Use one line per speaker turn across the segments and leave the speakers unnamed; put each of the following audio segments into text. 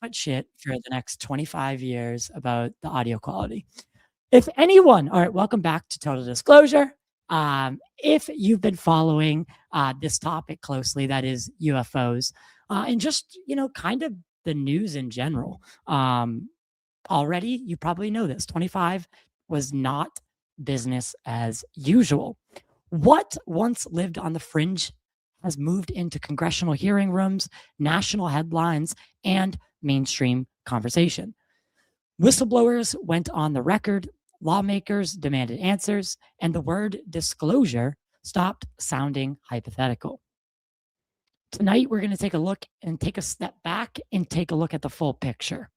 much shit for the next 25 years about the audio quality. If anyone, all right, welcome back to Total Disclosure. If you've been following this topic closely, that is UFOs, and just, kind of the news in general, already, you probably know this. 25 was not business as usual. What once lived on the fringe has moved into congressional hearing rooms, national headlines, and mainstream conversation. Whistleblowers went on the record, lawmakers demanded answers, and the word disclosure stopped sounding hypothetical. Tonight, we're going to take a look and take a step back and take a look at the full picture.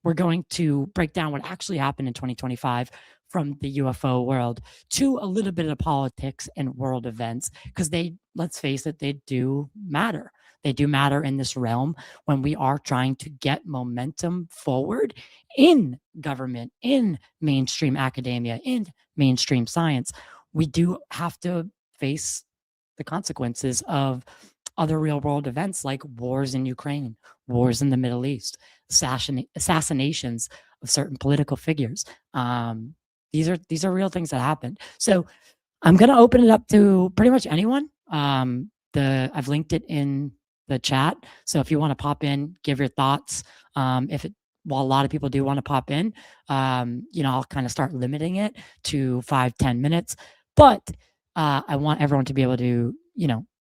We're going to break down what actually happened in 2025 from the UFO world to a little bit of politics and world events, because let's face it, they do matter. They do matter in this realm when we are trying to get momentum forward in government, in mainstream academia, in mainstream science. We do have to face the consequences of other real world events like wars in Ukraine, wars in the Middle East, assassinations of certain political figures. These are real things that happened. So I'm going to open it up to pretty much anyone. I've linked it in the chat. So if you want to pop in, give your thoughts. While a lot of people do want to pop in, I'll kind of start limiting it to 5-10 minutes. But I want everyone to be able to,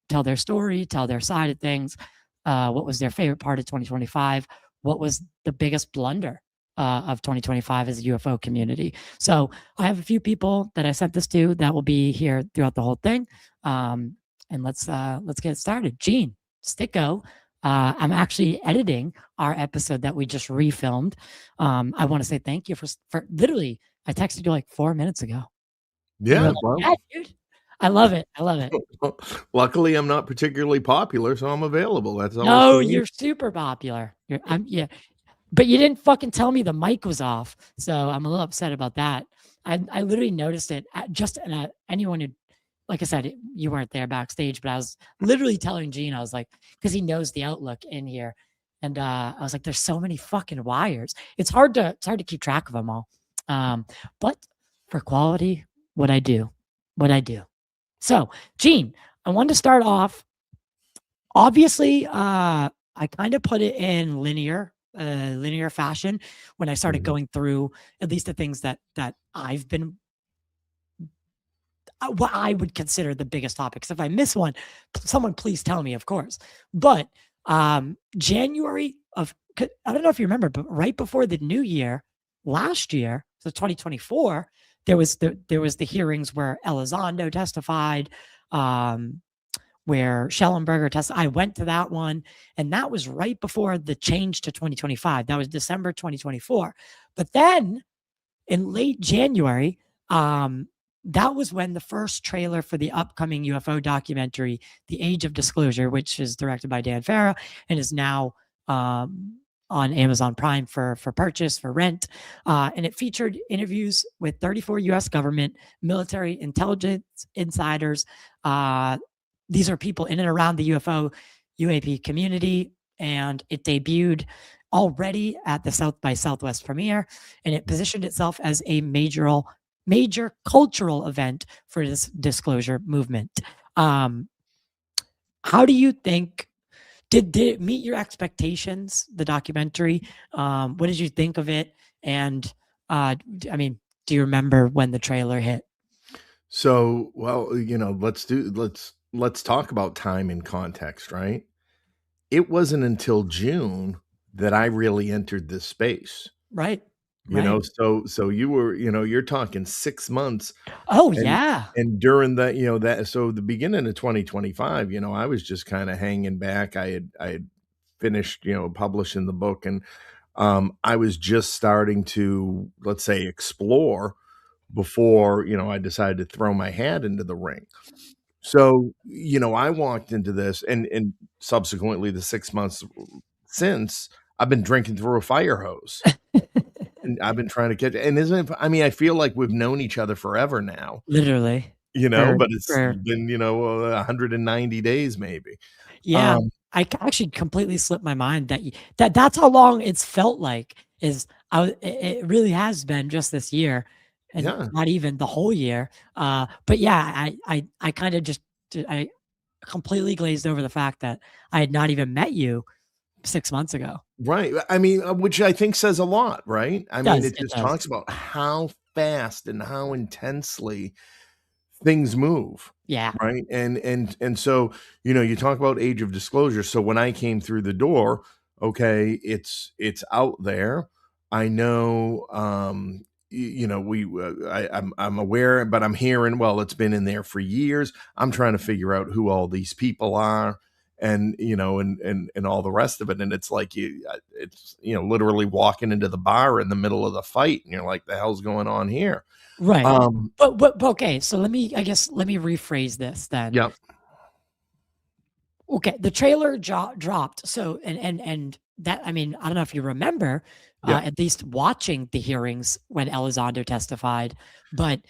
tell their story, tell their side of things. What was their favorite part of 2025? What was the biggest blunder of 2025 as a UFO community? So I have a few people that I sent this to that will be here throughout the whole thing. And let's get started. Gene, Sticko, I'm actually editing our episode that we just refilmed. I want to say thank you for literally, I texted you like 4 minutes ago.
Yeah,
like,
well,
yeah, dude. I love it.
Luckily, I'm not particularly popular, so I'm available. That's all.
No, you're super popular. Yeah, but you didn't fucking tell me the mic was off, so I'm a little upset about that. I literally noticed it just anyone who, like I said, you weren't there backstage, but I was literally telling Gene, I was like, because he knows the outlook in here, and I was like, there's so many fucking wires. It's hard to keep track of them all. But for quality, what I do. So, Gene, I wanted to start off. Obviously, I kind of put it in linear fashion when I started going through at least the things that I've been, what I would consider the biggest topics. If I miss one, someone please tell me, of course. But January of, I don't know if you remember, but right before the new year last year, so 2024, there was the hearings where Elizondo testified, where Schellenberger testified. I went to that one, and that was right before the change to 2025. That was December 2024. But then in late January, that was when the first trailer for the upcoming UFO documentary, The Age of Disclosure, which is directed by Dan Farah and is now on Amazon Prime for purchase, for rent. And it featured interviews with 34 U.S. government, military intelligence insiders. These are people in and around the UFO UAP community, and it debuted already at the South by Southwest premiere, and it positioned itself as a major cultural event for this disclosure movement. How do you think, did it meet your expectations, the documentary? What did you think of it? And I mean, do you remember when the trailer hit?
So, well, let's talk about time and context, right? It wasn't until June that I really entered this space.
Right.
So you were, you're talking 6 months.
Oh, yeah.
And during that, so the beginning of 2025, I was just kind of hanging back. I had finished, publishing the book, and I was just starting to, let's say, explore before, I decided to throw my hat into the ring. So, I walked into this, and subsequently the 6 months since, I've been drinking through a fire hose. And I've been trying to catch it. And I feel like we've known each other forever now.
Literally.
But it's been, 190 days maybe.
Yeah. actually completely slipped my mind that's how long it's felt like. It really has been just this year, and
Yeah.
not even the whole year. But yeah, I kind of just I completely glazed over the fact that I had not even met you 6 months ago.
Right. I mean, which I think says a lot, right? I mean, it
It
just
does.
talks about how fast and how intensely things move,
Yeah.
right? And so, you talk about age of disclosure. So when I came through the door, okay, it's out there. I know, I'm aware, but I'm hearing, well, it's been in there for years. I'm trying to figure out who all these people are, and and all the rest of it. And it's like it's literally walking into the bar in the middle of the fight, and you're like, the hell's going on here?
Right.
Um,
But okay, so let me rephrase this then.
yeah,
Okay, the trailer dropped. So and that, I mean, I don't know if you remember,
yeah.
at least watching the hearings when Elizondo testified, but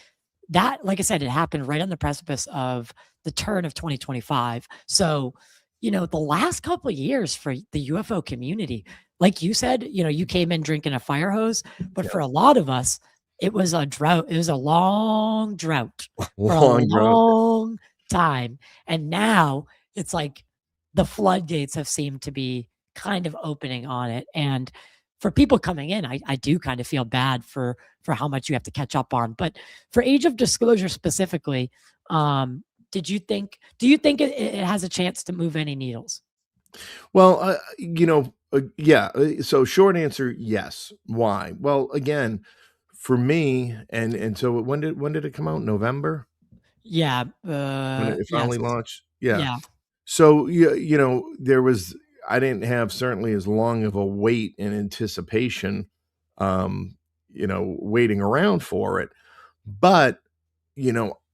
that, like I said, it happened right on the precipice of the turn of 2025. So, the last couple of years for the UFO community, like you said, you came in drinking a fire hose, but for a lot of us, it was a drought. It was a long drought for a
Long drought.
long time. And now it's like the floodgates have seemed to be kind of opening on it. And for people coming in, I do kind of feel bad for how much you have to catch up on. But for age of disclosure specifically, do you think it has a chance to move any needles?
Well, yeah. So short answer, yes. Why? Well, again, for me, and so when did it come out? November
Yeah.
when it finally
Yes.
launched. Yeah.
Yeah.
So there was I didn't have certainly as long of a wait and anticipation, waiting around for it, but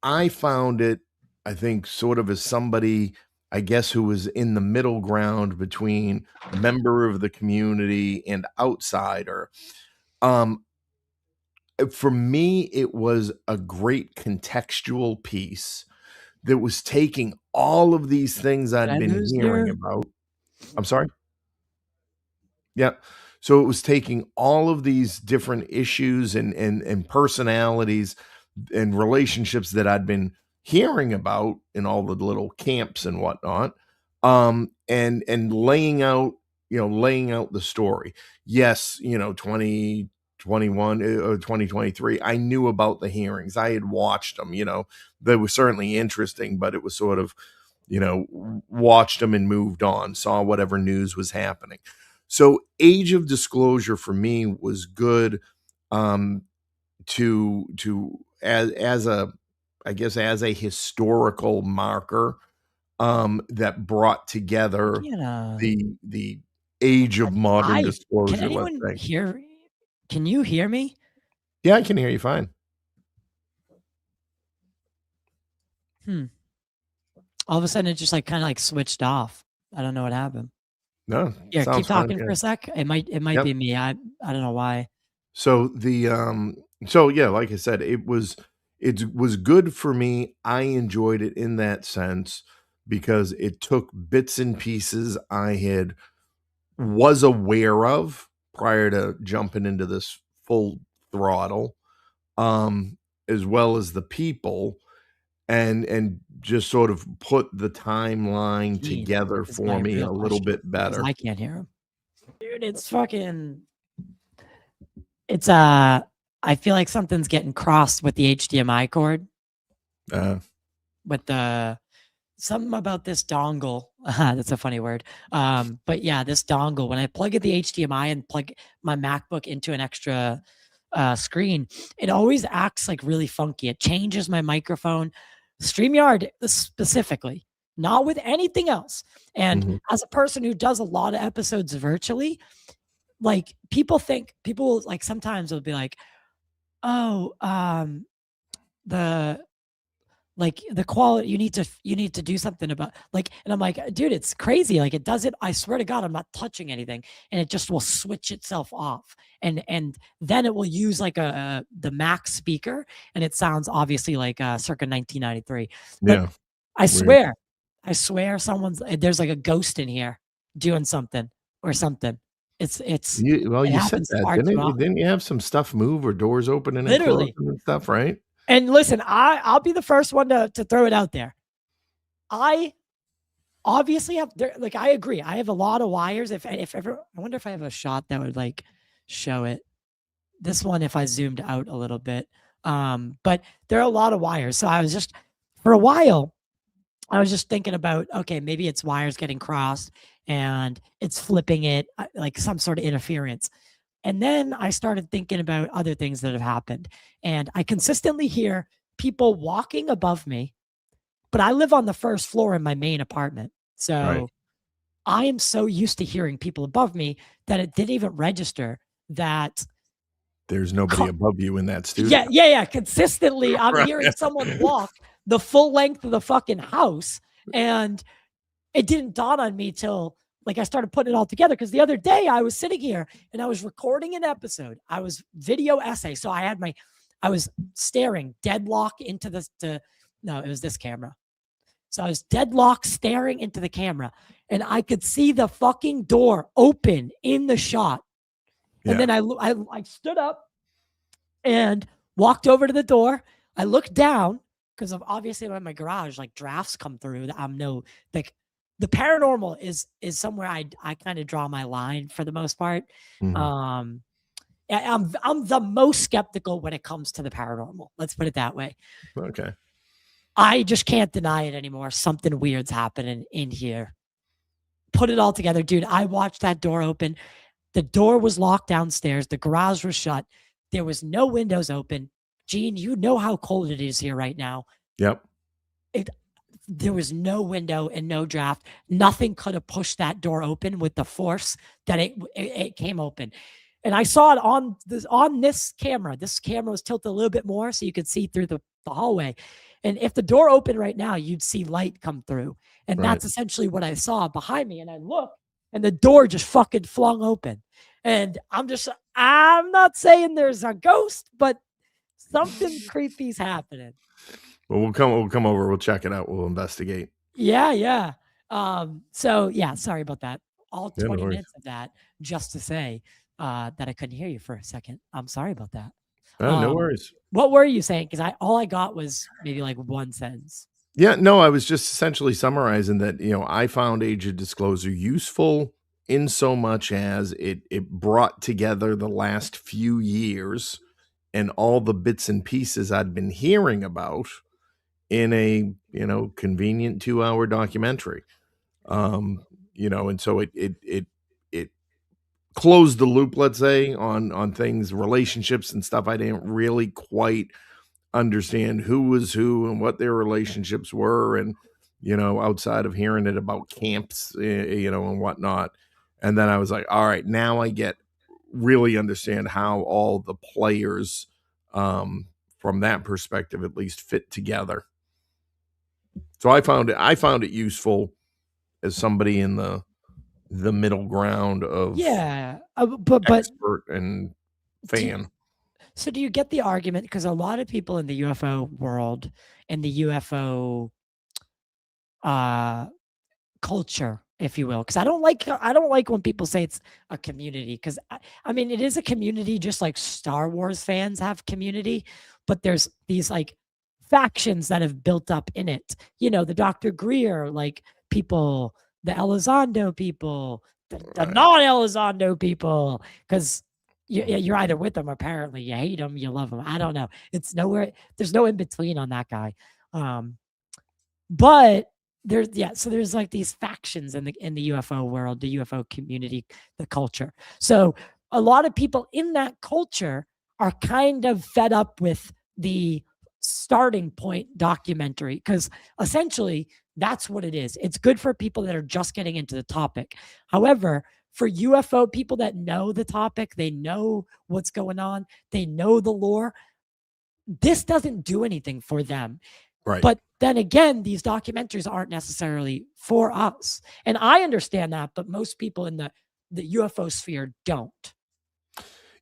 I found it, I think, sort of as somebody, I guess, who was in the middle ground between member of the community and outsider. Um, for me, it was a great contextual piece that was taking all of these things
Did
I'd
I
been
lose
hearing
your
about. I'm sorry? Yeah. So it was taking all of these different issues and personalities and relationships that I'd been hearing about in all the little camps and whatnot, and laying out the story. Yes, 2021 or 2023, I knew about the hearings. I had watched them. They were certainly interesting, but it was sort of, watched them and moved on, saw whatever news was happening. So age of disclosure for me was good, um, to as a, I guess, as a historical marker, that brought
I
together
can't,
the age of modern
I can
disclosure, let's
anyone
say.
hear can you hear me?
Yeah, I can hear you fine.
Hmm. All of a sudden it just like kind of like switched off. I don't know what happened.
No,
Yeah, keep
sounds fine,
talking
yeah.
for a sec. It might
Yep.
be me. I don't know why.
So so yeah, like I said, it was good for me. I enjoyed it in that sense because it took bits and pieces I had was aware of prior to jumping into this full throttle, um, as well as the people, and just sort of put the timeline
Gene
together
is
for
my
me
real
a little
question
bit
because
better.
I can't hear him. Dude, it's I feel like something's getting crossed with the HDMI cord
Uh,
with the something about this dongle. That's a funny word. But yeah, this dongle, when I plug in the HDMI and plug my MacBook into an extra screen, it always acts like really funky. It changes my microphone, StreamYard specifically, not with anything else. And
mhm.
as a person who does a lot of episodes virtually, like people like sometimes will be like, oh, the like the quality you need to do something about like, and I'm like, dude, it's crazy. Like it doesn't, I swear to God, I'm not touching anything. And it just will switch itself off. And then it will use like the Mac speaker and it sounds obviously like circa 1993. But
Yeah,
I
weird.
swear, I swear there's like a ghost in here. doing something or something. It
You said
happens
that,
far
didn't
too
it?
often.
Didn't you have some stuff move or doors opening and closing
Literally.
and stuff, right?
And listen, I'll be the first one to throw it out there. I obviously have like, I agree. I have a lot of wires. If ever, I wonder if I have a shot that would like show it. This one, if I zoomed out a little bit. But there are a lot of wires. So I was just, for a while, I was just thinking about, okay, maybe it's wires getting crossed and it's flipping it, like some sort of interference. And then I started thinking about other things that have happened. And I consistently hear people walking above me, but I live on the first floor in my main apartment.
Right.
So I am so used to hearing people above me that it didn't even register that.
There's nobody above you in that studio.
Yeah. Consistently, I'm
Right.
hearing someone walk the full length of the fucking house. And it didn't dawn on me till like I started putting it all together. Because the other day I was sitting here and I was recording an episode. I was video essay. So I was staring deadlock into no, it was this camera. So I was deadlock staring into the camera and I could see the fucking door open in the shot. And then I stood up and walked over to the door. I looked down because obviously I'm in my garage, like drafts come through. I'm no, like, the paranormal is somewhere I kind of draw my line for the most part.
Mhm.
I'm the most skeptical when it comes to the paranormal. Let's put it that way.
Okay.
I just can't deny it anymore. Something weird's happening in here. Put it all together, dude. I watched that door open. The door was locked downstairs. The garage was shut. There was no windows open. Gene, you know how cold it is here right now.
Yep.
There was no window and no draft. Nothing could have pushed that door open with the force that it came open. And I saw it on this camera. This camera was tilted a little bit more so you could see through the hallway. And if the door opened right now, you'd see light come through. And that's essentially what I saw behind me. And I looked and the door just fucking flung open. And I'm not saying there's a ghost, but something creepy's happening.
Well, we'll come over. We'll check it out. We'll investigate.
Yeah. So yeah, sorry about that. All
Yeah,
20
no worries.
minutes of that just to say that I couldn't hear you for a second. I'm sorry about that.
No worries.
What were you saying? Because all I got was maybe like one sentence.
Yeah, no, I was just essentially summarizing that, I found Age of Disclosure useful in so much as it brought together the last few years and all the bits and pieces I'd been hearing about in a, convenient 2-hour documentary. And so it closed the loop, let's say, on things, relationships and stuff I didn't really quite understand who was who and what their relationships were, and outside of hearing it about camps, and whatnot. And then I was like, all right, now I really understand how all the players, from that perspective at least, fit together. So I found it useful as somebody in the middle ground of
but
expert and fan.
So do you get the argument? Because a lot of people in the UFO world and the UFO culture, if you will, because I don't like when people say it's a community, because I mean it is a community just like Star Wars fans have community, but there's these like factions that have built up in it. The Dr. Greer like people, the Elizondo people, the non-Elizondo people, because you're either with them, apparently you hate them, you love them. I don't know. It's nowhere. There's no in between on that guy. But so there's like these factions in the UFO world, the UFO community, the culture. So a lot of people in that culture are kind of fed up with the starting point documentary, because essentially that's what it is. It's good for people that are just getting into the topic. However, for UFO people that know the topic, they know what's going on, they know the lore, this doesn't do anything for them.
Right.
But then again, these documentaries aren't necessarily for us. And I understand that, but most people in the UFO sphere don't.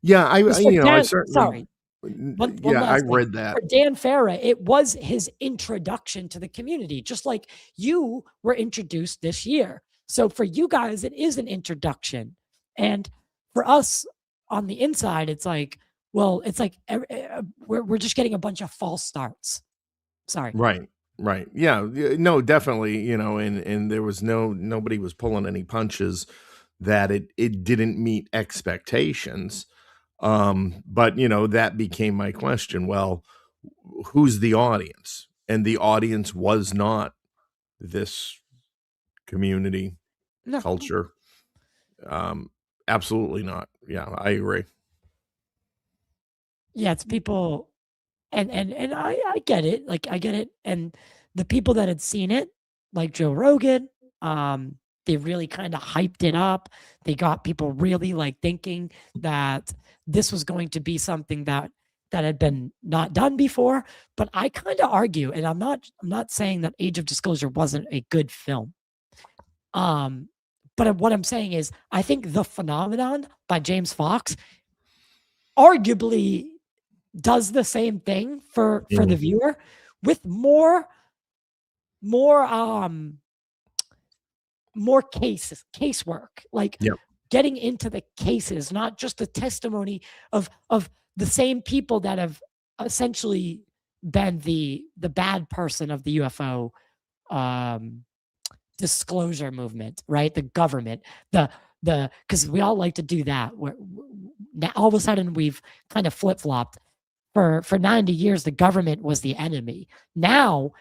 Yeah, I certainly.
Sorry. One
I
last thing.
read that.
For Dan Farah, it was his introduction to the community, just like you were introduced this year. So for you guys, it is an introduction. And for us on the inside, it's like, well, it's like we're just getting a bunch of false starts. Sorry.
Right. Right. Yeah. No, definitely, and there was nobody was pulling any punches that it didn't meet expectations. But that became my question. Well, who's the audience? And the audience was not this community
No.
culture. Um, Absolutely not. Yeah, I agree.
Yeah, it's people, and I get it. Like I get it. And the people that had seen it, like Joe Rogan, they really kind of hyped it up. They got people really like thinking that this was going to be something that had been not done before. But I kind of argue, and I'm not saying that Age of Disclosure wasn't a good film. Um, but what I'm saying is I think The Phenomenon by James Fox arguably does the same thing for the
Mhm.
viewer with more more casework, like
Yep.
getting into the cases, not just the testimony of the same people that have essentially been the bad person of the UFO um disclosure movement, right? The government, the because we all like to do that. Now all of a sudden we've kind of flip flopped. For 90 years, the government was the enemy. Now,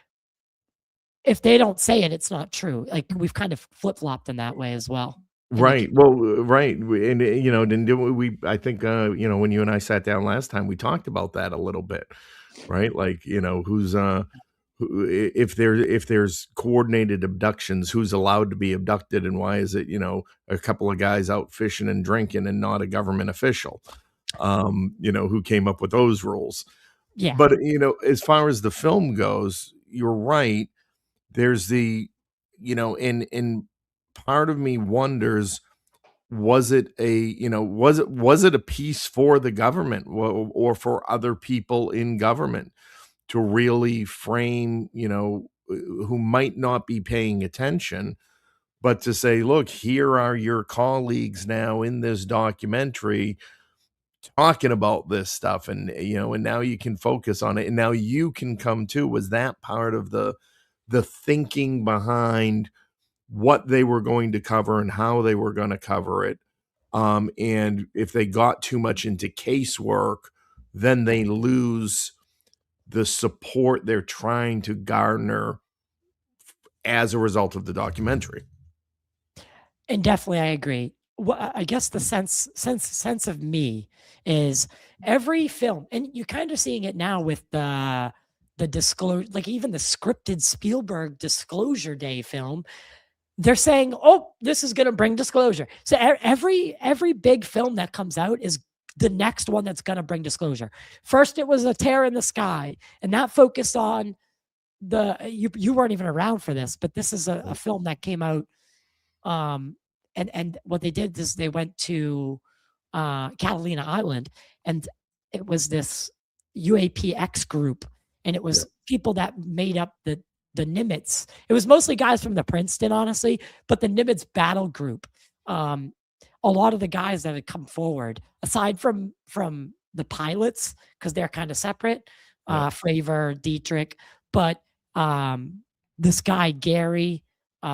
if they don't say it, it's not true. Like we've kind of flip flopped in that way as well. In the
Right. Well, right. And then we I think when you and I sat down last time, we talked about that a little bit, right? Like, who's if there's coordinated abductions, who's allowed to be abducted and why is it, a couple of guys out fishing and drinking and not a government official? Who came up with those rules.
yeah,
But, as far as the film goes, you're right. There's and part of me wonders, was it a piece for the government or for other people in government to really frame, who might not be paying attention, but to say, look, here are your colleagues now in this documentary talking about this stuff, and now you can focus on it, and now you can come to. Was that part of the thinking behind what they were going to cover and how they were going to cover it? And if they got too much into casework, then they lose the support they're trying to garner as a result of the documentary.
and definitely I agree. I guess the sense of me is every film, and you're kind of seeing it now with the disclosure, like even the scripted Spielberg Disclosure Day film. They're saying, "Oh, this is going to bring disclosure." So every big film that comes out is the next one that's going to bring disclosure. First, it was A Tear in the Sky, and that focused on you weren't even around for this, but this is a film that came out. Um, and what they did is they went to Catalina Island, and it was this UAPX group, and it
Yeah.
was people that made up the Nimitz. It was mostly guys from the Princeton, honestly, but the Nimitz battle group. Um, a lot of the guys that had come forward, aside from the pilots, because they're kind of separate,
Yeah.
Fravor, Dietrich, but this guy Gary,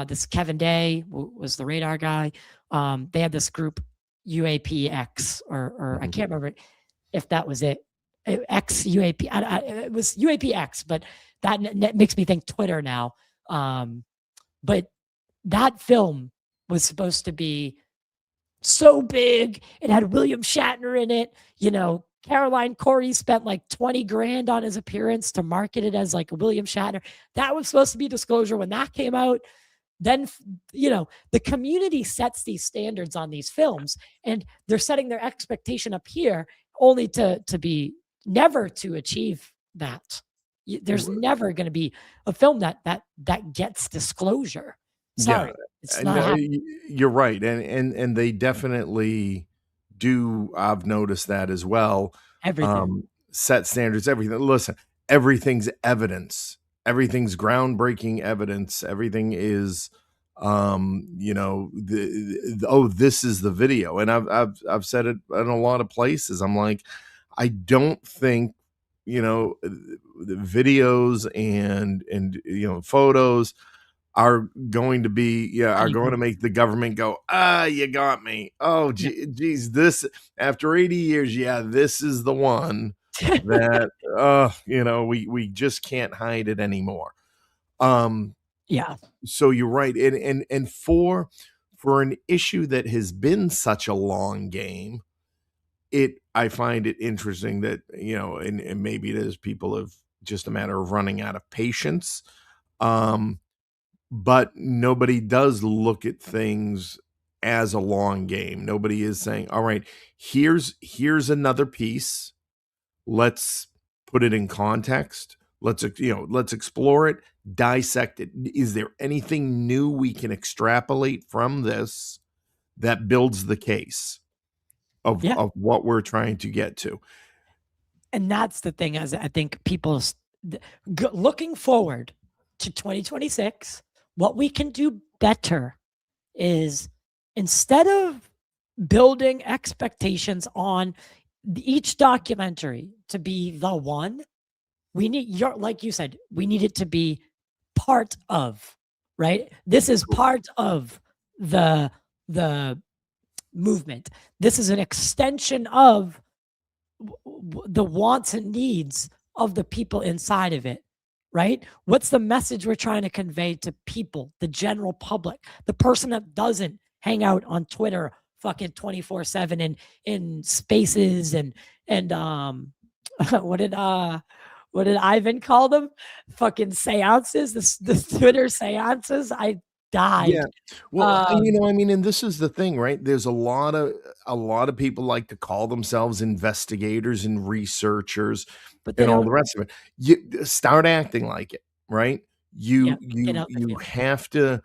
this Kevin Day was the radar guy. They had this group UAPX, or I
Mhm.
can't remember if that was it. X UAP. It was UAPX, but that makes me think Twitter now. But that film was supposed to be so big. It had William Shatner in it. Caroline Corey spent like 20 grand on his appearance to market it as like William Shatner. That was supposed to be disclosure when that came out. Then, the community sets these standards on these films, and they're setting their expectation up here only to be never to achieve that. There's never going to be a film that gets disclosure.
Yeah,
Sorry, it's
and,
not happening.
you're right, and they definitely do. I've noticed that as well.
Everything.
Set standards, everything. Listen, everything's evidence. Everything's groundbreaking evidence. Everything is, You know, oh, this is the video. And I've said it in a lot of places. I'm like, I don't think, you know, the videos and you know, photos are going to be, yeah, are going to make the government go, ah, you got me. Oh, geez, this after 80 years, yeah, this is the one that, you know, we just can't hide it anymore.
Yeah.
So you're right, and for an issue that has been such a long game, I find it interesting that, you know, and maybe it is people have just a matter of running out of patience. Um, but nobody does look at things as a long game. Nobody is saying, all right, here's another piece. Let's put it in context. Let's explore it, dissect it. Is there anything new we can extrapolate from this that builds the case
Yeah.
of what we're trying to get to?
And that's the thing, as I think people looking forward to 2026, what we can do better is, instead of building expectations on each documentary to be the one, we need like you said, we need it to be part of, right? This is part of the movement. This is an extension of the wants and needs of the people inside of it, right? What's the message we're trying to convey to people, the general public, the person that doesn't hang out on Twitter fucking 24/7 and in spaces and what did Ivan call them? Fucking seances, the Twitter seances. I
Yeah.
died.
Well, you know, I mean, and this is the thing, right? There's a lot of people like to call themselves investigators and researchers
but they
and all
don't.
the rest of it. You start acting like it, right?
Yeah,
You
get
you
out the
you
field.
have to,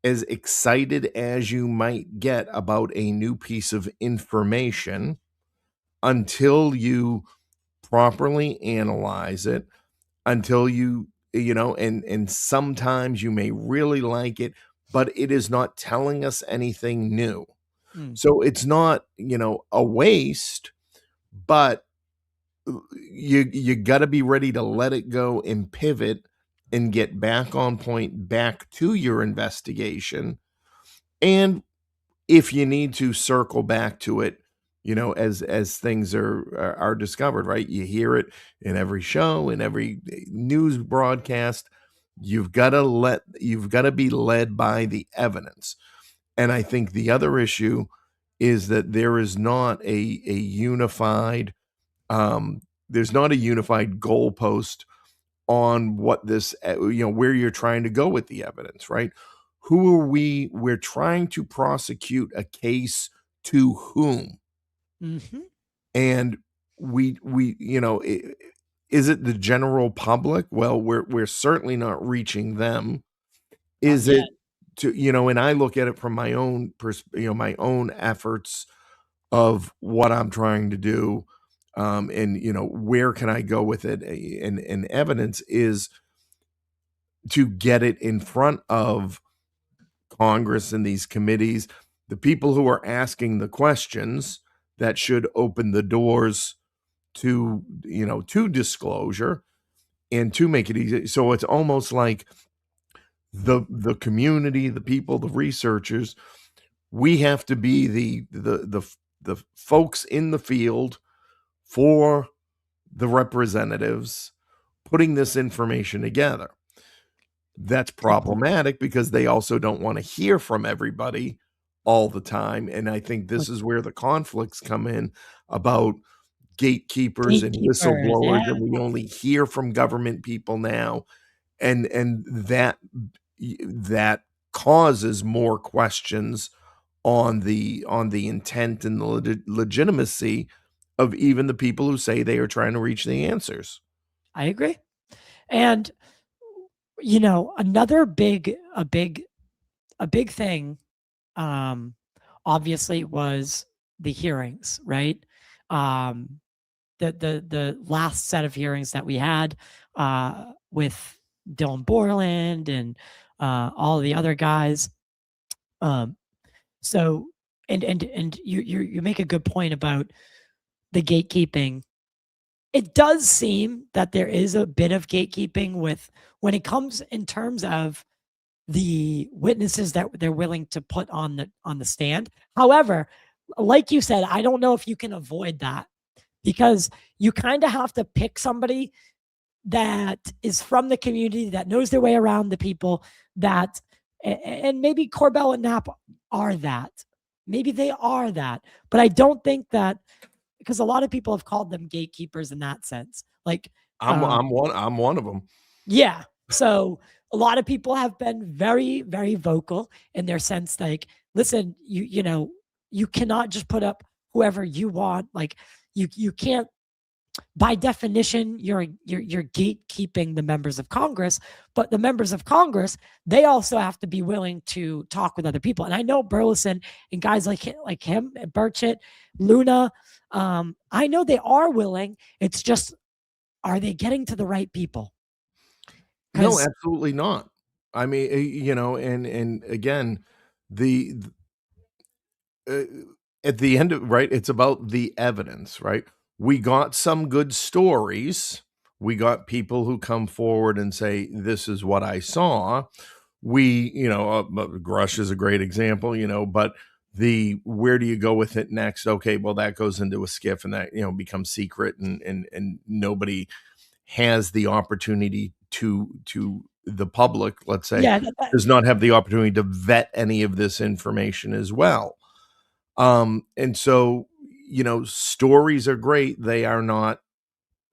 as excited as you might get about a new piece of information, until you properly analyze it, until you know, and sometimes you may really like it, but it is not telling us anything new.
Mm.
So it's not, you know, a waste, but you got to be ready to let it go and pivot and get back on point, back to your investigation. And if you need to, circle back to it, you know, as things are discovered, right? You hear it in every show, in every news broadcast. You've got to be led by the evidence. And I think the other issue is that there is not a unified um there's not a unified goalpost on what this, you know, where you're trying to go with the evidence, right? Who are we're trying to prosecute a case to whom?
Mhm.
And you know, is it the general public? Well, we're certainly not reaching them.
Not
Is
yet.
it to, you know, and I look at it from my own you know, my own efforts of what I'm trying to do, and you know, where can I go with it? And evidence is to get it in front of Congress and these committees, the people who are asking the questions that should open the doors to, you know, to disclosure and to make it easy. So it's almost like the community, the people, the researchers, we have to be the folks in the field for the representatives putting this information together. That's problematic because they also don't want to hear from everybody all the time. And I think this is where the conflicts come in about gatekeepers and
Gatekeepers,
whistleblowers,
yeah.
and we only hear from government people now. And that causes more questions on the intent and the legitimacy of even the people who say they are trying to reach the answers.
I agree. And you know, another big thing, um, obviously was the hearings, right? Um, the last set of hearings that we had with Dylan Borland and all the other guys. Um, so, and you make a good point about the gatekeeping. It does seem that there is a bit of gatekeeping with when it comes in terms of the witnesses that they're willing to put on the stand. However, like you said, I don't know if you can avoid that because you kind of have to pick somebody that is from the community that knows their way around the people that, and maybe Corbell and Knapp are that. Maybe they are that, but I don't think that because a lot of people have called them gatekeepers in that sense. Like,
I'm one of them.
yeah. So a lot of people have been very, very vocal in their sense, like, listen, you cannot just put up whoever you want. Like, you can't. By definition, you're gatekeeping the members of Congress, but the members of Congress, they also have to be willing to talk with other people. And I know Burleson and guys like him, Burchett, Luna, I know they are willing. It's just, are they getting to the right people?
No,
Because
absolutely not. I mean, and again, the uh, at the end of right, it's about the evidence, right? We got some good stories. We got people who come forward and say, "This is what I saw." Grush is a great example, but the where do you go with it next? Okay, well, that goes into a skiff and that, becomes secret and nobody has the opportunity to the public, let's say,
yeah,
does not have the opportunity to vet any of this information as well. And so, stories are great. They are not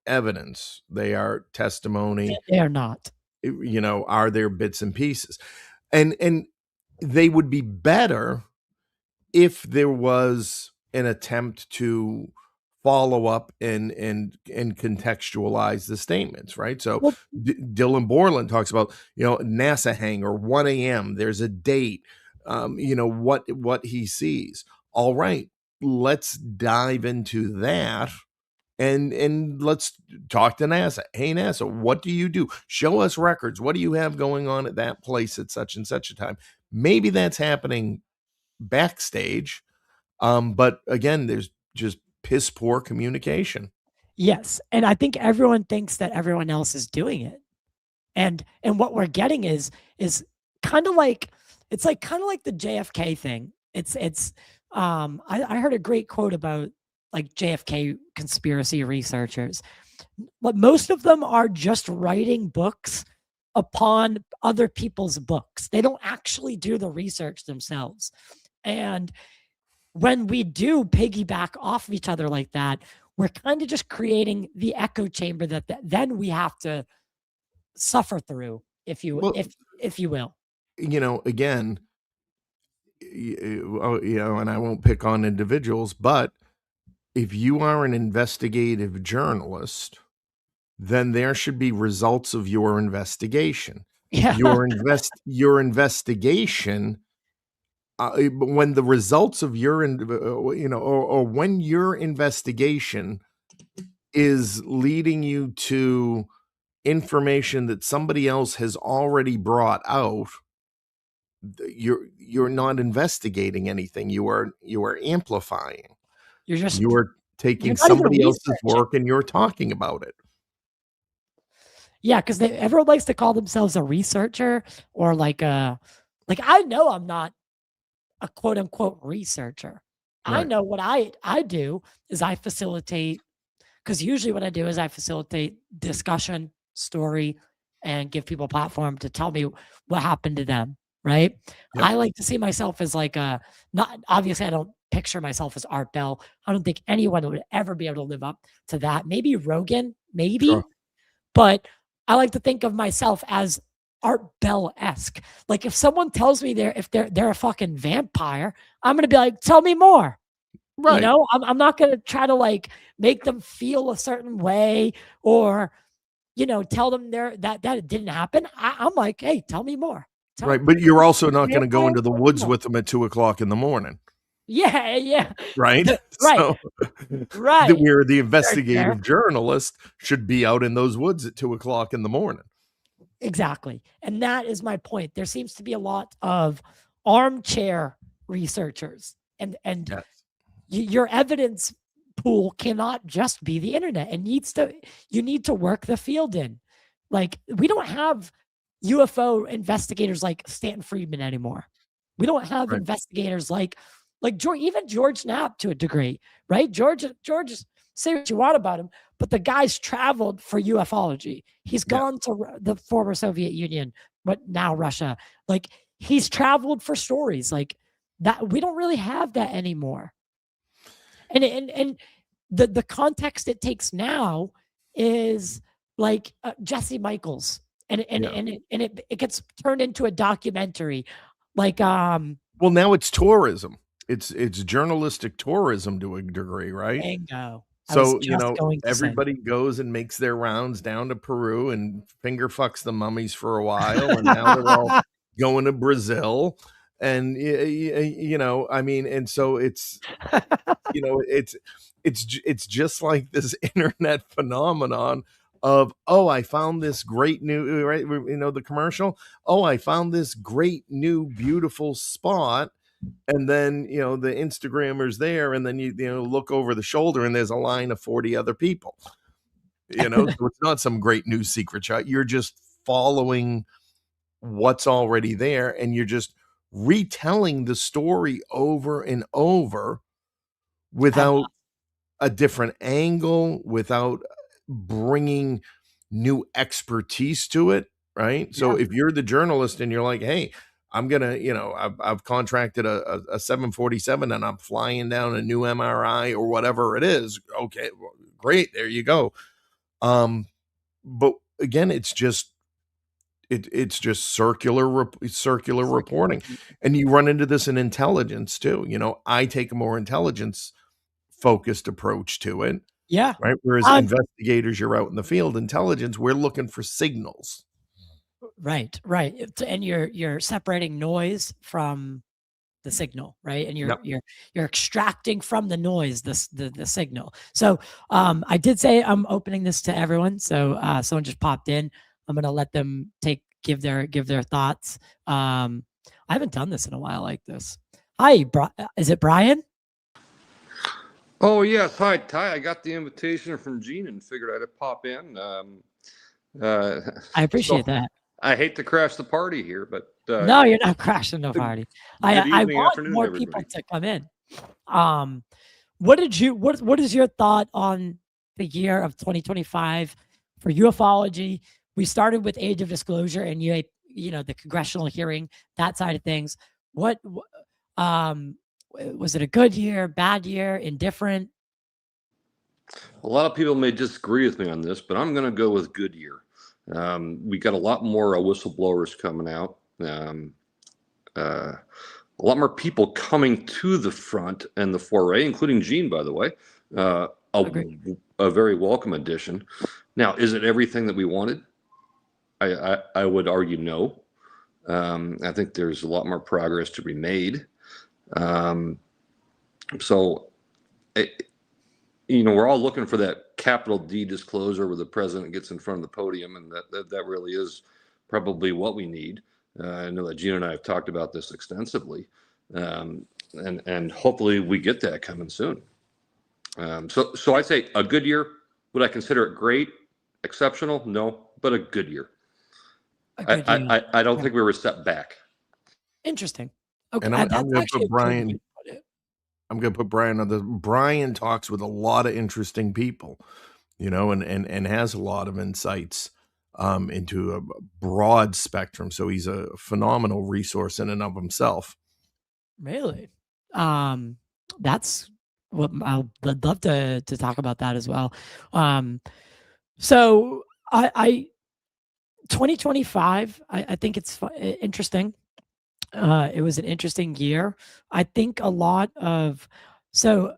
evidence. They are testimony.
they are not.
Are there bits and pieces? And they would be better if there was an attempt to follow up and contextualize the statements, right? So
Well,
Dylan Borland talks about, NASA hangar 1 a.m. There's a date, what he sees. All right, let's dive into that and let's talk to NASA. Hey, NASA, what do you do? Show us records. What do you have going on at that place at such and such a time? Maybe that's happening backstage. But again, there's just piss poor communication.
yes, and I think everyone thinks that everyone else is doing it, and what we're getting is kind of like, it's like kind of like the JFK thing. I heard a great quote about like JFK conspiracy researchers, but most of them are just writing books upon other people's books. They don't actually do the research themselves. And when we do piggyback off of each other like that, we're kind of just creating the echo chamber that then we have to suffer through, if you
Well,
if you will.
again, and I won't pick on individuals, but if you are an investigative journalist, then there should be results of your investigation.
Yeah.
Your investigation, when the results of your, or when your investigation is leading you to information that somebody else has already brought out, you're not investigating anything. You are amplifying.
you're just
You are
you're
taking
not even
somebody else's
researching.
work and you're talking about it.
Yeah, because everyone likes to call themselves a researcher or like I know I'm not a quote unquote researcher. I
Right.
know what I do is I facilitate, because usually what I do is I facilitate discussion, story, and give people a platform to tell me what happened to them. Right.
Yep.
I like to see myself as like not obviously I don't picture myself as Art Bell. I don't think anyone would ever be able to live up to that. Maybe Rogan,
Sure.
maybe, but I like to think of myself as Art Bell-esque. Like if someone tells me they're a fucking vampire, I'm gonna be like, tell me more.
Right.
I'm not gonna try to like make them feel a certain way or tell them that it didn't happen. I'm like, hey, tell me more. Tell
Right. But you're also
you're a
not going to go
vampire,
into the
tell me
woods
more.
with them at 2 o'clock in the morning.
Yeah, yeah.
Right.
Right,
So
right.
where the
Very fair.
investigative journalist should be out in those woods at 2 o'clock in the morning.
Exactly. And that is my point. There seems to be a lot of armchair researchers, and
Yes.
your evidence pool cannot just be the internet. You need to work the field in. Like, we don't have UFO investigators like Stanton Friedman anymore. We don't have
Right.
investigators like even George Knapp to a degree, right? George, say what you want about him, but the guy's traveled for ufology. He's
Yeah.
gone to the former Soviet Union, but now Russia. Like, he's traveled for stories like that. We don't really have that anymore. And the context it takes now is like Jesse Michaels, and it gets turned into a documentary, like
Well, now it's tourism. It's journalistic tourism to a degree, right?
bingo. I was
So,
just going to say,
everybody goes and makes their rounds down to Peru and finger fucks the mummies for a while, and now they're all going to Brazil, and I mean, and so it's it's just like this internet phenomenon of, oh, I found this great new, right, the commercial, oh, I found this great new beautiful spot, and then the Instagrammer's there, and then you look over the shoulder and there's a line of 40 other people. So it's not some great new secret shot. You're just following what's already there, and you're just retelling the story over and over without a different angle, without bringing new expertise to it, right? So if you're the journalist and you're like, hey, I'm gonna, I've contracted a 747 and I'm flying down a new MRI or whatever it is. Okay, well, great, there you go. But again, it's just circular reporting, and you run into this in intelligence too. I take a more intelligence focused approach to it.
yeah,
Right. Whereas investigators, you're out in the field. Intelligence, we're looking for signals.
right. And you're separating noise from the signal, right? And you're extracting from the noise the signal. So I did say I'm opening this to everyone. So someone just popped in. I'm gonna let them give their thoughts. I haven't done this in a while like this. Hi, is it Brian?
Oh yes, hi Ty. I got the invitation from Gene and figured I'd pop in.
I appreciate that.
I hate to crash the party here, but
no, you're not crashing the party. I
evening,
want
afternoon,
more
everybody.
people to come in. What is your thought on the year of 2025 for ufology? We started with Age of Disclosure and the congressional hearing, that side of things. What was it, a good year, bad year, indifferent?
A lot of people may disagree with me on this, but I'm going to go with good year. We got a lot more whistleblowers coming out. A lot more people coming to the front and the foray, including Gene, by the way. A very welcome addition. Now, is it everything that we wanted? I would argue no. I think there's a lot more progress to be made. We're all looking for that capital D disclosure where the president gets in front of the podium, and that really is probably what we need. I know that Gene and I have talked about this extensively, and hopefully we get that coming soon. So I'd say a good year. Would I consider it great, exceptional? No, but a good year. I don't think we were a step back.
Interesting. Okay,
and I'm going to put Brian. I'm going to put Brian on the. Brian talks with a lot of interesting people, and has a lot of insights into a broad spectrum. So he's a phenomenal resource in and of himself.
Really? That's what I'd love to talk about that as well. So I 2025, I think it's interesting. It was an interesting year. I think a lot of the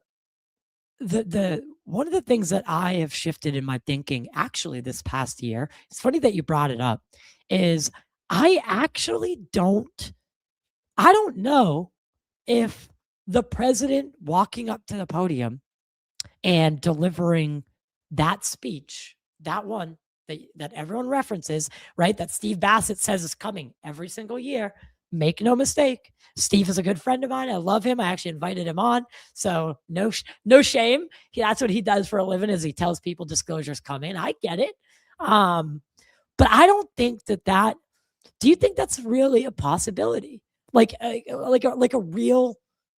one of the things that I have shifted in my thinking actually this past year, it's funny that you brought it up, is I don't know if the president walking up to the podium and delivering that speech, that one that everyone references, right? That Steve Bassett says is coming every single year. make no mistake, Steve is a good friend of mine. I love him. I actually invited him on. So no shame. That's what he does for a living, is he tells people disclosure's coming. I get it. But I don't think that do you think that's really a possibility? Like a real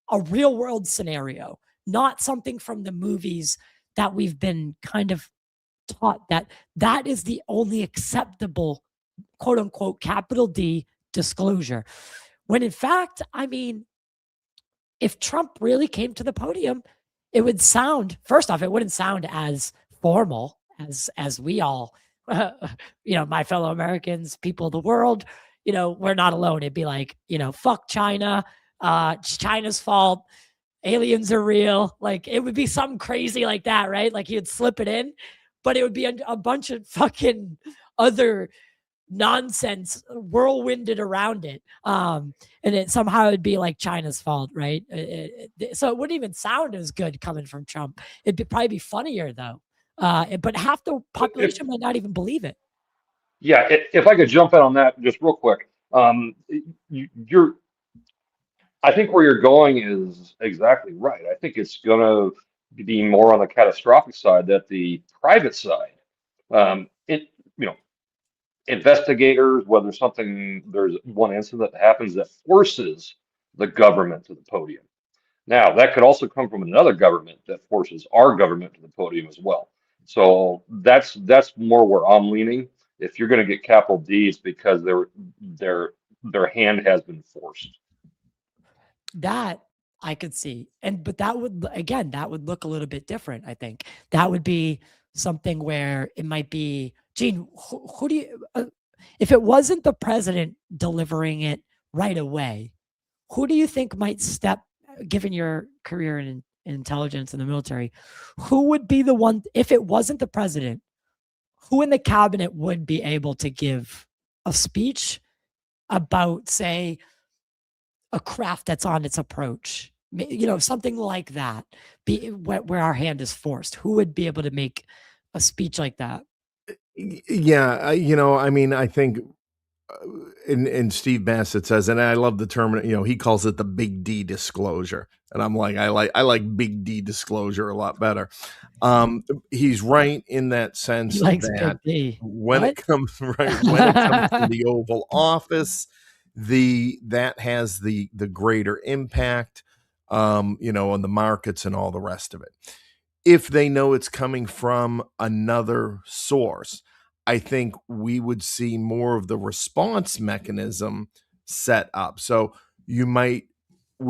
world scenario, not something from the movies that we've been kind of taught that is the only acceptable, quote unquote, capital D disclosure. When in fact, I mean, if Trump really came to the podium, it would sound, first off, it wouldn't sound as formal as we all, my fellow Americans, people of the world, we're not alone. It'd be like, fuck China, it's China's fault, aliens are real. Like, it would be something crazy like that, right? Like, you'd slip it in, but it would be a bunch of fucking other nonsense whirlwinded around it. And it somehow it'd be like China's fault, right? So it wouldn't even sound as good coming from Trump. It'd probably be funnier though. But half the population might not even believe it.
Yeah, if I could jump in on that just real quick. You're I think where you're going is exactly right. I think it's going to be more on the catastrophic side, that the private side, it, you know, investigators, whether there's one incident that happens that forces the government to the podium. Now, that could also come from another government that forces our government to the podium as well. So that's more where I'm leaning. If you're going to get capital D, it's because their hand has been forced.
That I could see. But that would look a little bit different, I think. That would be something where it might be, Gene, who do you, if it wasn't the president delivering it right away, who do you think might step, given your career in intelligence in the military, who would be the one, if it wasn't the president, who in the cabinet would be able to give a speech about, say, a craft that's on its approach, something like that, where our hand is forced? Who would be able to make a speech like that?
Yeah, I mean, I think in Steve Bassett says, and I love the term, he calls it the big D disclosure. And I'm like, I like big D disclosure a lot better. He's right in that sense that when it comes to the Oval Office, that has the greater impact, on the markets and all the rest of it. If they know it's coming from another source, I think we would see more of the response mechanism set up. So we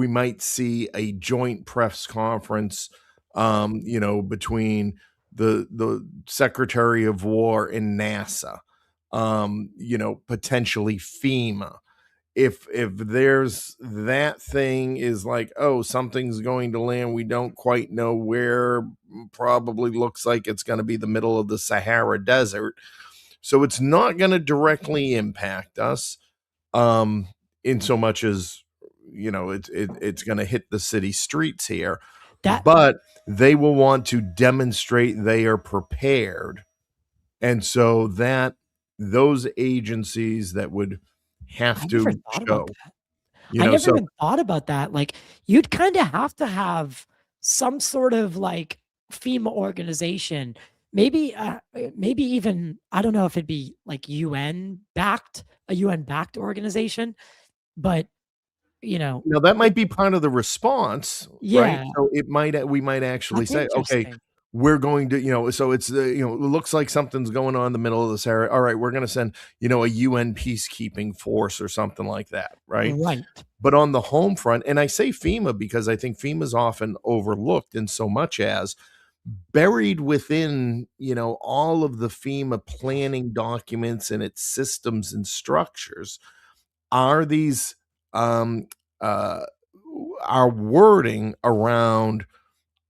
might see a joint press conference, between the Secretary of War and NASA, potentially FEMA. If there's that thing is like, oh, something's going to land, we don't quite know where, probably looks like it's going to be the middle of the Sahara Desert. So it's not going to directly impact us, in so much as, it's going to hit the city streets here. But they will want to demonstrate they are prepared. And so those agencies that would have to show.
I never even thought about that. Like, you'd kind of have to have some sort of like FEMA organization, maybe even, I don't know if it'd be like a UN backed organization, but
now that might be part of the response, right? So we might actually say, okay, we're going to, so it's it looks like something's going on in the middle of the Sahara. All right, we're going to send, a UN peacekeeping force or something like that, right?
Right.
But on the home front, and I say FEMA because I think FEMA is often overlooked in so much as buried within, all of the FEMA planning documents and its systems and structures are these our wording around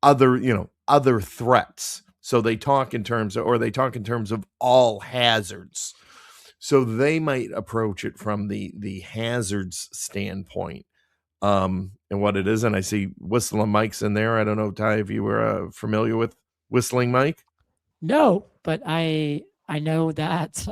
other threats. So they talk in terms of all hazards. So they might approach it from the hazards standpoint, and what it is. And I see Whistling Mike's in there. I don't know, Ty, if you were familiar with Whistling Mike.
No, but I know that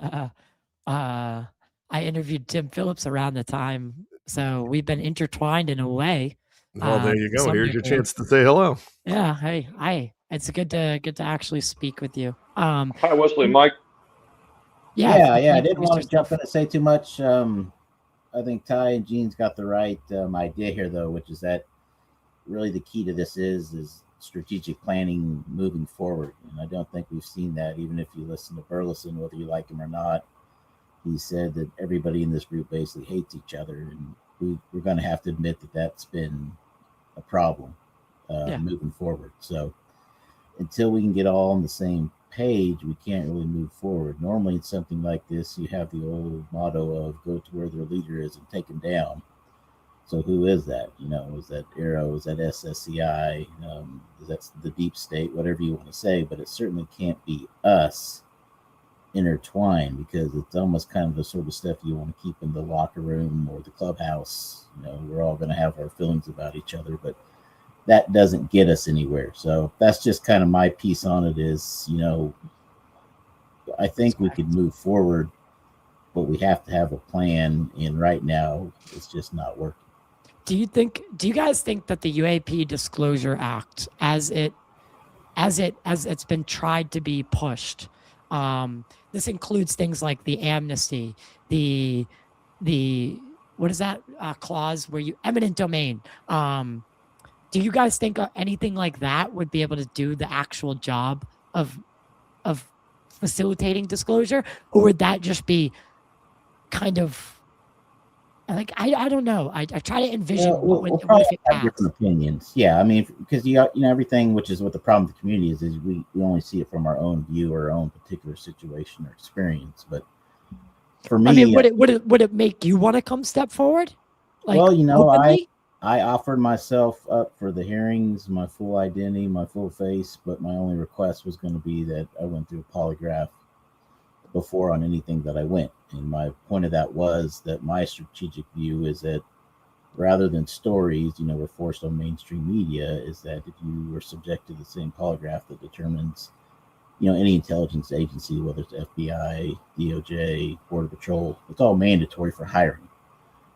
I interviewed Tim Phillips around the time So we've been intertwined in a way.
Well, there you
to
go.
some
Here's your
degree.
chance to say hello.
Yeah. Hey, it's good to actually speak with you.
Hi, Wesley, Mike.
Yeah.
I didn't
introduce
want to jump
yourself.
in and say too much. I think Ty and Gene's got the right idea here, though, which is that really the key to this is strategic planning moving forward. And I don't think we've seen that, even if you listen to Burleson, whether you like him or not. He said that everybody in this group basically hates each other, and we're going to have to admit that that's been a problem moving forward. So until we can get all on the same page, we can't really move forward. Normally, in something like this, you have the old motto of go to where their leader is and take him down. So who is that? Is that Arrow? Is that SSCI? Is that the deep state? Whatever you want to say, but it certainly can't be us intertwined, because it's almost kind of the sort of stuff you want to keep in the locker room or the clubhouse. We're all going to have our feelings about each other, but that doesn't get us anywhere. So that's just kind of my piece on it is, I think we could move forward, but we have to have a plan. And right now it's just not working.
Do you guys think that the UAP Disclosure Act, as it's been tried to be pushed, this includes things like the amnesty, the what is that clause where you eminent domain? Do you guys think anything like that would be able to do the actual job of facilitating disclosure, or would that just be kind of like I don't know. I try to envision what if it
have different opinions. Yeah, I mean, because you got everything, which is what the problem with the community is we only see it from our own view or our own particular situation or experience. But for me,
I mean, would it make you want to come step forward? Like,
well,
openly?
I offered myself up for the hearings, my full identity, my full face, but my only request was going to be that I went through a polygraph before on anything that I went. And my point of that was that my strategic view is that rather than stories, we're forced on mainstream media, is that if you were subject to the same polygraph that determines, any intelligence agency, whether it's FBI, DOJ, Border Patrol, it's all mandatory for hiring.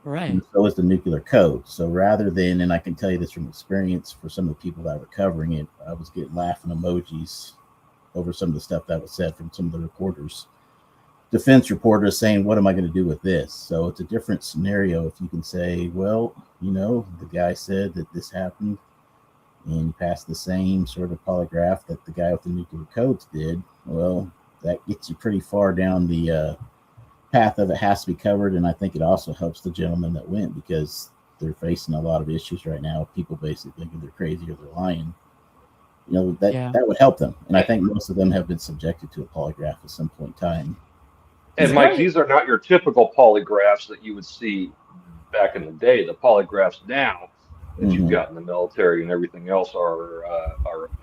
Right.
And so is the nuclear code. So rather than, and I can tell you this from experience, for some of the people that were covering it, I was getting laughing emojis over some of the stuff that was said from some of the reporters. Defense reporters saying, what am I going to do with this? So it's a different scenario if you can say, well, the guy said that this happened and he passed the same sort of polygraph that the guy with the nuclear codes did. Well, that gets you pretty far down the path of it has to be covered. And I think it also helps the gentleman that went, because they're facing a lot of issues right now. People basically thinking they're crazy or they're lying. That would help them. And I think most of them have been subjected to a polygraph at some point in time.
And Mike, these are not your typical polygraphs that you would see back in the day. The polygraphs now that you've got in the military and everything else are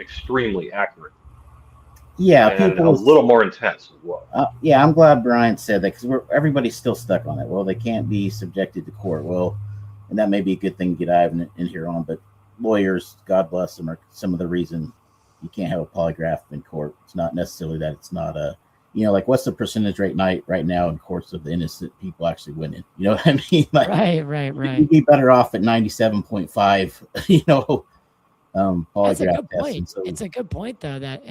extremely accurate.
Yeah,
and a little more intense as well.
I'm glad Brian said that, because everybody's still stuck on it. Well, they can't be subjected to court. Well, and that may be a good thing to get Ivan in here on, but lawyers, God bless them, are some of the reason you can't have a polygraph in court. It's not necessarily that it's not a, like what's the percentage rate right now in courts of the innocent people actually winning? You know what I mean? Like,
right.
You'd be better off at 97.5, polygraph.
That's a good point. So, it's a good point, though, that,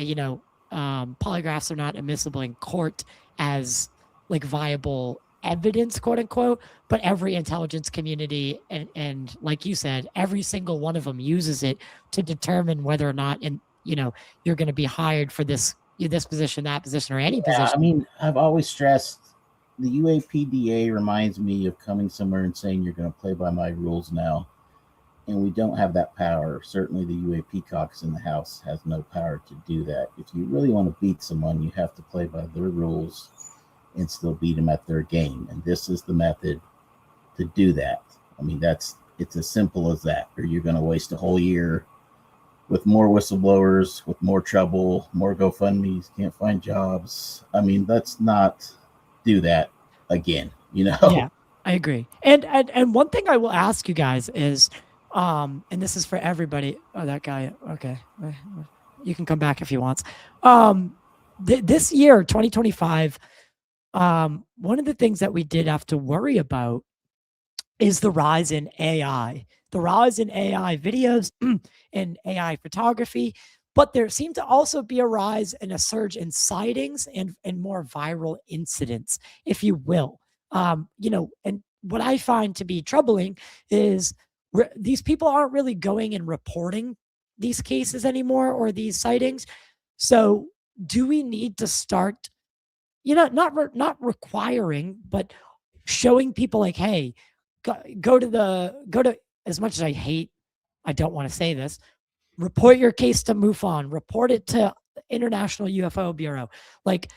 polygraphs are not admissible in court as like viable evidence, quote unquote, but every intelligence community and like you said, every single one of them uses it to determine whether or not, you're going to be hired for this position, that position, or any position.
I mean, I've always stressed the UAPDA reminds me of coming somewhere and saying you're going to play by my rules now. And we don't have that power. Certainly the UAP caucus in the House has no power to do that. If you really want to beat someone, you have to play by their rules and still beat them at their game. And this is the method to do that. I mean, it's as simple as that. Or you're going to waste a whole year with more whistleblowers, with more trouble, more GoFundMes, can't find jobs. I mean, let's not do that again,
Yeah, I agree. And one thing I will ask you guys is, and this is for everybody. Oh, that guy. Okay. You can come back if he wants. This year, 2025, one of the things that we did have to worry about is the rise in AI, the rise in AI videos and AI photography. But there seemed to also be a rise and a surge in sightings and more viral incidents, if you will. And what I find to be troubling is these people aren't really going and reporting these cases anymore or these sightings. So do we need to start, not requiring, but showing people like, hey, go to, as much as I don't want to say this, report your case to MUFON, report it to International UFO Bureau. Like,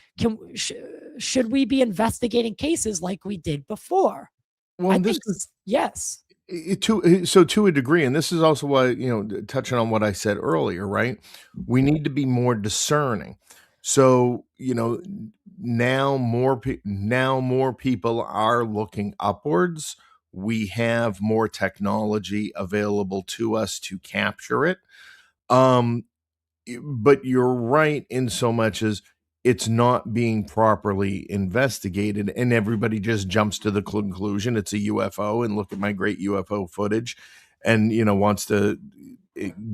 should we be investigating cases like we did before?
Well,
I
this
think
is
yes.
to a degree, and this is also why, touching on what I said earlier, right? We need to be more discerning. So, now more people are looking upwards. We have more technology available to us to capture it. But you're right in so much as it's not being properly investigated, and everybody just jumps to the conclusion it's a UFO and look at my great UFO footage, and wants to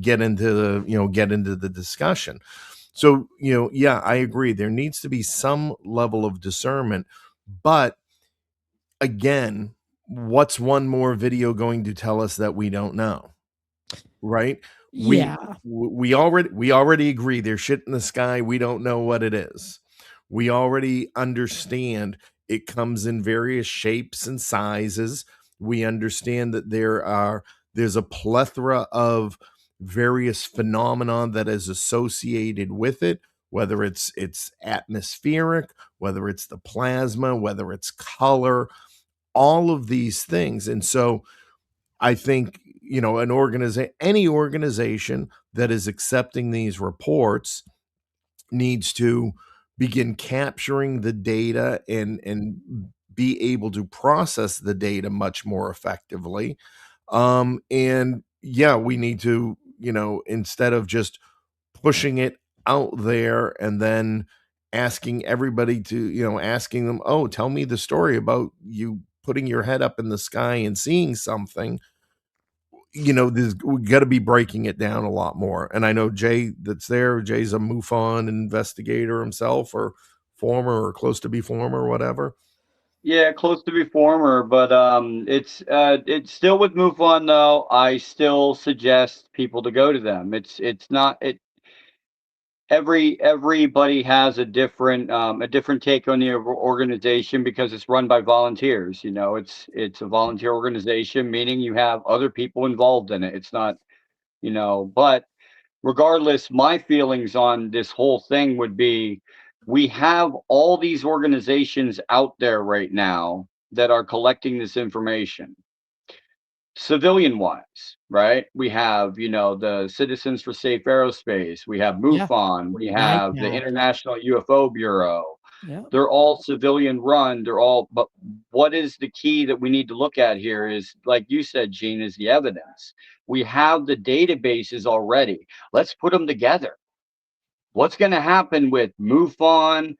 get into the discussion. So yeah, I agree. There needs to be some level of discernment, but again, what's one more video going to tell us that we don't know? Right?
Yeah.
We already agree there's shit in the sky. We don't know what it is. We already understand it comes in various shapes and sizes. We understand that there's a plethora of various phenomena that is associated with it, whether it's atmospheric, whether it's the plasma, whether it's color, all of these things. And so I think, any organization that is accepting these reports needs to begin capturing the data and be able to process the data much more effectively. And yeah, we need to, instead of just pushing it out there and then asking everybody to, asking them, oh, tell me the story about you putting your head up in the sky and seeing something. We got to be breaking it down a lot more. And I know Jay that's there. Jay's a MUFON investigator himself, or former, or close to be former, or whatever.
Yeah, close to be former, but it's still with MUFON though. I still suggest people to go to them. It's not it. Everybody has a different take on the organization because it's run by volunteers. It's a volunteer organization, meaning you have other people involved in it. It's not, but regardless, my feelings on this whole thing would be we have all these organizations out there right now that are collecting this information civilian wise, right? We have, the Citizens for Safe Aerospace, we have
Yeah.
MUFON, we
Right
have the
now.
International UFO Bureau.
Yeah.
They're all civilian run. But what is the key that we need to look at here is, like you said, Gene, is the evidence. We have the databases already. Let's put them together. What's going to happen with MUFON,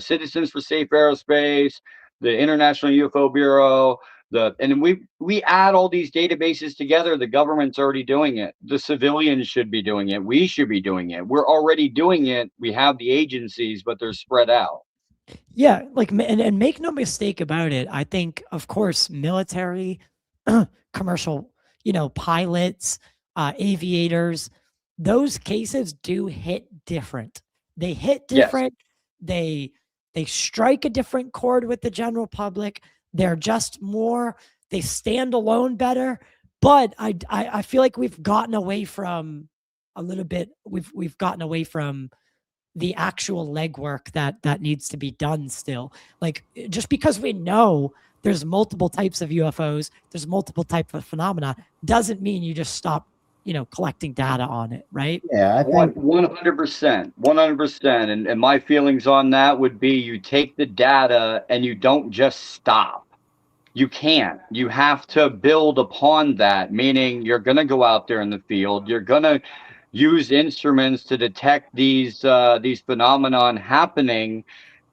Citizens for Safe Aerospace, the International UFO Bureau, and we add all these databases together. The government's already doing it. The civilians should be doing it. We should be doing it. We're already doing it. We have the agencies, but they're spread out.
Yeah, and make no mistake about it. I think, of course, military, commercial, pilots, aviators, those cases do hit different. They hit different. Yes. They strike a different chord with the general public. They're just more. They stand alone better. But I feel like we've gotten away from a little bit. We've gotten away from the actual legwork that needs to be done still. Like, just because we know there's multiple types of UFOs, there's multiple types of phenomena, doesn't mean you just stop, collecting data on it, right?
Yeah, I think
100%. And my feelings on that would be you take the data and you don't just stop. You can't. You have to build upon that, meaning you're going to go out there in the field. You're going to use instruments to detect these phenomenon happening,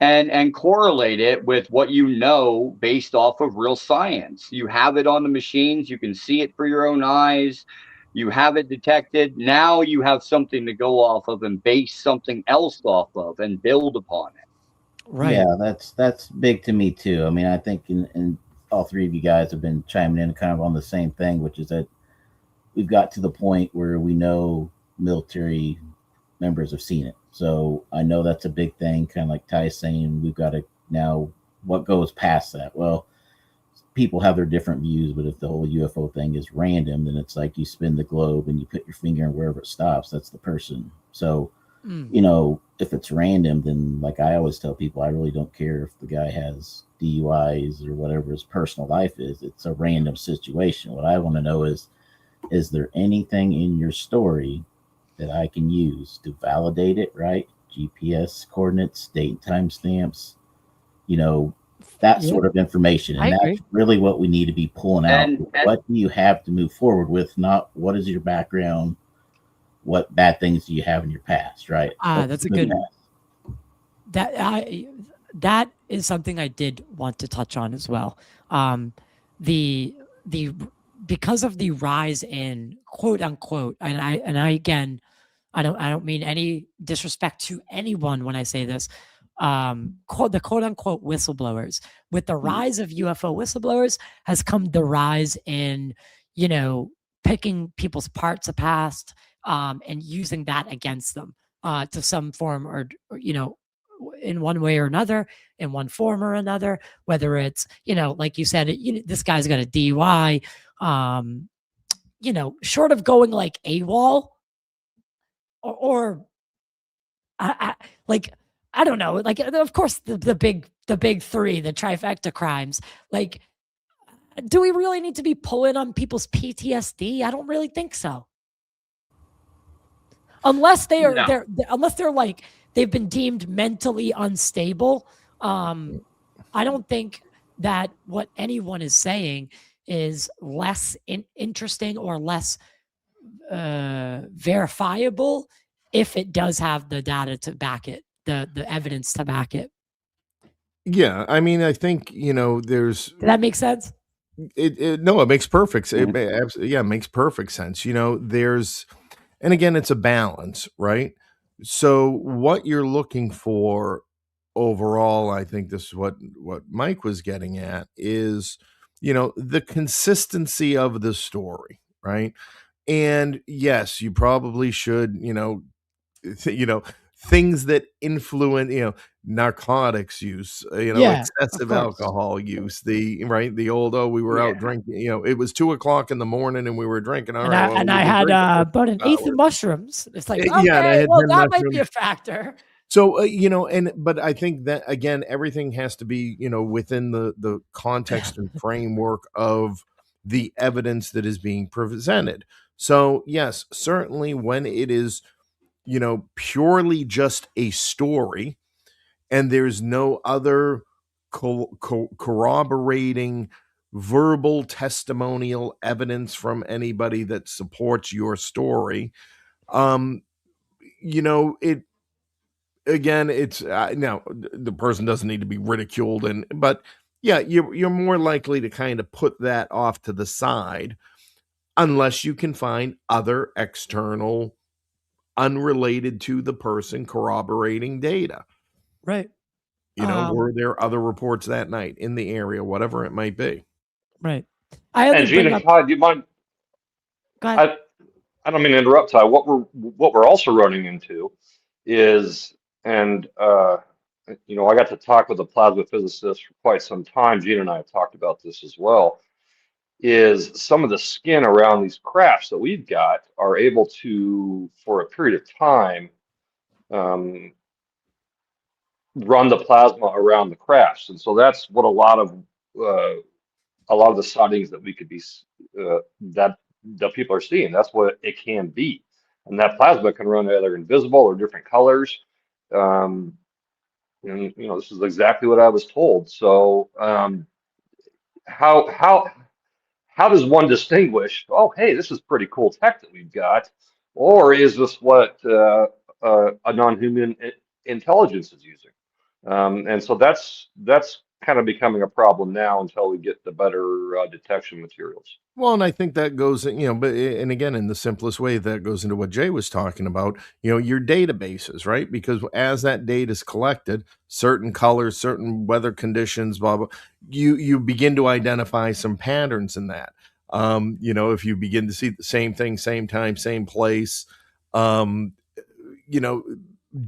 and correlate it with what you know based off of real science. You have it on the machines, you can see it for your own eyes, you have it detected. Now you have something to go off of and base something else off of and build upon it.
Right.
Yeah, that's big to me too. I mean, I think in all three of you guys have been chiming in kind of on the same thing, which is that we've got to the point where we know military members have seen it. So I know that's a big thing, kind of like Ty's saying, we've got to now, what goes past that? Well, people have their different views, but if the whole UFO thing is random, then it's like you spin the globe and you put your finger in wherever it stops, that's the person. So, you know, if it's random, then like I always tell people, I really don't care if the guy has DUIs or whatever his personal life is. It's a random situation. What I want to know is there anything in your story that I can use to validate it, right? GPS coordinates, date and time stamps, you know, that sort of information. And that's really what we need to be pulling out. What do you have to move forward with? Not what is your background? What bad things do you have in your past, right?
That's a good that is something I did want to touch on as well. The because of the rise in quote unquote, and I again, I don't mean any disrespect to anyone when I say this, the quote unquote whistleblowers. With the rise of UFO whistleblowers has come the rise in, you know, picking people's parts apart and using that against them to some form or, you know, in one way or another, in one form or another, whether it's, you know, like you said, this guy's got a DUI, you know, short of going like AWOL or like, I don't know, like, of course, the big three, the trifecta crimes, like, do we really need to be pulling on people's PTSD? I don't really think so. Unless they are, unless they're like, they've been deemed mentally unstable. I don't think that what anyone is saying is less interesting or less verifiable if it does have the data to back it, the evidence to back it.
Yeah, I mean, I think, you know, there's.
Did that make sense?
No, it makes perfect. It makes perfect sense. You know, there's, and again, it's a balance, right? So what you're looking for overall, I think this is what Mike was getting at is, you know, the consistency of the story, right? And yes, you probably should, you know, things that influence, you know, narcotics use, you know, excessive alcohol use, the old, we were out drinking, you know, it was 2:00 in the morning and we were drinking. All right,
and I had about an eighth of mushrooms. It's like, okay, well, that might be a factor.
So, you know, but I think that, again, everything has to be, you know, within the context and framework of the evidence that is being presented. So, yes, certainly when it is, you know, purely just a story and there's no other corroborating verbal testimonial evidence from anybody that supports your story, you know, again, it's now the person doesn't need to be ridiculed, but yeah, you're more likely to kind of put that off to the side unless you can find other external, unrelated to the person, corroborating data.
Right.
You know, were there other reports that night in the area, whatever it might be.
Right.
And Gene and Todd, do you mind?
Go ahead.
I don't mean to interrupt, Todd. What we're also running into is, and you know, I got to talk with a plasma physicist for quite some time. Gene and I have talked about this as well. Is some of the skin around these crafts that we've got are able to, for a period of time, run the plasma around the crafts, and so that's what a lot of the sightings that we could be that people are seeing. That's what it can be, and that plasma can run either invisible or different colors. And you know, this is exactly what I was told. So how does one distinguish? Oh, hey, this is pretty cool tech that we've got, or is this what a non-human intelligence is using? And so that's kind of becoming a problem now until we get the better detection materials.
Well, and I think that goes, but and again, in the simplest way, that goes into what Jay was talking about, your databases, right? Because as that data is collected, certain colors, certain weather conditions, blah, blah, you begin to identify some patterns in that. If you begin to see the same thing, same time, same place, um, you know,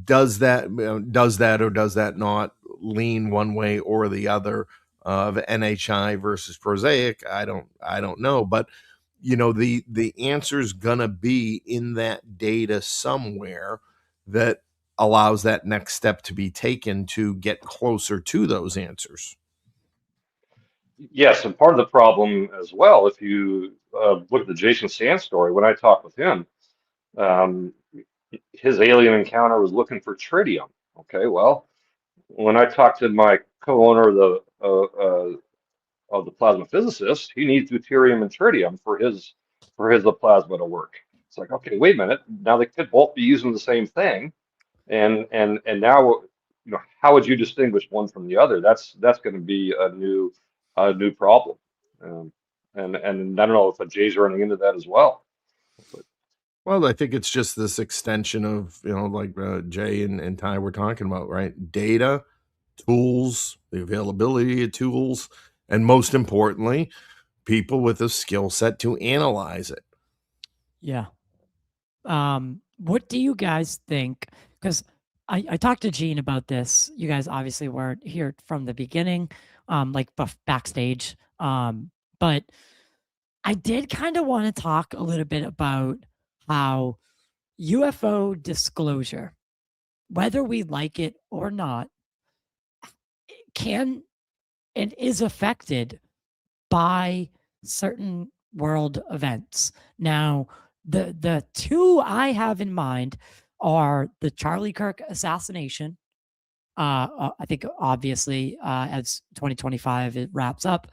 does that or does that not lean one way or the other of NHI versus prosaic? I don't know, but the answer's gonna be in that data somewhere that allows that next step to be taken to get closer to those answers.
Yes, and part of the problem as well, if you look at the Jason Sand story, when I talked with him, um, his alien encounter was looking for tritium. Okay, well, when I talked to my co-owner of the plasma physicist, he needs deuterium and tritium for his plasma to work. It's like, okay, wait a minute. Now they could both be using the same thing, and now, how would you distinguish one from the other? That's going to be a new problem. And I don't know if Jay's running into that as well. But,
Well, I think it's just this extension of, like Jay and Ty were talking about, right? Data, tools, the availability of tools, and most importantly, people with a skill set to analyze it.
Yeah. What do you guys think? Because I talked to Gene about this. You guys obviously weren't here from the beginning, like backstage. But I did kind of want to talk a little bit about how UFO disclosure, whether we like it or not, can and is affected by certain world events. Now, the two I have in mind are the Charlie Kirk assassination. I think obviously, as 2025 it wraps up,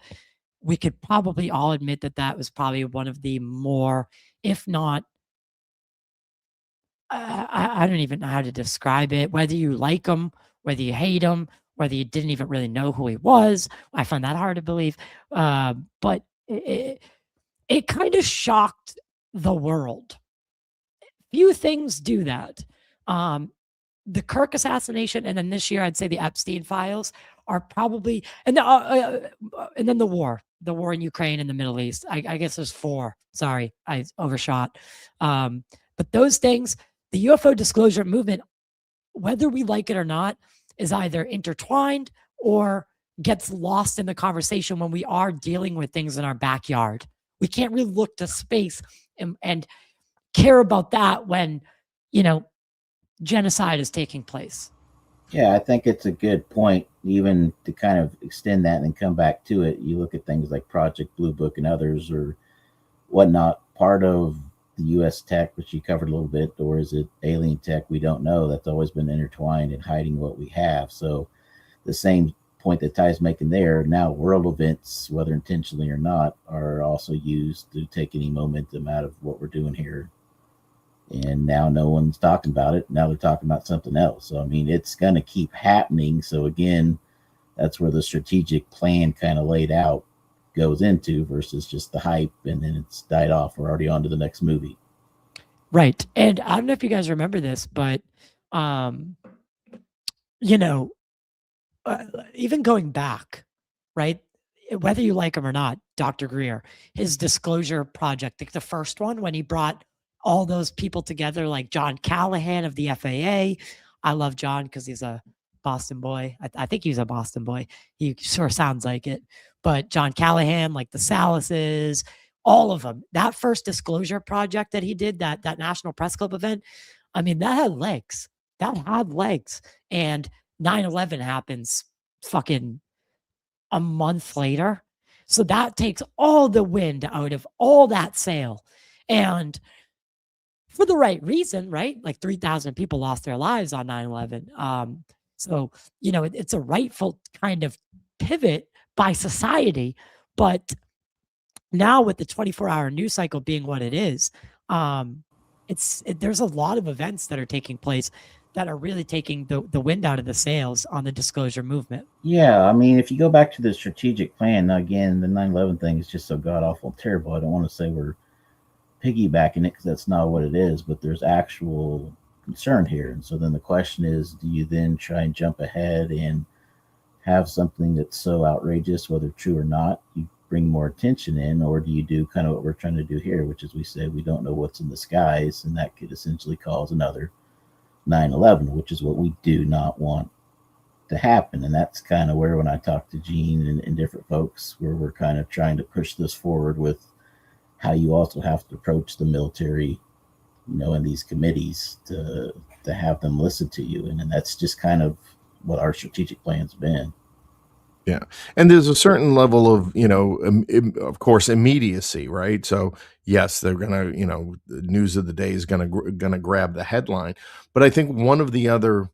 we could probably all admit that that was probably one of the more, if not, I don't even know how to describe it. Whether you like him, whether you hate him, whether you didn't even really know who he was, I find that hard to believe. But it kind of shocked the world. Few things do that. The Kirk assassination, and then this year I'd say the Epstein files are probably, and then the war in Ukraine and the Middle East. I guess there's four. Sorry, I overshot. But those things, the UFO disclosure movement, whether we like it or not, is either intertwined or gets lost in the conversation when we are dealing with things in our backyard. We can't really look to space and care about that when, genocide is taking place.
Yeah, I think it's a good point, even to kind of extend that and then come back to it. You look at things like Project Blue Book and others or whatnot, part of the U.S. tech, which you covered a little bit, or is it alien tech? We don't know. That's always been intertwined and hiding what we have. So the same point that Ty's making there, now world events, whether intentionally or not, are also used to take any momentum out of what we're doing here. And now no one's talking about it. Now they're talking about something else. So, I mean, it's going to keep happening. So again, that's where the strategic plan kind of laid out goes into versus just the hype and then it's died off. We're already on to the next movie.
Right. And I don't know if you guys remember this, but, even going back, right? Whether you like him or not, Dr. Greer, his disclosure project, like the first one, when he brought all those people together, like John Callahan of the FAA. I love John because he's a Boston boy. I think he's a Boston boy. He sure sounds like it. But John Callahan, like the Salises, all of them. That first disclosure project that he did, that National Press Club event, I mean, that had legs. That had legs. And 9/11 happens fucking a month later. So that takes all the wind out of all that sail. And for the right reason, right? Like 3,000 people lost their lives on 9/11. So, it's a rightful kind of pivot by society. But now with the 24-hour news cycle being what it is, there's a lot of events that are taking place that are really taking the wind out of the sails on the disclosure movement.
Yeah, I mean, if you go back to the strategic plan, now again, the 9/11 thing is just so god awful terrible. I don't want to say we're piggybacking it because that's not what it is, but there's actual concern here. And so then the question is, do you then try and jump ahead and have something that's so outrageous, whether true or not, you bring more attention in, or do you do kind of what we're trying to do here, which is we say we don't know what's in the skies, and that could essentially cause another 9/11, which is what we do not want to happen. And that's kind of where, when I talk to Gene and different folks, where we're kind of trying to push this forward with how you also have to approach the military, in these committees to have them listen to you. And that's just kind of what our strategic plan's been.
Yeah. And there's a certain level of, of course, immediacy, right? So yes, they're going to, the news of the day is going to grab the headline. But I think one of the other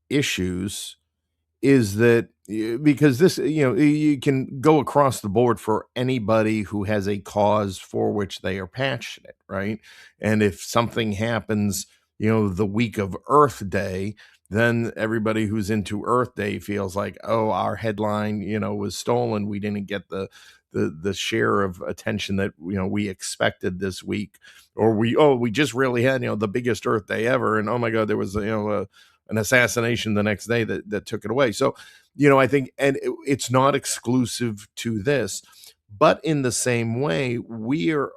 issues is that because this, you can go across the board for anybody who has a cause for which they are passionate, right? And if something happens, the week of Earth Day, then everybody who's into Earth Day feels like, oh, our headline, was stolen. We didn't get the share of attention that we expected this week, or we just really had the biggest Earth Day ever, and oh my God, there was an assassination the next day that took it away. So, I think, and it's not exclusive to this, but in the same way, we are,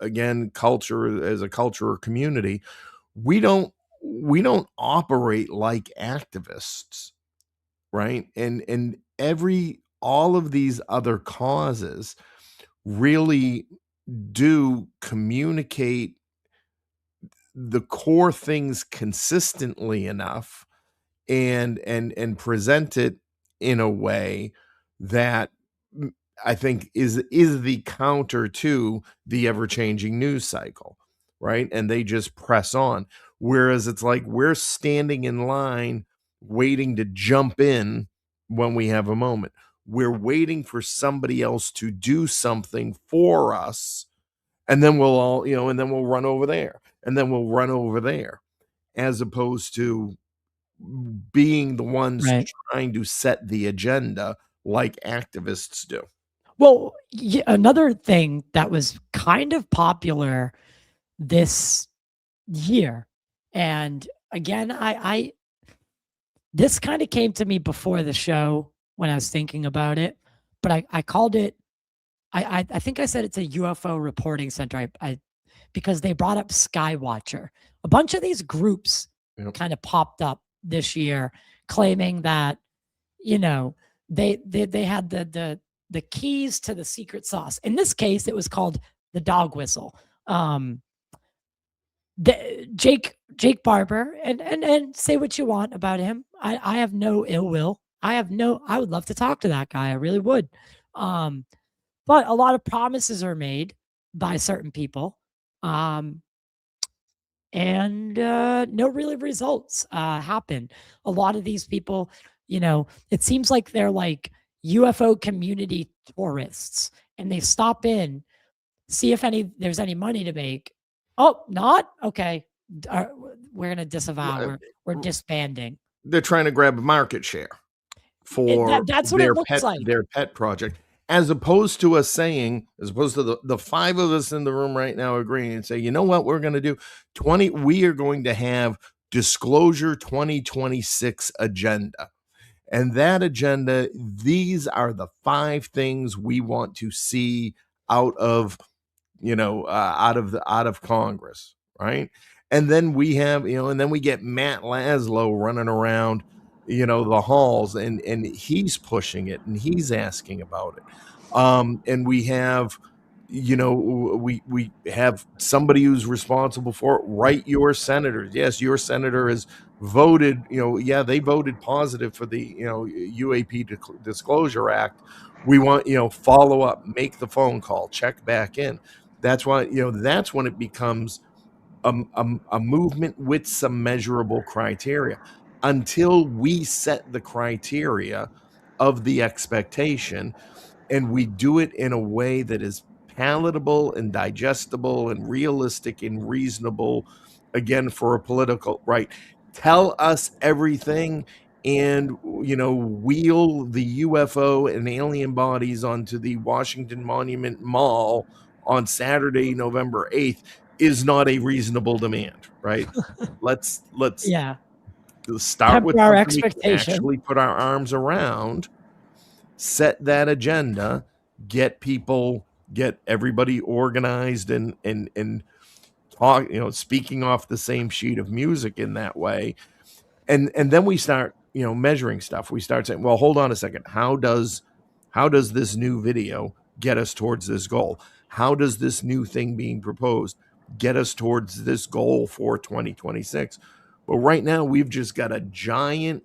again, as a culture or community, we don't operate like activists, right? And all of these other causes really do communicate the core things consistently enough and present it in a way that I think is the counter to the ever-changing news cycle, right? And they just press on. Whereas it's like we're standing in line waiting to jump in when we have a moment. We're waiting for somebody else to do something for us, and then we'll all, and then we'll run over there, and then we'll run over there, as opposed to being the ones
Right.
trying to set the agenda like activists do.
Well, another thing that was kind of popular this year, and again, I this kind of came to me before the show when I was thinking about it, but I called it, I think I said it's a UFO reporting center. Because they brought up Skywatcher. A bunch of these groups kind of popped up this year, claiming that they had the keys to the secret sauce. In this case, it was called the dog whistle. Jake Barber, and say what you want about him. I have no ill will. I would love to talk to that guy. I really would. But a lot of promises are made by certain people. And no really results happen. A lot of these people, it seems like they're like UFO community tourists, and they stop in, see if there's any money to make. Oh, not okay. We're gonna disavow. We're disbanding.
They're trying to grab market share for
that's what it looks like.
Their pet project. As opposed to us saying, as opposed to the five of us in the room right now agreeing and say, you know what we're going to do? We are going to have Disclosure 2026 agenda. And that agenda, these are the 5 things we want to see out of Congress, right? And then we have, and then we get Matt Laszlo running around, the halls, and he's pushing it and he's asking about it. And we have, we have somebody who's responsible for it. Write your senators. Yes, your senator has voted, they voted positive for the, UAP Disclosure Act. We want, follow up, make the phone call, check back in. That's why, that's when it becomes a movement with some measurable criteria. Until we set the criteria of the expectation, and we do it in a way that is palatable and digestible and realistic and reasonable, again, for a political, right? tell us everything, and wheel the UFO and alien bodies onto the Washington Monument Mall on Saturday, November 8th is not a reasonable demand, right? Let's
Yeah.
start with
Temper our
something we can
expectation.
actually put our arms around, set that agenda, get everybody organized and talk, speaking off the same sheet of music in that way. And then we start, measuring stuff. We start saying, well, hold on a second. How does this new video get us towards this goal? How does this new thing being proposed get us towards this goal for 2026? But right now we've just got a giant,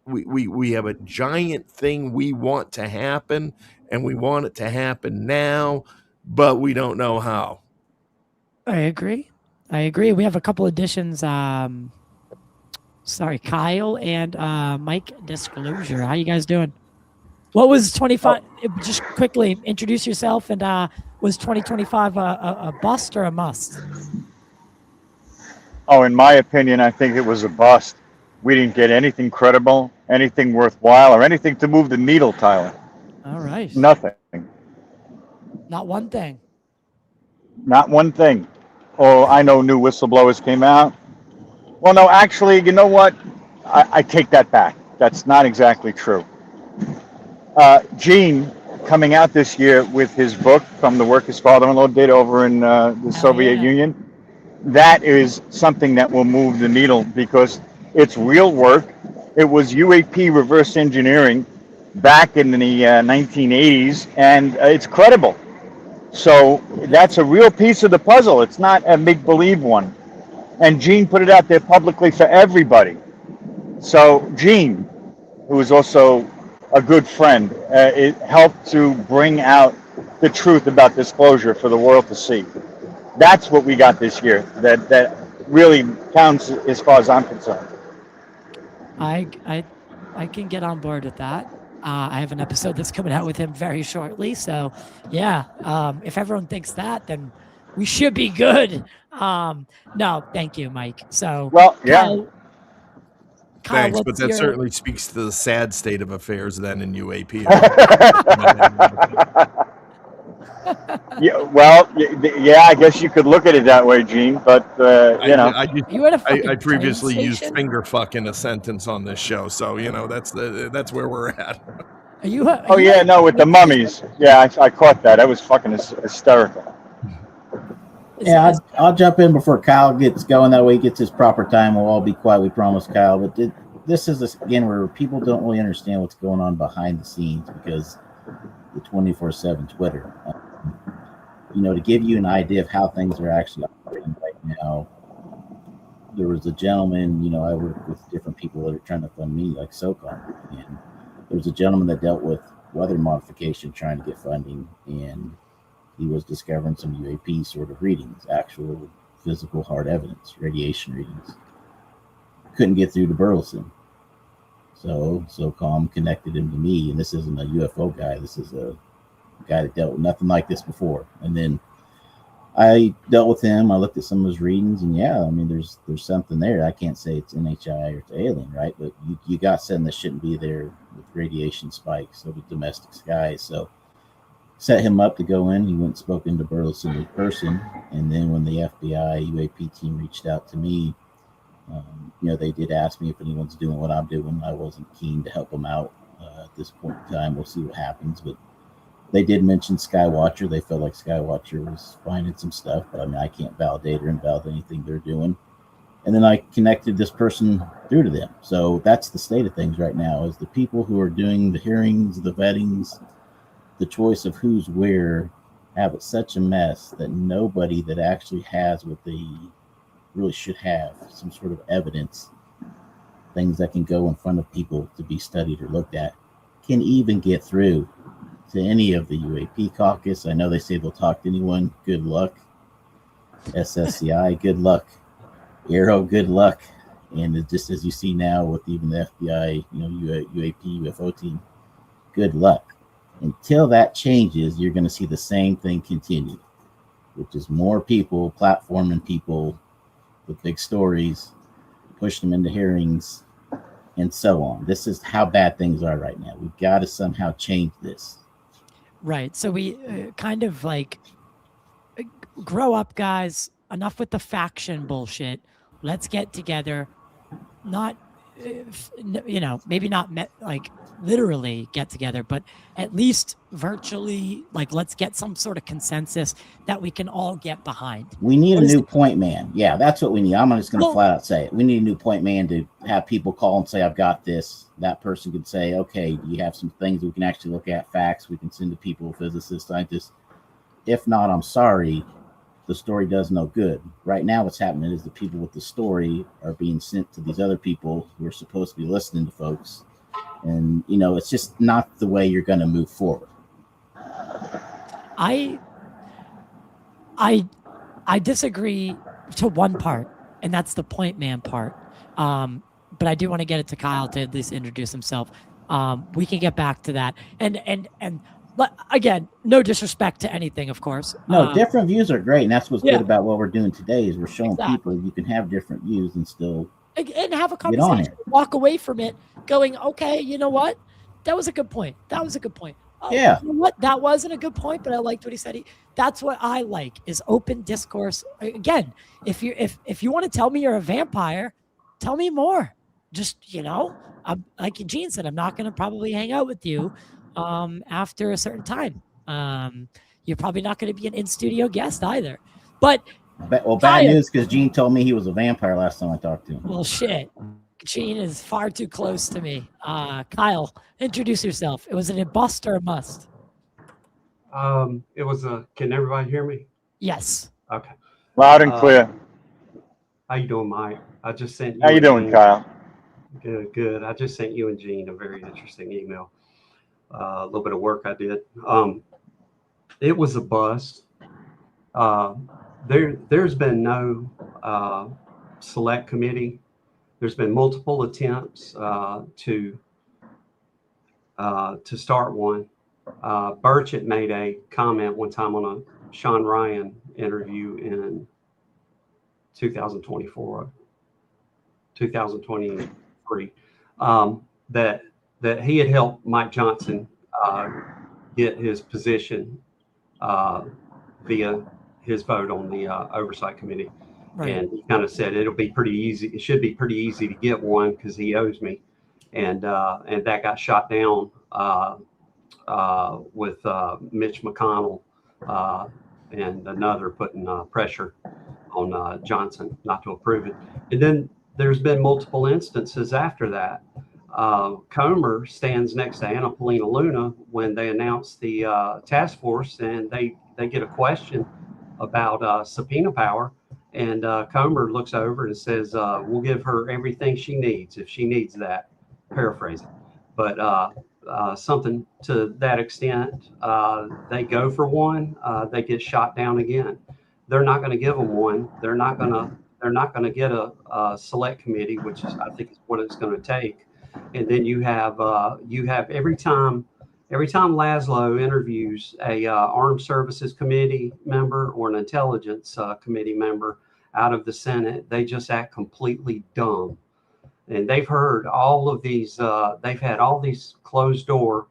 we have a giant thing we want to happen, and we want it to happen now, but we don't know how.
I agree. We have a couple additions. Sorry, Kyle and Mike Disclosure. How you guys doing? What was 25? Just quickly introduce yourself, and was 2025 a bust or a must?
Oh, in my opinion, I think it was a bust. We didn't get anything credible, anything worthwhile, or anything to move the needle, Tyler.
All right.
Nothing.
Not one thing.
Not one thing. Oh, I know new whistleblowers came out. Well, no, actually, you know what? I take that back. That's not exactly true. Gene coming out this year with his book from the work his father-in-law did over in the Soviet Union. That is something that will move the needle because it's real work. It was UAP reverse engineering back in the 1980s, and it's credible. So that's a real piece of the puzzle. It's not a make-believe one. And Gene put it out there publicly for everybody. So Gene, who is also a good friend, it helped to bring out the truth about disclosure for the world to see. That's what we got this year. That really counts as far as I'm concerned.
I can get on board with that. I have an episode that's coming out with him very shortly. So yeah, if everyone thinks that, then we should be good. No, thank you, Mike. So
well, yeah.
Kyle,
thanks, but that certainly speaks to the sad state of affairs then in UAP.
Yeah, well, yeah, I guess you could look at it that way, Gene. But
I previously used finger fuck in a sentence on this show, so that's where we're at.
With the mummies. Yeah, I caught that. That was fucking hysterical.
Yeah, I'll jump in before Kyle gets going. That way he gets his proper time. We'll all be quiet. We promise, Kyle. But this is, again, where people don't really understand what's going on behind the scenes because the 24/7 Twitter. To give you an idea of how things are actually operating right now, there was a gentleman, I work with different people that are trying to fund me, like SOCOM. And there was a gentleman that dealt with weather modification trying to get funding, and he was discovering some UAP sort of readings, actual physical hard evidence, radiation readings. Couldn't get through to Burleson. So SOCOM connected him to me, and this isn't a UFO guy. This is a guy that dealt with nothing like this before. And then I dealt with him. I looked at some of his readings, and yeah, I mean, there's something there. I can't say it's NHI or it's alien, right? But you got something that shouldn't be there with radiation spikes over domestic skies. So set him up to go in. He went and spoke into Burleson in person. And then when the FBI UAP team reached out to me, they did ask me if anyone's doing what I'm doing. I wasn't keen to help them out at this point in time. We'll see what happens. But they did mention Skywatcher. They felt like Skywatcher was finding some stuff. But I mean, I can't validate or invalidate anything they're doing. And then I connected this person through to them. So that's the state of things right now, is the people who are doing the hearings, the vettings, the choice of who's where, have it such a mess that nobody that actually has what they really should have, some sort of evidence, things that can go in front of people to be studied or looked at, can even get through to any of the UAP caucus. I know they say they'll talk to anyone. Good luck. SSCI, good luck. Arrow, good luck. And just as you see now with even the FBI, UAP, UFO team, good luck. Until that changes, you're going to see the same thing continue, which is more people platforming people with big stories, push them into hearings, and so on. This is how bad things are right now. We've got to somehow change this.
Right. So we kind of like grow up, guys. Enough with the faction bullshit. Let's get together. Not, maybe not like literally get together, but at least virtually, like, let's get some sort of consensus that we can all get behind.
We need a new point man. Yeah, that's what we need. I'm just going to flat out say it. We need a new point man to have people call and say, I've got this. That person could say, okay, you have some things we can actually look at, facts we can send to people, physicists, scientists. If not, I'm sorry, the story does no good. Right now what's happening is the people with the story are being sent to these other people who are supposed to be listening to folks. And, it's just not the way you're going to move forward.
I disagree to one part, and that's the point man part. But I do want to get it to Kyle to at least introduce himself. We can get back to that. And again, no disrespect to anything, of course.
No, different views are great, and that's what's good about what we're doing today is we're showing people you can have different views and still
and have a conversation. Walk away from it going, okay, you know what? That was a good point. That was a good point. Oh,
yeah.
You know what? That wasn't a good point, but I liked what he said. That's what I like is open discourse. Again, if you want to tell me you're a vampire, tell me more. Just, I'm, like Gene said, I'm not going to probably hang out with you after a certain time. You're probably not going to be an in-studio guest either. But
bad news, because Gene told me he was a vampire last time I talked to him.
Well, shit. Gene is far too close to me. Kyle, introduce yourself. It was a bust or a must?
It was can everybody hear me?
Yes.
Okay.
Loud and clear.
How you doing, Mike? I just sent you.
How you doing, Kyle?
Good. I just sent you and Gene a very interesting email. A little bit of work I did. It was a bust. There's been no select committee. There's been multiple attempts to start one. Burchett made a comment one time on a Sean Ryan interview in 2023, that he had helped Mike Johnson get his position via his vote on the oversight committee. Right. And he kind of said it'll be pretty easy. It should be pretty easy to get one because he owes me, and that got shot down with Mitch McConnell and another putting pressure on Johnson not to approve it. And then there's been multiple instances after that. Comer stands next to Anna Paulina Luna when they announce the task force, and they get a question about subpoena power. And Comer looks over and says, we'll give her everything she needs if she needs that, paraphrasing. But something to that extent, they go for one, they get shot down again. They're not going to give them one. They're not going to get a select committee, which is, I think, is what it's going to take. And then you have every time Laszlo interviews a Armed Services Committee member or an Intelligence Committee member out of the Senate, they just act completely dumb. And they've heard all of these, they've had all these closed door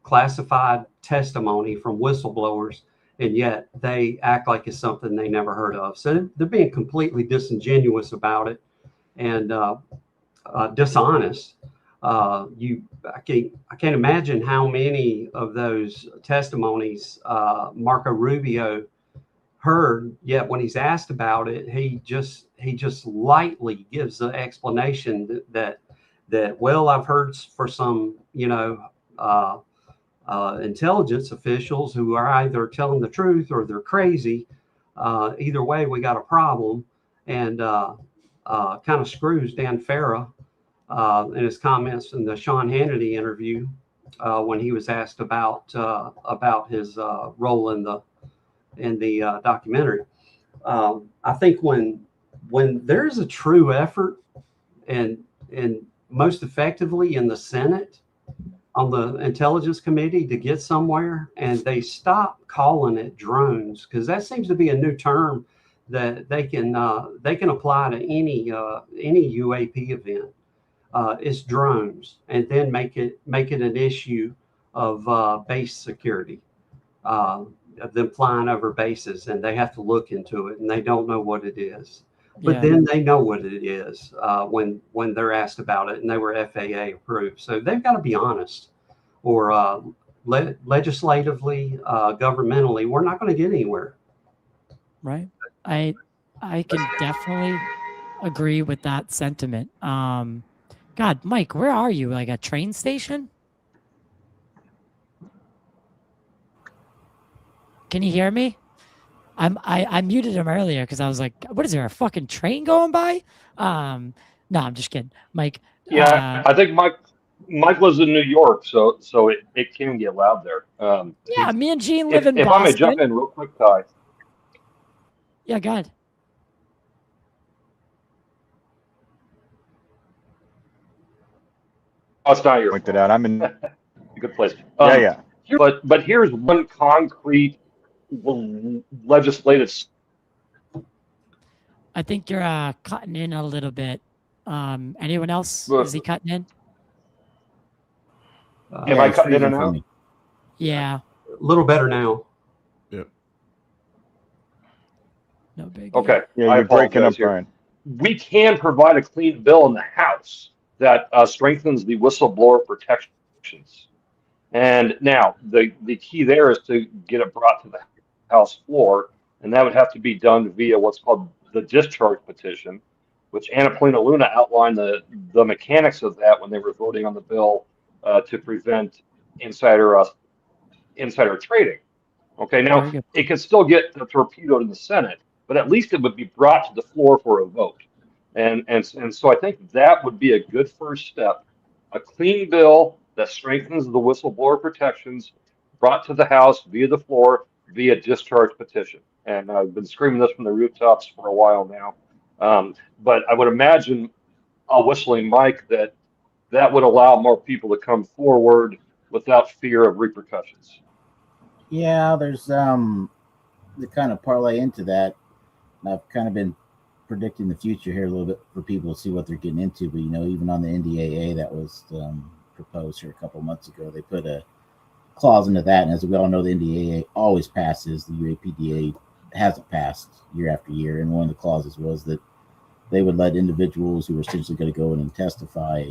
classified testimony from whistleblowers, and yet they act like it's something they never heard of. So they're being completely disingenuous about it and dishonest. I can't imagine how many of those testimonies Marco Rubio heard, yet when he's asked about it, he just lightly gives the explanation that well, I've heard for some intelligence officials who are either telling the truth or they're crazy. Either way, we got a problem, and kind of screws Dan Farah in his comments in the Sean Hannity interview when he was asked about his role in the documentary. I think when there's a true effort and most effectively in the Senate on the Intelligence Committee to get somewhere, and they stop calling it drones, because that seems to be a new term that they can apply to any UAP event. Is drones, and then make it an issue of base security, of them flying over bases, and they have to look into it, and they don't know what it is. But then they know what it is when they're asked about it, and they were FAA approved. So they've got to be honest, or legislatively, governmentally, we're not going to get anywhere.
Right. I can definitely agree with that sentiment. God, Mike, where are you? Like a train station? Can you hear me? I muted him earlier because I was like, what is there, a fucking train going by? No, I'm just kidding. Mike.
Yeah, I think Mike was in New York, so it can get loud there.
Yeah, me and Gene live in
if
Boston.
I may jump in real quick, Ty.
Yeah, go ahead.
Oh, it's not your
Pointed out. I'm in.
good place.
Yeah.
But here's one concrete legislative.
I think you're cutting in a little bit. Anyone else? Is he cutting in?
Am I cutting in and out?
Yeah.
A little better now.
Yep.
No big.
Okay.
Yeah, you're breaking up, Brian.
We can provide a clean bill in the House that strengthens the whistleblower protections. And now the key there is to get it brought to the House floor, and that would have to be done via what's called the discharge petition, which Anna Polina Luna outlined the mechanics of that when they were voting on the bill to prevent insider trading. Okay, now it could still get torpedoed in the Senate, but at least it would be brought to the floor for a vote. And so I think that would be a good first step. A clean bill that strengthens the whistleblower protections brought to the House via the floor, via discharge petition. And I've been screaming this from the rooftops for a while now. But I would imagine, whistling Mike, that would allow more people to come forward without fear of repercussions.
Yeah, there's the kind of parlay into that. I've kind of been predicting the future here a little bit for people to see what they're getting into. But, even on the NDAA that was proposed here a couple of months ago, they put a clause into that. And as we all know, the NDAA always passes. The UAPDA hasn't passed year after year. And one of the clauses was that they would let individuals who were essentially going to go in and testify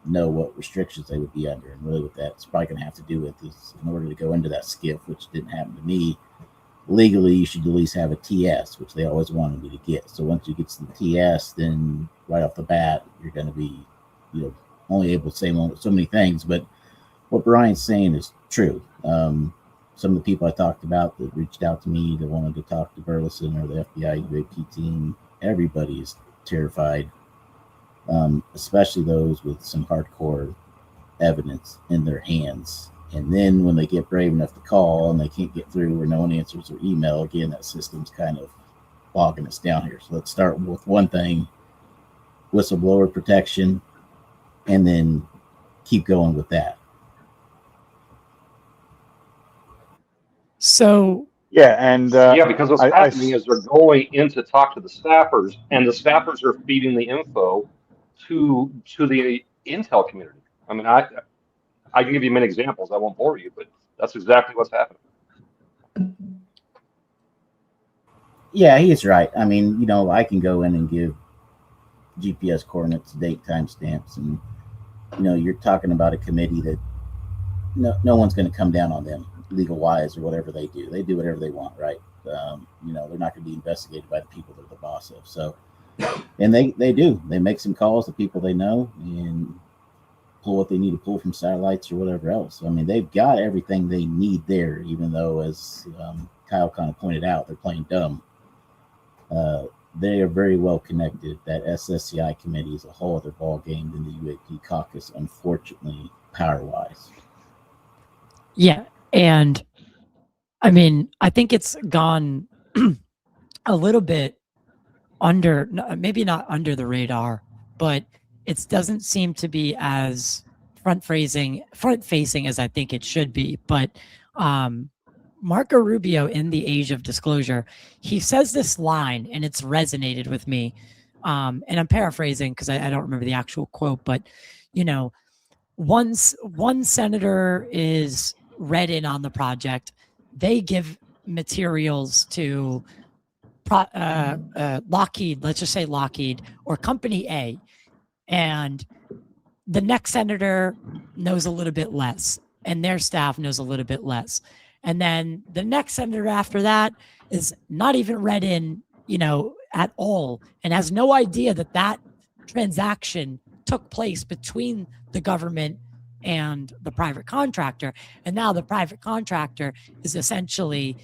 know what restrictions they would be under. And really what that's probably going to have to do with is, in order to go into that skiff, which didn't happen to me, legally you should at least have a TS, which they always wanted me to get. So once you get to the TS, then right off the bat, you're going to be, only able to say so many things. But what Brian's saying is true. Some of the people I talked about that reached out to me that wanted to talk to Burleson or the FBI UAP team, everybody is terrified, especially those with some hardcore evidence in their hands. And then when they get brave enough to call and they can't get through or no one answers their email, again, that system's kind of bogging us down here. So let's start with one thing, whistleblower protection, and then keep going with that.
So
yeah, and
because what's happening is they're going in to talk to the staffers, and the staffers are feeding the info to the intel community. I mean, I can give you many examples. I won't bore you, but that's exactly what's happening.
Yeah, he's right. I mean, I can go in and give GPS coordinates, date, timestamps, and you're talking about a committee that no one's going to come down on them legal wise or whatever they do. They do whatever they want, right? They're not going to be investigated by the people they're the boss of. So, and they make some calls to people they know and pull what they need to pull from satellites or whatever else. I mean, they've got everything they need there, even though, as Kyle kind of pointed out, they're playing dumb. They are very well connected. That SSCI committee is a whole other ball game than the UAP caucus, unfortunately, power-wise.
Yeah, and I mean, I think it's gone a little bit under, maybe not under the radar, but it doesn't seem to be as front facing as I think it should be. But Marco Rubio in The Age of Disclosure, he says this line, and it's resonated with me. And I'm paraphrasing because I don't remember the actual quote, but you know, once one senator is read in on the project, they give materials to Lockheed, let's just say Lockheed or Company A, and the next senator knows a little bit less, and their staff knows a little bit less. And then the next senator after that is not even read in, at all, and has no idea that that transaction took place between the government and the private contractor. And now the private contractor is essentially,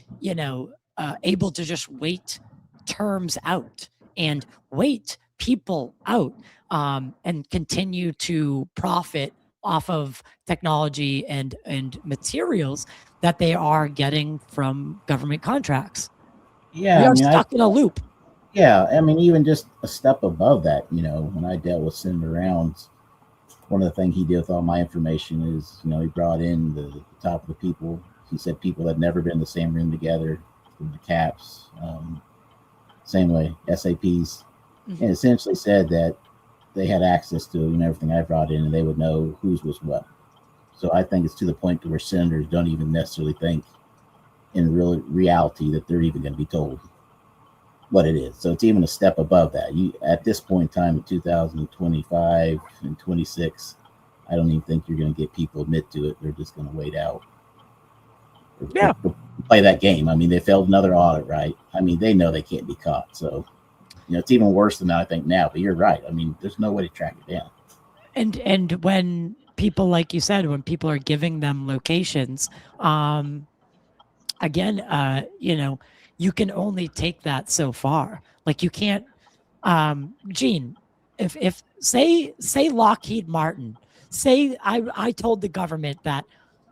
able to just wait terms out and wait people out, and continue to profit off of technology and materials that they are getting from government contracts.
Yeah,
We are stuck in a loop.
Yeah, I mean, even just a step above that, when I dealt with Senator Rounds, one of the things he did with all my information is, he brought in the top of the people. He said people that never been in the same room together, the CAPs, same way, SAPs, and essentially said that they had access to everything I brought in, and they would know whose was what. So I think it's to the point to where senators don't even necessarily think in real reality that they're even going to be told what it is. So it's even a step above that. At this point in time, in 2025 and 26, I don't even think you're going to get people admit to it. They're just going to wait out.
Yeah.
Play that game. I mean, they failed another audit, right? I mean, they know they can't be caught. So, it's even worse than that, I think, now. But you're right. I mean, there's no way to track it down.
And when people, like you said, when people are giving them locations, again, you can only take that so far. Like you can't, Gene, if say Lockheed Martin, say I told the government that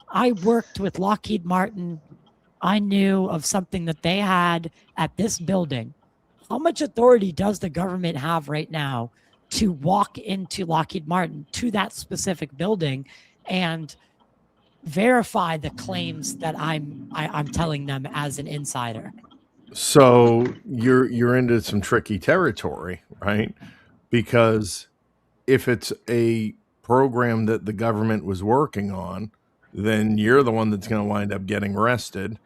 I worked with Lockheed Martin, I knew of something that they had at this building. How much authority does the government have right now to walk into Lockheed Martin, to that specific building, and verify the claims that I'm telling them as an insider?
So you're into some tricky territory, right? Because if it's a program that the government was working on, then you're the one that's going to wind up getting arrested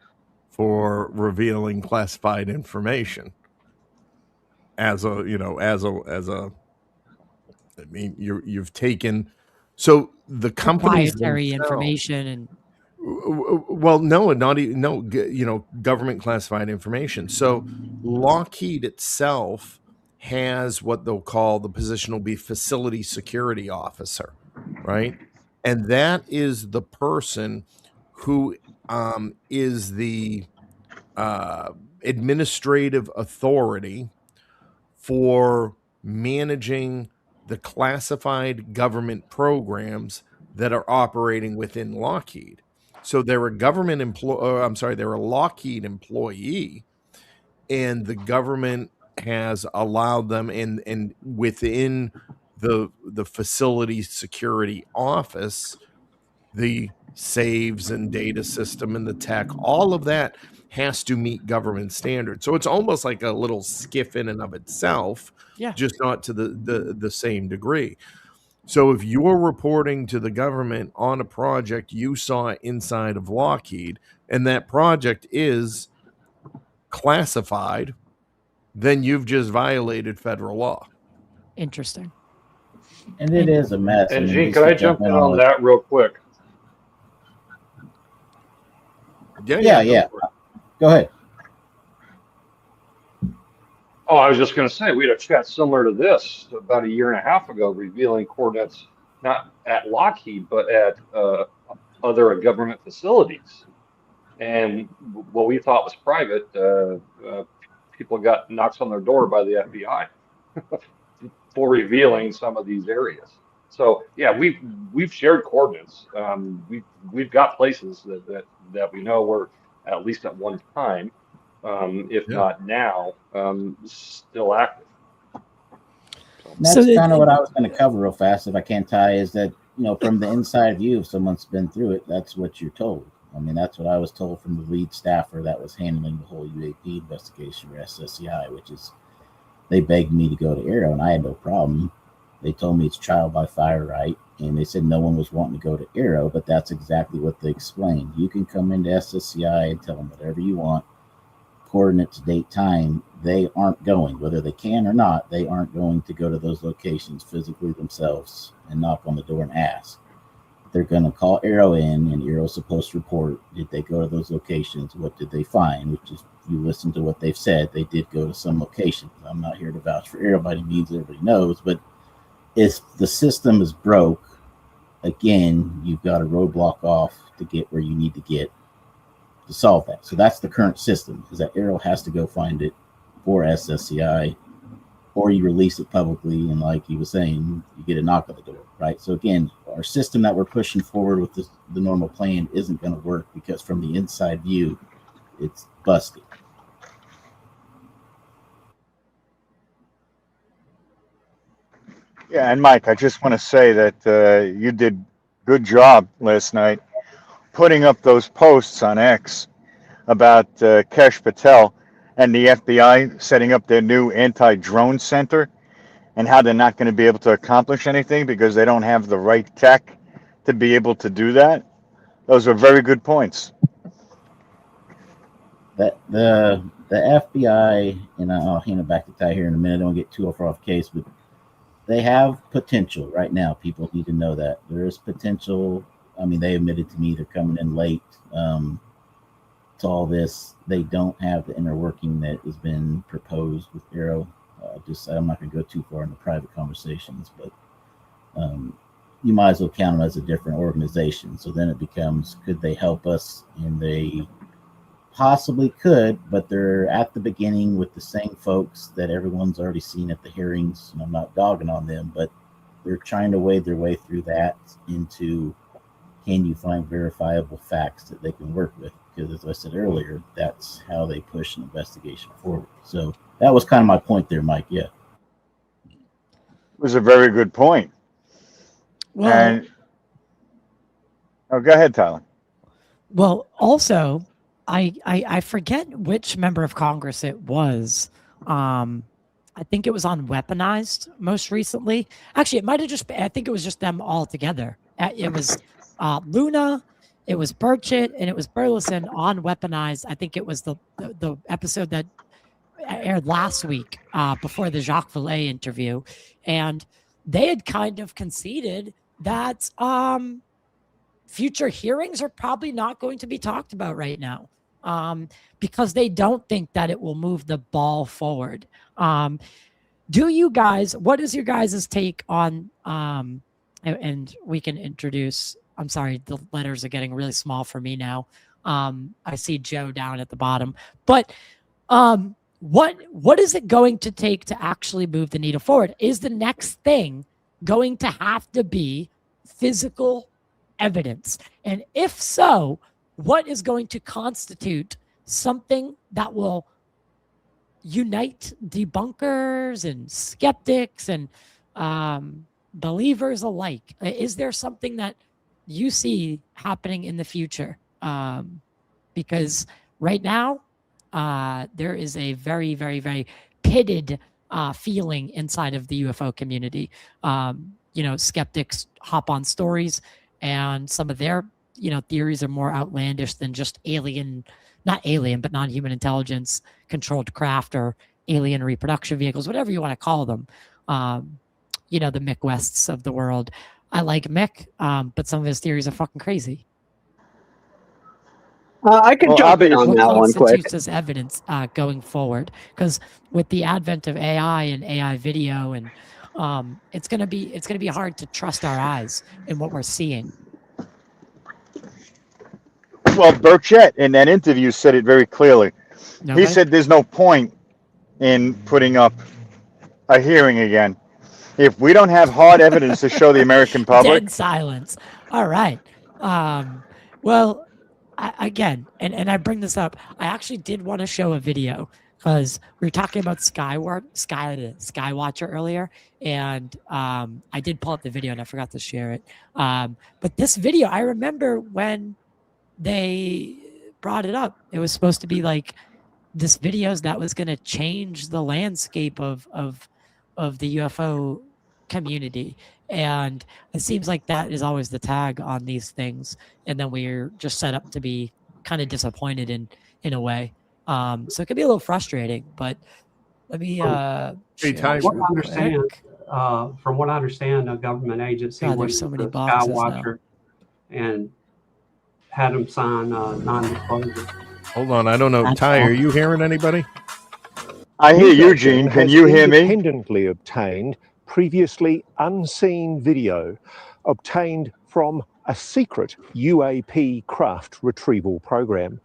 for revealing classified information. You've taken, so the companies
proprietary information and
government classified information. So Lockheed itself has what they'll call, the position will be facility security officer, right? And that is the person who is the administrative authority for managing the classified government programs that are operating within Lockheed. So they're a they're a Lockheed employee, and the government has allowed them and within the facility security office, the saves and data system and the tech, all of that has to meet government standards. So it's almost like a little skiff in and of itself, just not to the same degree. So if you're reporting to the government on a project you saw inside of Lockheed, and that project is classified, then you've just violated federal law.
Interesting.
And it is a mess.
And Gene, can I jump in on that real quick?
Yeah. Go ahead.
Oh, I was just going to say, we had a chat similar to this about a year and a half ago, revealing coordinates not at Lockheed, but at other government facilities. And what we thought was private, people got knocks on their door by the FBI for revealing some of these areas. So yeah, we've shared coordinates. We've got places that we know were at least at one time, if not now, still active.
So that's kind of what I was going to cover real fast, if I can, Ty, is that, from the inside view, if someone's been through it, that's what you're told. I mean, that's what I was told from the lead staffer that was handling the whole UAP investigation for SSCI, which is they begged me to go to Aero, and I had no problem. They told me it's trial by fire right, and they said no one was wanting to go to Aero, but that's exactly what they explained. You can come into SSCI and tell them whatever you want, coordinates, date, time. They aren't going, whether they can or not, they aren't going to go to those locations physically themselves and knock on the door and ask. They're going to call Aero in, and Aero's supposed to report, did they go to those locations? What did they find? Which is, if you listen to what they've said, they did go to some locations. I'm not here to vouch for Aero by any means, everybody knows, but if the system is broke, again, you've got a roadblock off to get where you need to get to solve that. So that's the current system, is that Aero has to go find it for SSCI, or you release it publicly, and like he was saying, you get a knock on the door, right? So again, our system that we're pushing forward with the normal plan isn't going to work, because from the inside view, it's busted.
Yeah, and Mike, I just want to say that you did good job last night putting up those posts on X about Kesh Patel and the FBI setting up their new anti-drone center, and how they're not going to be able to accomplish anything because they don't have the right tech to be able to do that. Those are very good points.
That the FBI, and I'll hand it back to Ty here in a minute. I don't get too far off case, but they have potential right now. People need to know that there is potential. I mean, they admitted to me they're coming in late to all this. They don't have the inner working that has been proposed with Aero. I'm not going to go too far into private conversations, but you might as well count them as a different organization. So then it becomes, could they help us? And they possibly could, but they're at the beginning with the same folks that everyone's already seen at the hearings. And I'm not dogging on them, but they're trying to wade their way through that into, can you find verifiable facts that they can work with? Because as I said earlier, that's how they push an investigation forward. So that was kind of my point there, Mike. Yeah.
It was a very good point.
Well,
And go ahead, Tyler.
well, also, I forget which member of Congress it was. I think it was on weaponized most recently. Actually, it might have just been, I think it was just them all together. It was Luna, it was Burchett, and it was Burleson on weaponized. I think it was the episode that aired last week before the Jacques Vallée interview. And they had kind of conceded that future hearings are probably not going to be talked about right now because they don't think that it will move the ball forward. Do you guys, what is your guys' take on, and we can introduce, I'm sorry, the letters are getting really small for me now. I see Joe down at the bottom, but what is it going to take to actually move the needle forward? Is the next thing going to have to be physical evidence? And if so, what is going to constitute something that will unite debunkers and skeptics and believers alike? Is there something that you see happening in the future? Because right now, there is a very, very, very pitted feeling inside of the UFO community. Skeptics hop on stories, and some of their, theories are more outlandish than just but non-human intelligence controlled craft or alien reproduction vehicles, whatever you want to call them. The Mick Wests of the world. I like Mick, but some of his theories are fucking crazy.
I could jump in on that one quick.
Constitutes as evidence going forward? Because with the advent of AI and AI video, and it's gonna be hard to trust our eyes in what we're seeing.
Well, Burchett in that interview said it very clearly.
Nobody?
He said there's no point in putting up a hearing again if we don't have hard evidence to show the American public.
Dead silence. All right. Well, again, and I bring this up, I actually did want to show a video because we were talking about Skywatcher earlier, and I did pull up the video and I forgot to share it. But this video, I remember when they brought it up. It was supposed to be like this videos that was going to change the landscape of the UFO community. And it seems like that is always the tag on these things. And then we're just set up to be kind of disappointed in a way. So it can be a little frustrating, but let me
Hey, Ty,
share
What I
real
understand,
quick.
from what I understand, a government agency
God,
went
there's so
to
many
the
boxes now.
Skywatcher and had them sign non-disclosure.
hold on. I don't know.
That's
Ty, are
awful.
you hearing anybody?
I hear you,
Newsletter
Gene. Can
has
you hear me?
independently obtained previously unseen video obtained from a secret UAP craft retrieval program.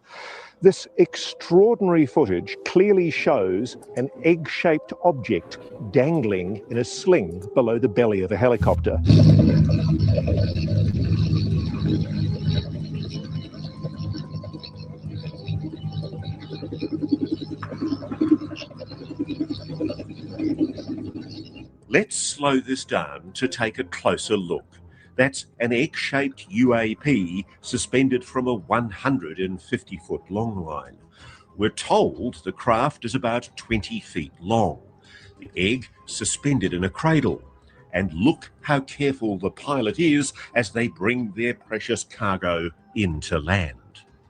This extraordinary footage clearly shows an egg-shaped object dangling in a sling below the belly of a helicopter. Let's slow this down to take a closer look. That's an egg-shaped UAP suspended from a 150-foot long line. We're told the craft is about 20 feet long. The egg suspended in a cradle. And look how careful the pilot is as they bring their precious cargo into land.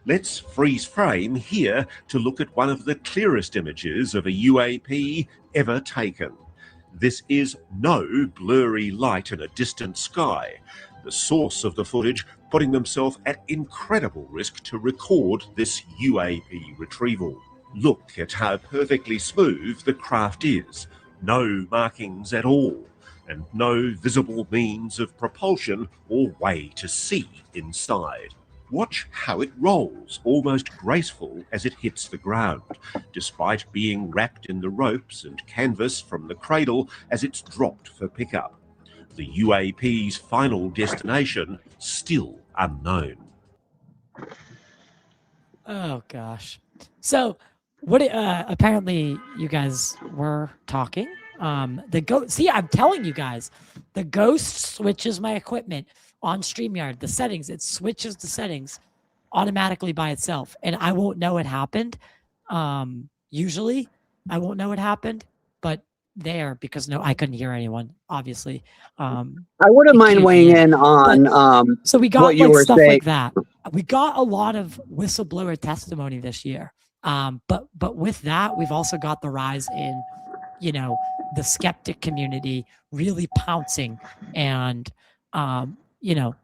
Let's freeze frame here to look at one of the clearest images of a UAP ever taken. This is no blurry light in a distant sky. The source of the footage putting themselves at incredible risk to record this UAP retrieval. Look at how perfectly smooth the craft is. No markings at all, and no visible means of propulsion or way to see inside. Watch how it rolls, almost graceful as it hits the ground, despite being wrapped in the ropes and canvas from the cradle as it's dropped for pickup. The UAP's final destination still unknown.
Oh gosh. So what apparently you guys were talking. The ghost, see, I'm telling you guys, the ghost switches my equipment on StreamYard, the settings, it switches the settings automatically by itself. And I won't know it happened. Usually I won't know it happened, but there, because no, I couldn't hear anyone, obviously.
I wouldn't
it
mind
can't
weighing
be
in on
So we got
what you
like
were
stuff
saying.
like that. We got a lot of whistleblower testimony this year. But with that, we've also got the rise in, you know, the skeptic community really pouncing, and you know,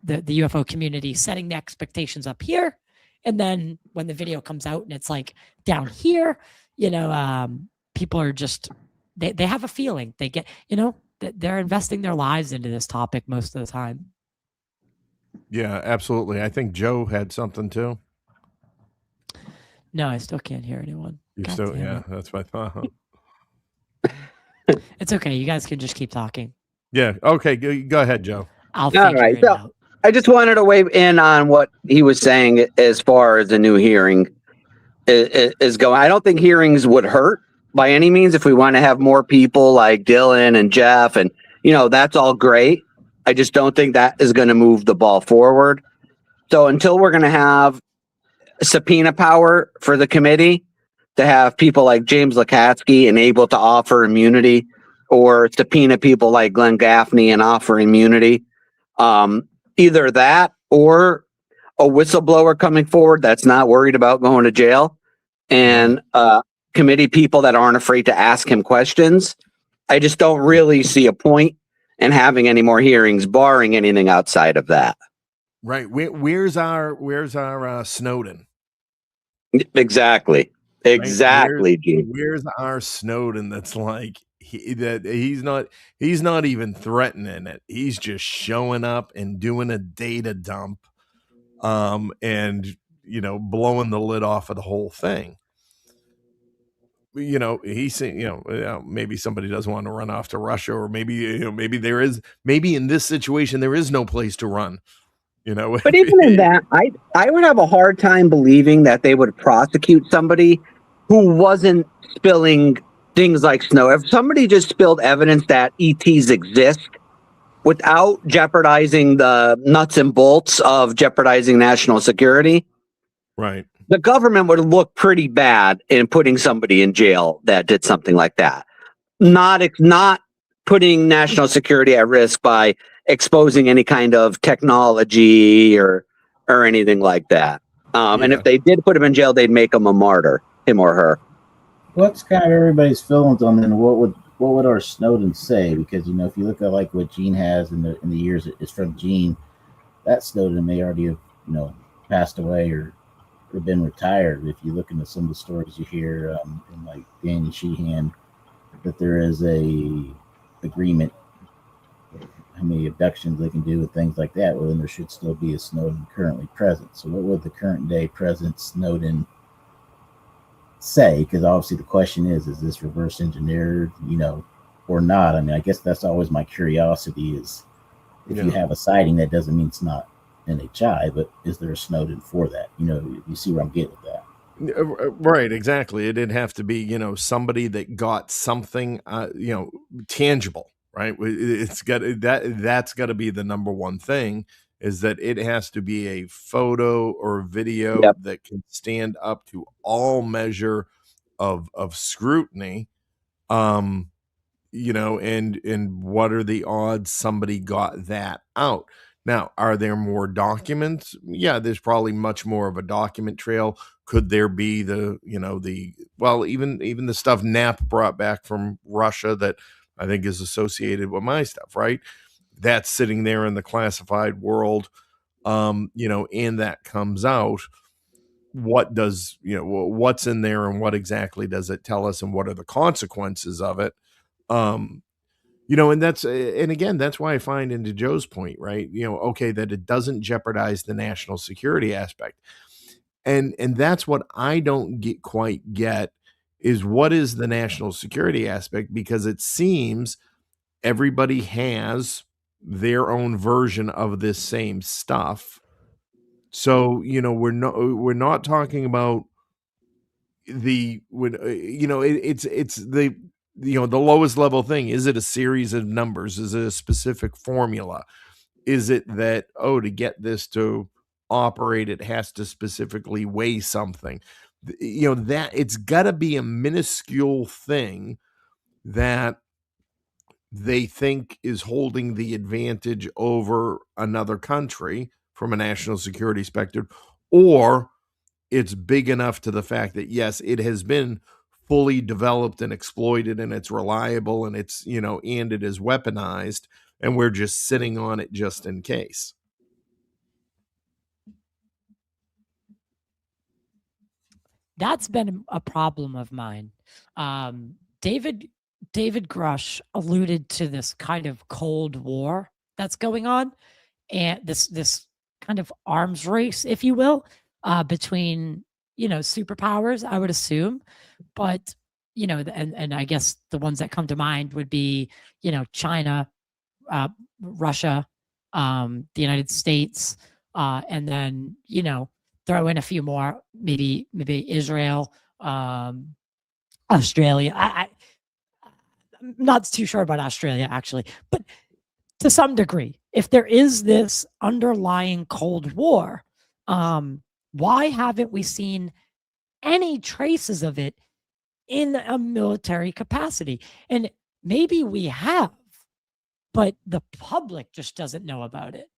the UFO community setting the expectations up here, and then when the video comes out and it's like down here, you know, people are just they have a feeling, they get, you know, that they're investing their lives into this topic most of the time.
Yeah, absolutely. I think Joe had something too.
No, I still can't hear anyone.
You
God
still,
damn
yeah,
it.
that's what I thought.
It's okay. You guys can just keep talking.
Yeah. Okay. Go ahead, Joe.
I'll
All
figure
right.
it
So
out.
I just wanted to weigh in on what he was saying as far as the new hearing is going. I don't think hearings would hurt by any means if we want to have more people like Dylan and Jeff, and you know, that's all great. I just don't think that is going to move the ball forward. So until we're going to have subpoena power for the committee to have people like James Lukatsky and able to offer immunity, or subpoena people like Glenn Gaffney and offer immunity, either that or a whistleblower coming forward that's not worried about going to jail, and committee people that aren't afraid to ask him questions. I just don't really see a point in having any more hearings, barring anything outside of that.
Right. Where's our Snowden?
Exactly. Exactly,
Right?
Gene.
Where's our Snowden? That's like he's not even threatening it. He's just showing up and doing a data dump, and you know, blowing the lid off of the whole thing. You know, he's, you know, maybe somebody doesn't want to run off to Russia, or maybe, you know, maybe in this situation there is no place to run. You know,
but even in that, I would have a hard time believing that they would prosecute somebody who wasn't spilling things like snow. If somebody just spilled evidence that ETs exist, without jeopardizing the nuts and bolts of jeopardizing national security,
Right.
the government would look pretty bad in putting somebody in jail that did something like that. Not putting national security at risk by exposing any kind of technology or anything like that. And
Yeah.
if they did put him in jail, they'd make him a martyr, him or her.
What's kind of everybody's feelings on then? What would our Snowden say? Because you know, if you look at like what Gene has in the years it's from Gene, that Snowden may already have passed away or been retired. If you look into some of the stories you hear in like Danny Sheehan, that there is a agreement how many abductions they can do and things like that. Well, then there should still be a Snowden currently present. So what would the current day President Snowden say? Because obviously the question is this reverse engineered, or not? I mean, I guess that's always my curiosity is if you have a sighting, that doesn't mean it's not NHI, but is there a Snowden for that? You see where I'm getting with that.
Right, exactly. It'd have to be, somebody that got something, tangible, right? It's got that's got to be the number one thing, is that it has to be a photo or video that can stand up to all measure of scrutiny. And what are the odds somebody got that out? Now, are there more documents? Yeah, there's probably much more of a document trail. Could there be even the stuff Knapp brought back from Russia that I think is associated with my stuff, right? That's sitting there in the classified world, and that comes out. What does, what's in there and what exactly does it tell us and what are the consequences of it? And again, that's why I find, into Joe's point, right? Okay, that it doesn't jeopardize the national security aspect. And that's what I don't quite get is what is the national security aspect? Because it seems everybody has their own version of this same stuff. So, we're not talking about it's the the lowest level thing. Is it a series of numbers? Is it a specific formula? Is it that, to get this to operate, it has to specifically weigh something? That it's got to be a minuscule thing that they think is holding the advantage over another country from a national security perspective, or it's big enough to the fact that, yes, it has been fully developed and exploited and it's reliable and it's, and it is weaponized and we're just sitting on it just in case.
That's been a problem of mine. David Grush alluded to this kind of Cold War that's going on, and this kind of arms race, if you will, between superpowers, I would assume, but and I guess the ones that come to mind would be China, Russia, the United States, and then throw in a few more, maybe Israel, Australia. I'm not too sure about Australia actually, but to some degree, if there is this underlying Cold War, why haven't we seen any traces of it in a military capacity? And maybe we have, but the public just doesn't know about it.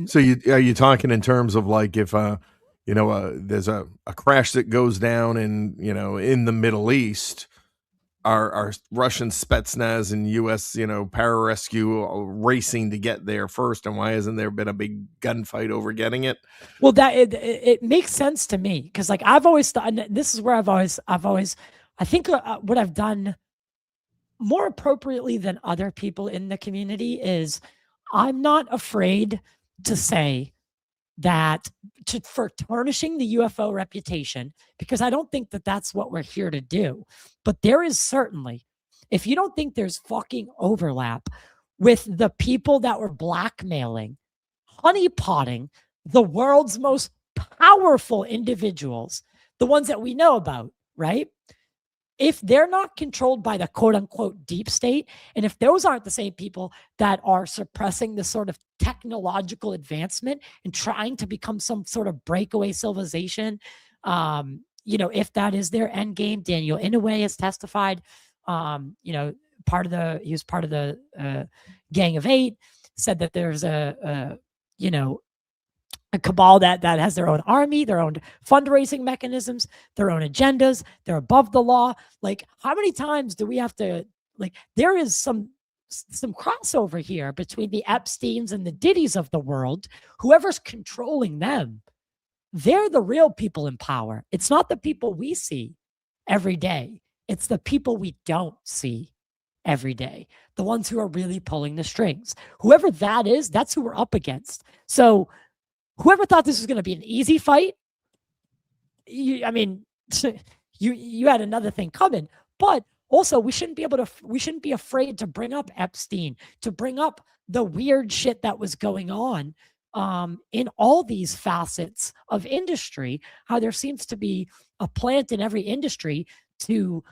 So are you talking in terms of like if there's a crash that goes down in in the Middle East, are Russian Spetsnaz and U.S. pararescue racing to get there first, and why hasn't there been a big gunfight over getting it?
Well, that it makes sense to me, because like I've always thought, and this is where I've always I think what I've done more appropriately than other people in the community is I'm not afraid to say that for tarnishing the UFO reputation, because I don't think that that's what we're here to do. But there is certainly, if you don't think there's fucking overlap with the people that were blackmailing, honeypotting the world's most powerful individuals, the ones that we know about, right? if they're not controlled by the quote unquote deep state, and if those aren't the same people that are suppressing this sort of technological advancement and trying to become some sort of breakaway civilization, if that is their end game. Daniel Inouye has testified, he was part of the Gang of Eight, said that there's a cabal that has their own army, their own fundraising mechanisms, their own agendas. They're above the law. Like, how many times do we have to, like, there is some crossover here between the Epsteins and the Diddies of the world. Whoever's controlling them, they're the real people in power. It's not the people we see every day. It's the people we don't see every day. The ones who are really pulling the strings. Whoever that is, that's who we're up against. So whoever thought this was going to be an easy fight, you had another thing coming. But also, we shouldn't be afraid to bring up Epstein, to bring up the weird shit that was going on in all these facets of industry, how there seems to be a plant in every industry to,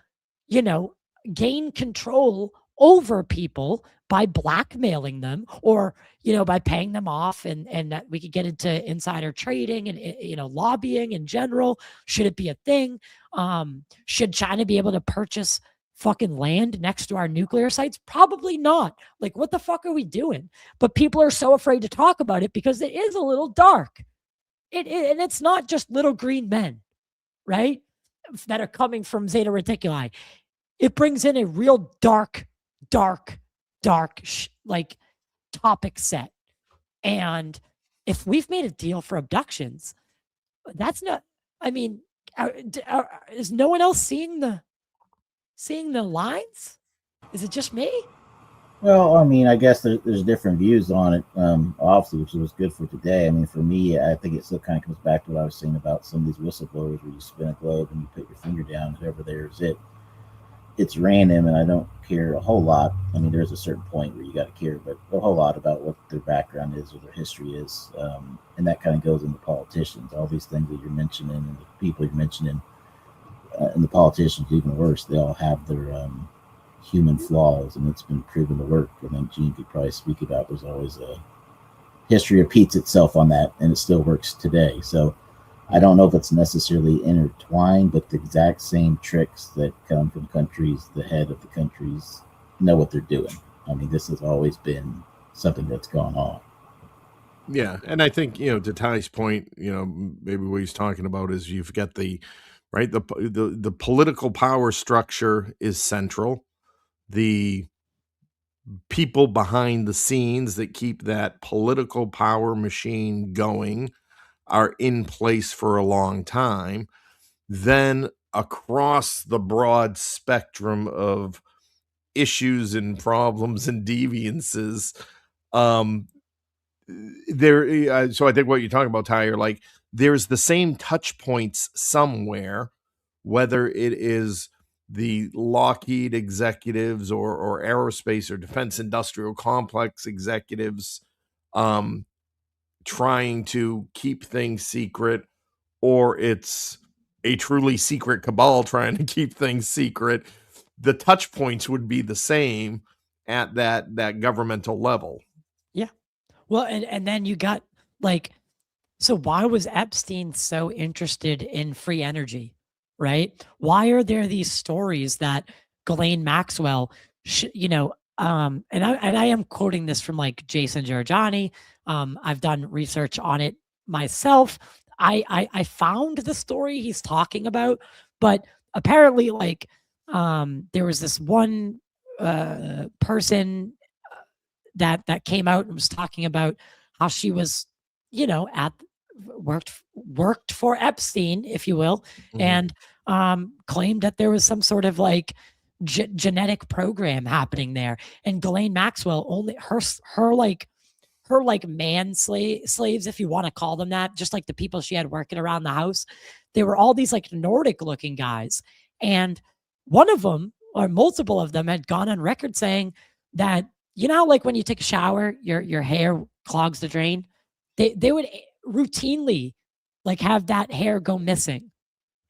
gain control over people by blackmailing them, or by paying them off, and that we could get into insider trading and lobbying in general. Should it be a thing? Should China be able to purchase fucking land next to our nuclear sites? Probably not. Like, what the fuck are we doing? But people are so afraid to talk about it because it is a little dark. And it's not just little green men, right, that are coming from Zeta Reticuli. It brings in a real dark topic set. And if we've made a deal for abductions, that's not, is no one else seeing the lines? Is it just me?
Well, I guess there's different views on it, obviously, which was good for today. For me, I think it still kind of comes back to what I was saying about some of these whistleblowers, where you spin a globe and you put your finger down, whoever there's it. It's random, and I don't care a whole lot. There's a certain point where you got to care, but a whole lot about what their background is or their history is. And that kind of goes into politicians. All these things that you're mentioning and the people you're mentioning, and the politicians, even worse, they all have their human flaws, and it's been proven to work. I think Gene could probably speak about, there's always a history repeats itself on that, and it still works today. So I don't know if it's necessarily intertwined, but the exact same tricks that come from countries, the head of the countries know what they're doing. This has always been something that's gone on.
Yeah, and I think, to Ty's point, maybe what he's talking about is you've got the political power structure is central. The people behind the scenes that keep that political power machine going are in place for a long time. Then across the broad spectrum of issues and problems and deviances, so I think what you're talking about, Ty, like, there's the same touch points somewhere, whether it is the Lockheed executives or aerospace or defense industrial complex executives trying to keep things secret, or it's a truly secret cabal trying to keep things secret. The touch points would be the same at that governmental level.
Yeah. Well, and then you got, so why was Epstein so interested in free energy, right? Why are there these stories that Ghislaine Maxwell, and I am quoting this from Jason Giorgiani. I've done research on it myself. I found the story he's talking about, but apparently there was this one person that came out and was talking about how she was, worked for Epstein, if you will, and claimed that there was some sort of genetic program happening there. And Ghislaine Maxwell, only her man slaves, if you want to call them that, just like the people she had working around the house, they were all these Nordic looking guys. And one of them, or multiple of them, had gone on record saying that, when you take a shower, your hair clogs the drain. They would routinely have that hair go missing,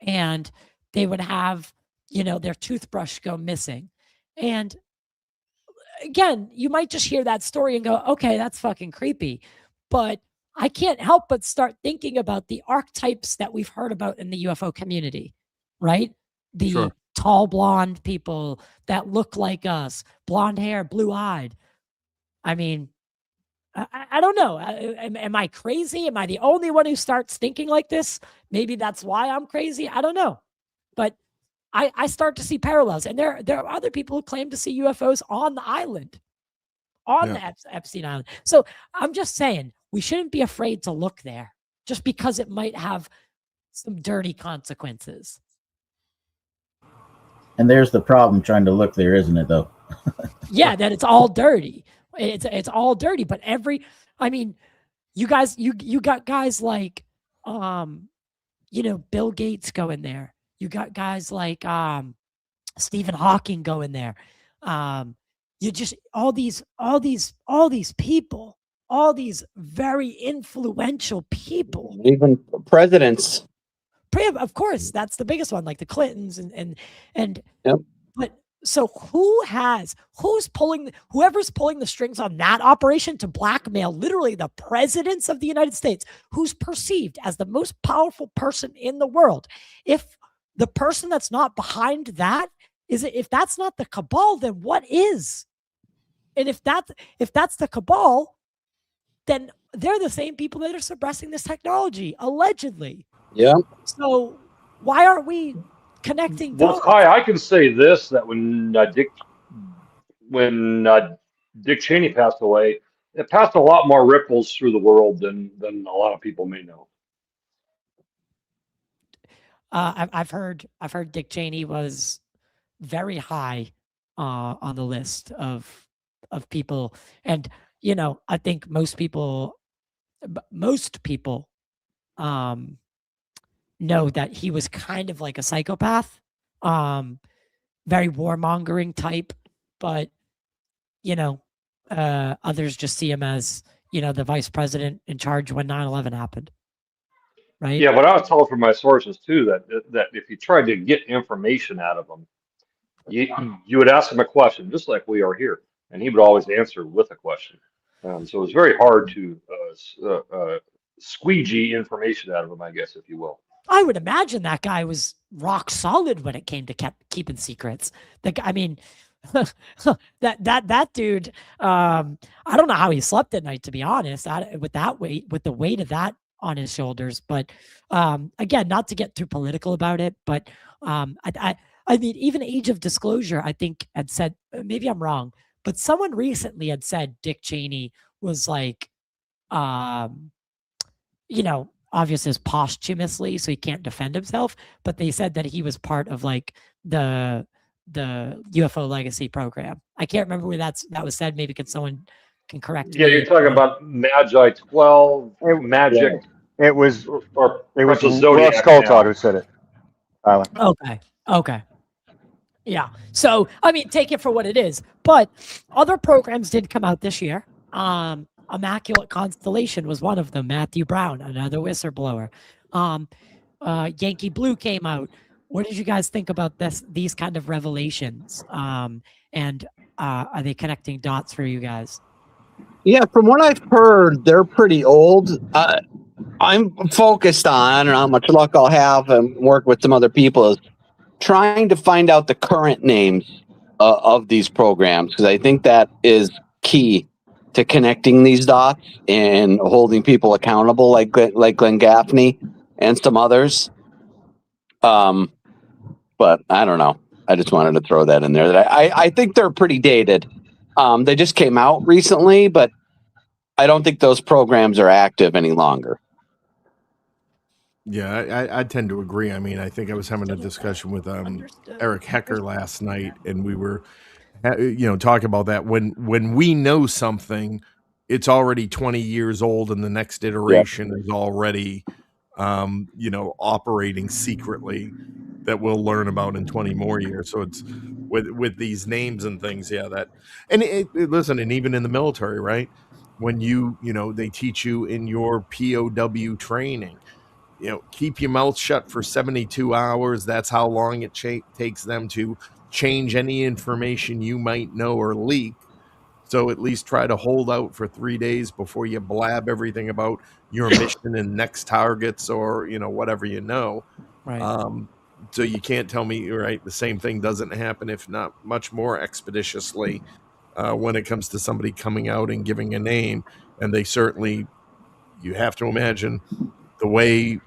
and they would have their toothbrush go missing. And again, you might just hear that story and go, okay, that's fucking creepy. But I can't help but start thinking about the archetypes that we've heard about in the UFO community, right? The
Sure.
tall blonde people that look like us, blonde hair, blue eyed. I mean, I don't know. Am I crazy? Am I the only one who starts thinking like this? Maybe that's why I'm crazy. I don't know. But I start to see parallels. And there are other people who claim to see UFOs on the island, on the Epstein Island. So I'm just saying, we shouldn't be afraid to look there just because it might have some dirty consequences.
And there's the problem trying to look there, isn't it, though?
Yeah, that it's all dirty. It's all dirty. But you guys, you got guys like, Bill Gates going there. You got guys like Stephen Hawking going there. You just all these people, all these very influential people.
Even presidents.
Of course, that's the biggest one, like the Clintons and
Yep.
But so whoever's pulling the strings on that operation to blackmail literally the presidents of the United States, who's perceived as the most powerful person in the world. If the person that's not behind that if that's not the cabal, then what is? And if that's the cabal, then they're the same people that are suppressing this technology, allegedly.
Yeah.
So why aren't we connecting
Well,
dots?
Kai, I can say this, that when Dick Cheney passed away, it passed a lot more ripples through the world than a lot of people may know.
I've heard Dick Cheney was very high on the list of people, and I think most people know that he was kind of like a psychopath, very warmongering type, but others just see him as the vice president in charge when 9/11 happened, right?
Yeah, but I was told from my sources too that if you tried to get information out of him, you would ask him a question, just like we are here, and he would always answer with a question. So it was very hard to squeegee information out of him, I guess, if you will.
I would imagine that guy was rock solid when it came to keeping secrets. That dude, I don't know how he slept at night, to be honest, with the weight of that on his shoulders. But again, not to get too political about it, but I mean, even Age of Disclosure, I think, had said, maybe I'm wrong, but someone recently had said Dick Cheney was like, obviously is posthumously, so he can't defend himself, but they said that he was part of like the UFO legacy program. I can't remember where that was said. Maybe someone can correct me.
Yeah, you're talking about Magi 12, Magic.
It was
or
Ross
Zodiac
Coulthard who said it.
Okay. Yeah. So, I mean, take it for what it is. But other programs did come out this year. Immaculate Constellation was one of them. Matthew Brown, another whistleblower. Yankee Blue came out. What did you guys think about these kind of revelations? And are they connecting dots for you guys?
Yeah, from what I've heard, they're pretty old. I'm focused on, I don't know how much luck I'll have and work with some other people, is trying to find out the current names of these programs, because I think that is key to connecting these dots and holding people accountable, like Glenn Gaffney and some others. But I don't know. I just wanted to throw that in there. That I think they're pretty dated. They just came out recently, but I don't think those programs are active any longer.
Yeah, I tend to agree. I mean, I think I was having a discussion with Eric Hecker last night, and we were, talking about that. When we know something, it's already 20 years old, and the next iteration is already, operating secretly, that we'll learn about in 20 more years. So it's with these names and things, listen, and even in the military, right? When they teach you in your POW training, keep your mouth shut for 72 hours. That's how long it takes them to change any information you might know or leak. So at least try to hold out for 3 days before you blab everything about your mission and next targets or, whatever
Right.
So you can't tell me, right, the same thing doesn't happen, if not much more expeditiously, when it comes to somebody coming out and giving a name. And they certainly, you have to imagine the way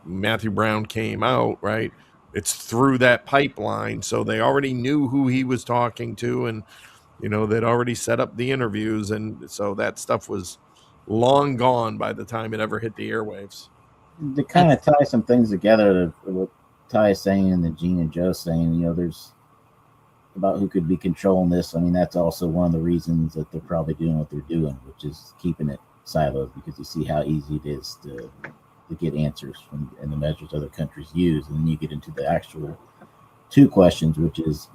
Matthew Brown came out, right? It's through that pipeline. So they already knew who he was talking to, and they'd already set up the interviews, and so that stuff was long gone by the time it ever hit the airwaves.
To kind of tie some things together, to what Ty is saying and the Gene and Joe saying, there's about who could be controlling this. I mean, that's also one of the reasons that they're probably doing what they're doing, which is keeping it siloed, because you see how easy it is to get answers from and the measures other countries use. And then you get into the actual two questions, which is,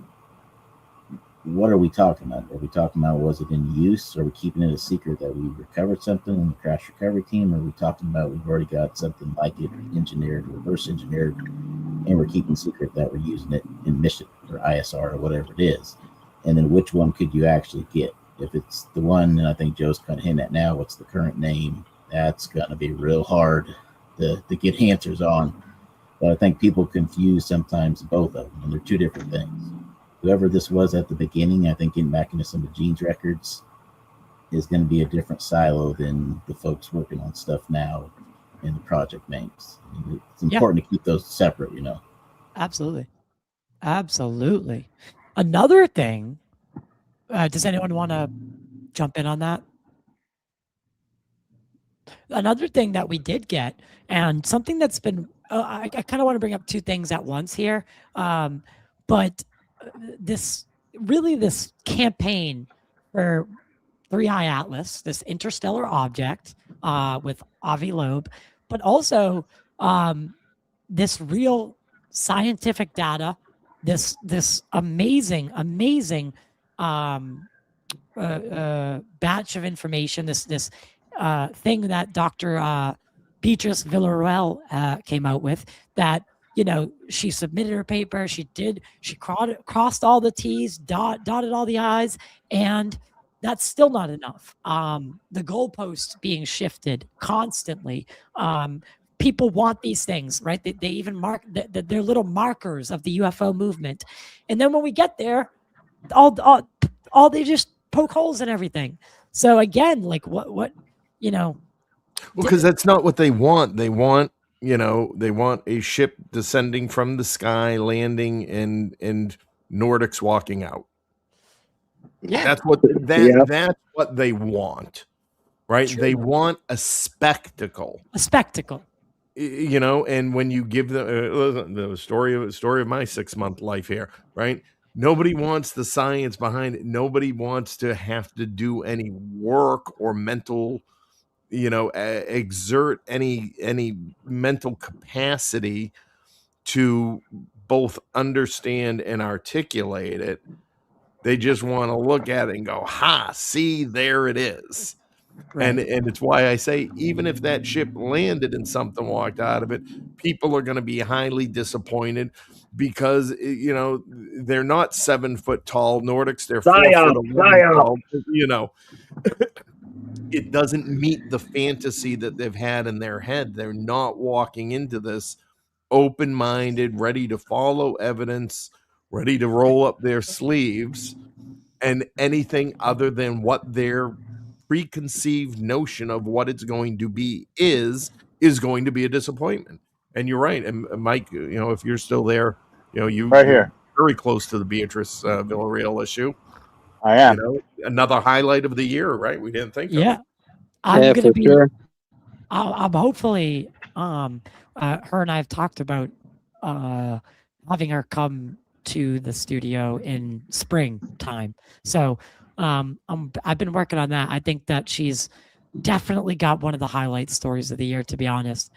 what are we talking about? Are we talking about, was it in use? Are we keeping it a secret that we recovered something in the crash recovery team? Or are we talking about we've already got something like it engineered, reverse engineered, and we're keeping secret that we're using it in mission or ISR or whatever it is? And then which one could you actually get? If it's the one, and I think Joe's kind of hinting at now, what's the current name? That's going to be real hard to get answers on. But I think people confuse sometimes both of them, and they're two different things. Whoever this was at the beginning, I think getting back into some of Gene's records is going to be a different silo than the folks working on stuff now in the project names. I mean, it's important to keep those separate,
Absolutely. Absolutely. Another thing, does anyone want to jump in on that? Another thing that we did get, and something that's been, I kind of want to bring up two things at once here, but this campaign for 3i Atlas, this interstellar object with Avi Loeb, but also this real scientific data, this amazing batch of information, this thing that Dr. Beatrice Villarreal came out with, that she submitted her paper, she crossed all the T's, dotted all the I's, and that's still not enough. The goalposts being shifted constantly. People want these things, right? They even mark they're little markers of the UFO movement, and then when we get there, all they just poke holes in everything. So again, like what
because that's not what they want. They want a ship descending from the sky, landing, and Nordics walking out.
Yeah,
that's what they want, right?
True.
They want a spectacle. And when you give them the story of my 6-month life here, right? Nobody wants the science behind it. Nobody wants to have to do any work or mental, exert any mental capacity to both understand and articulate it. They just want to look at it and go, ha, see, there it is. Right. And it's why I say, even if that ship landed and something walked out of it, people are going to be highly disappointed, because they're not 7 foot tall Nordics, they're 4 foot 11 tall. It doesn't meet the fantasy that they've had in their head. They're not walking into this open-minded, ready to follow evidence, ready to roll up their sleeves, and anything other than what their preconceived notion of what it's going to be is going to be a disappointment. And you're right. And Mike, if you're still there, you're very close to the Beatrice Villarreal issue.
I am.
Another highlight of the year, right? We didn't think of it.
I'm gonna be sure. I'm hopefully her and I have talked about having her come to the studio in springtime. So I've been working on that. I think that she's definitely got one of the highlight stories of the year, to be honest.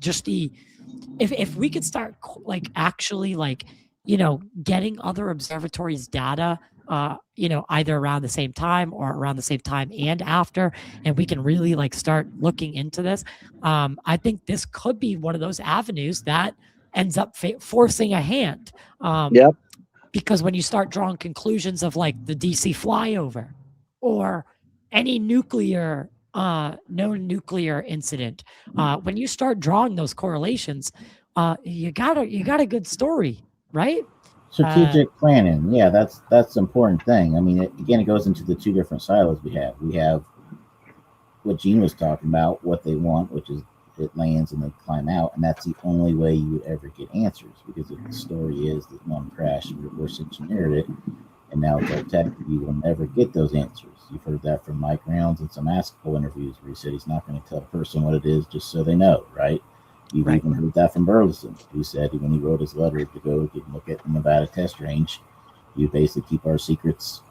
Just if we could start actually getting other observatories' data either around the same time or around the same time and after, and we can really like start looking into this. I think this could be one of those avenues that ends up forcing a hand.
Yep.
Because when you start drawing conclusions of like the DC flyover or any nuclear known nuclear incident, when you start drawing those correlations, you got a good story, right?
Strategic planning, yeah, that's the important thing. I mean, it goes into the two different silos we have. We have what Gene was talking about, what they want, which is it lands and they climb out, and that's the only way you would ever get answers. Because if the story is that one crashed and reverse engineered it, and now it's our tech, you will never get those answers. You've heard that from Mike Rounds in some AskPol interviews where he said he's not going to tell a person what it is just so they know, right? You've even heard that from Burleson, who said when he wrote his letter to go look at the Nevada test range, you basically keep our secrets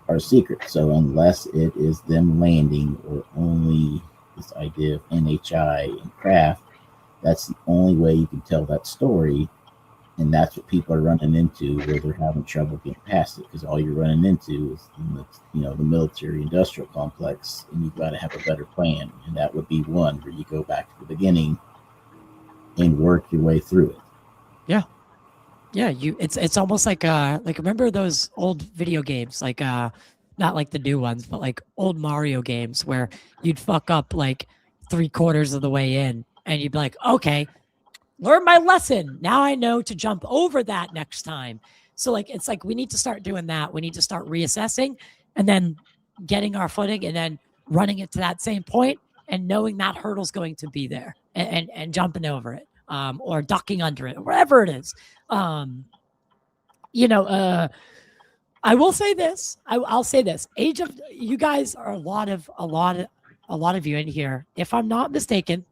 our secret. So unless it is them landing or only this idea of NHI and craft, that's the only way you can tell that story. And that's what people are running into where they're having trouble getting past it, because all you're running into is the military industrial complex, and you've got to have a better plan. And that would be one where you go back to the beginning and work your way through it.
Yeah, it's almost like remember those old video games, like not like the new ones, but like old Mario games where you'd fuck up like 3/4 of the way in and you'd be like, okay, learn my lesson. Now I know to jump over that next time. So like it's like we need to start doing that. We need to start reassessing and then getting our footing and then running it to that same point and knowing that hurdle's going to be there and jumping over it. Or ducking under it, or whatever it is. I will say this. I'll say this. You guys are a lot of you in here. If I'm not mistaken,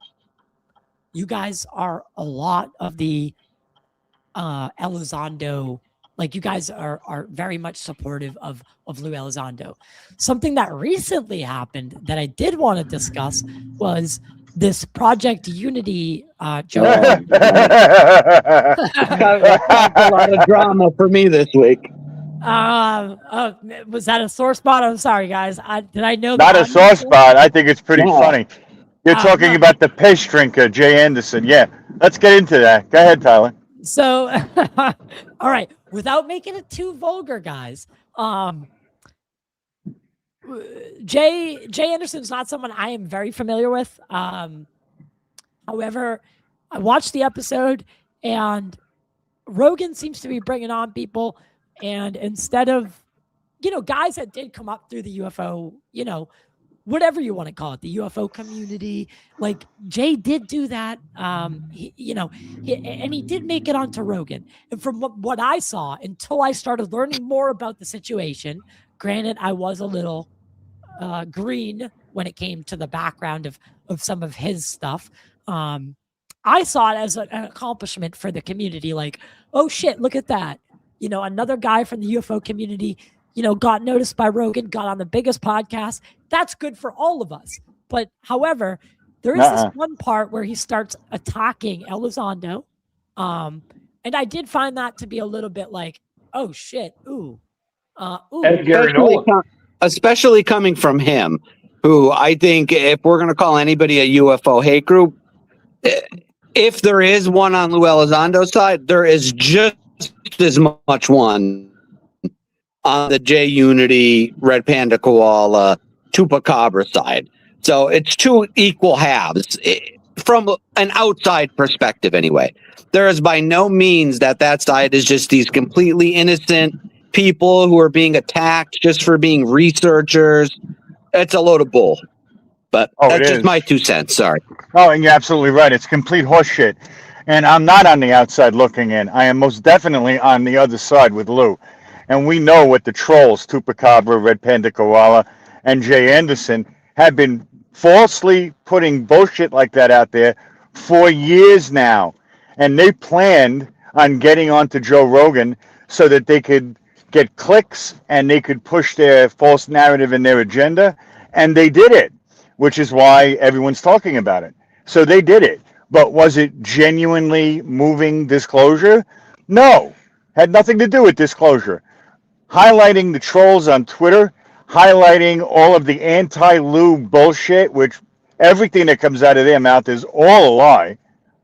you guys are a lot of the Elizondo. Like you guys are very much supportive of Lou Elizondo. Something that recently happened that I did want to discuss was this Project Unity, Joe.
That's a lot of drama for me this week.
Was that a sore spot? I'm sorry, guys. Did I know
Not
that?
a sore spot. I think it's pretty
No.
funny. You're talking about the piss drinker, Jay Anderson. Yeah, let's get into that. Go ahead, Tyler.
So, all right. Without making it too vulgar, guys. Jay Anderson's not someone I am very familiar with. However, I watched the episode and Rogan seems to be bringing on people, and instead of, guys that did come up through the UFO, whatever you want to call it, the UFO community, like Jay did do that. He did make it onto Rogan. And from what I saw, until I started learning more about the situation, granted, I was a little green when it came to the background of some of his stuff. I saw it as an accomplishment for the community. Like, oh shit, look at that. Another guy from the UFO community, got noticed by Rogan, got on the biggest podcast. That's good for all of us. But however, there is this one part where he starts attacking Elizondo. And I did find that to be a little bit like, oh shit, ooh.
And Gary Nolan.
Especially coming from him, who I think if we're going to call anybody a UFO hate group, if there is one on Lou Elizondo's side, there is just as much one on the J Unity, Red Panda Koala, Chupacabra side. So it's two equal halves from an outside perspective anyway. There is by no means that side is just these completely innocent people who are being attacked just for being researchers. It's a load of bull. But that's just my 2 cents. Sorry.
Oh, and you're absolutely right. It's complete horseshit. And I'm not on the outside looking in. I am most definitely on the other side with Lou. And we know what the trolls, Chupacabra, Red Panda Koala, and Jay Anderson, have been falsely putting bullshit like that out there for years now. And they planned on getting onto Joe Rogan so that they could get clicks and they could push their false narrative and their agenda. And they did it, which is why everyone's talking about it. So they did it. But was it genuinely moving disclosure? No. Had nothing to do with disclosure. highlighting the trolls on Twitter, highlighting all of the anti-Lou bullshit, which everything that comes out of their mouth is all a lie,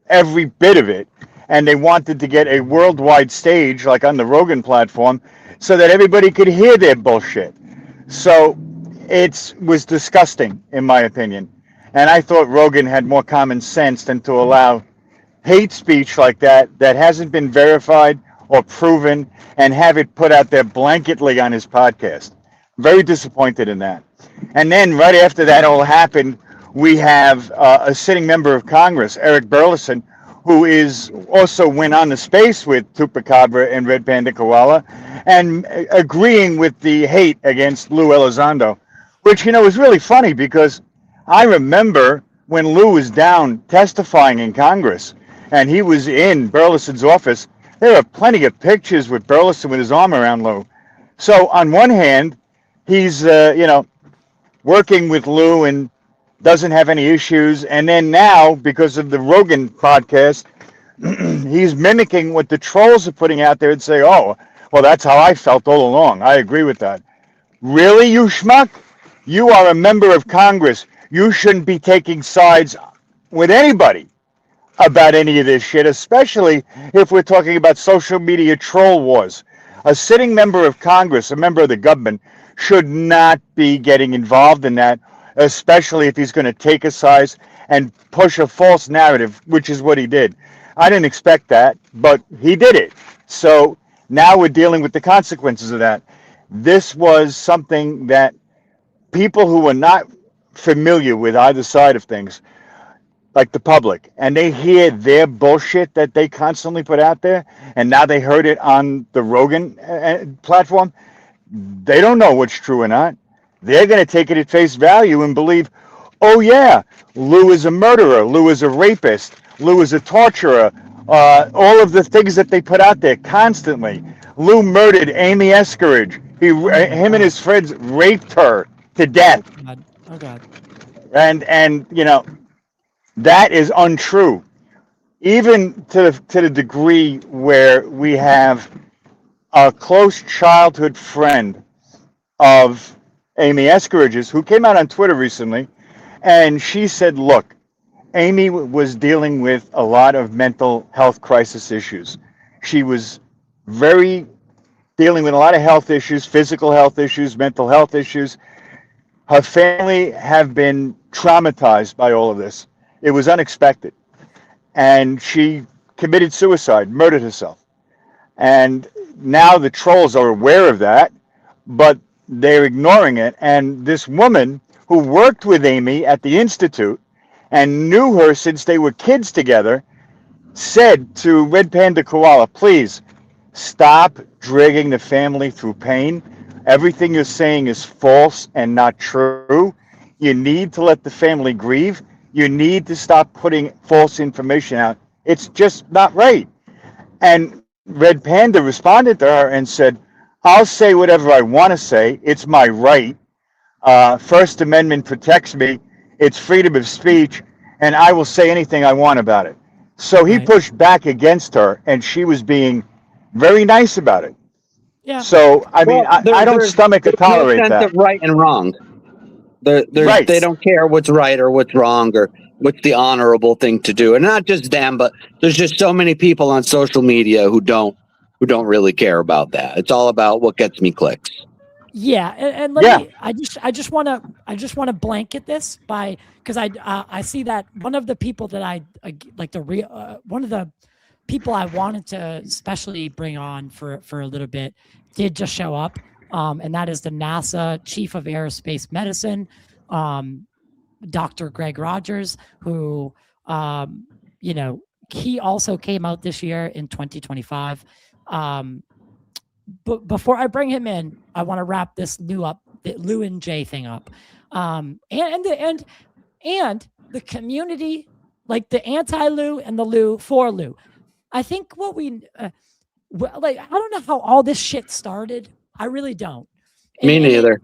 every bit of it. And they wanted to get a worldwide stage, like on the Rogan platform, so that everybody could hear their bullshit. So it was disgusting, in my opinion. And I thought Rogan had more common sense than to allow hate speech like that hasn't been verified or proven and have it put out there blanketly on his podcast. Very disappointed in that. And then right after that all happened, we have a sitting member of Congress, Eric Burleson, who is also went on the space with Chupacabra and Red Panda Koala and agreeing with the hate against Lou Elizondo, which, you know, is really funny because I remember when Lou was down testifying in Congress and he was in Burleson's office, there are plenty of pictures with Burleson with his arm around Lou. So on one hand, he's, working with Lou and doesn't have any issues. And then now, because of the Rogan podcast, he's mimicking what the trolls are putting out there and say, oh, well, that's how I felt all along. I agree with that. Really, you schmuck? You are a member of Congress. You shouldn't be taking sides with anybody about any of this shit, especially if we're talking about social media troll wars. A sitting member of Congress, a member of the government, should not be getting involved in that, especially if he's going to take a side and push a false narrative, which is what he did. I didn't expect that, but he did it. So now we're dealing with the consequences of that. This was something that people who were not familiar with either side of things, like the public, and they hear their bullshit that they constantly put out there, and now they heard it on the Rogan platform, they don't know what's true or not. They're going to take it at face value and believe, oh yeah, Lou is a murderer, Lou is a rapist, Lou is a torturer, all of the things that they put out there constantly. Lou murdered Amy Eskeridge. Him and his friends raped her to death.
Oh God.
And you know, that is untrue. Even to the degree where we have a close childhood friend of Amy Eskeridge's who came out on Twitter recently, and she said, look, Amy was dealing with a lot of mental health crisis issues. She was dealing with a lot of health issues, physical health issues, mental health issues. Her family have been traumatized by all of this. It was unexpected. And she committed suicide, murdered herself. And now the trolls are aware of that, but they're ignoring it. And this woman who worked with Amy at the Institute and knew her since they were kids together said to Red Panda Koala, please stop dragging the family through pain. Everything you're saying is false and not true. You need to let the family grieve. You need to stop putting false information out. It's just not right. And Red Panda responded to her and said, I'll say whatever I want to say. It's my right. First Amendment protects me. It's freedom of speech, and I will say anything I want about it. So he pushed back against her, and she was being very nice about it.
Yeah.
So, I mean, I don't stomach or tolerate
no sense
that.
of right and wrong.
Right.
They don't care what's right or what's wrong or what's the honorable thing to do. And not just them, but there's just so many people on social media who don't really care about that. It's all about what gets me clicks.
Yeah, and let me. I just want to blanket this by because I see that one of the people that I like one of the people I wanted to especially bring on for a little bit did just show up, and that is the NASA Chief of Aerospace Medicine, Dr. Greg Rogers, who he also came out this year in 2025. But before I bring him in, I want to wrap this Lou and Jay thing up, and the community, like the anti-Lou and the Lou for Lou. I think what I don't know how all this shit started. I really don't.
Me neither.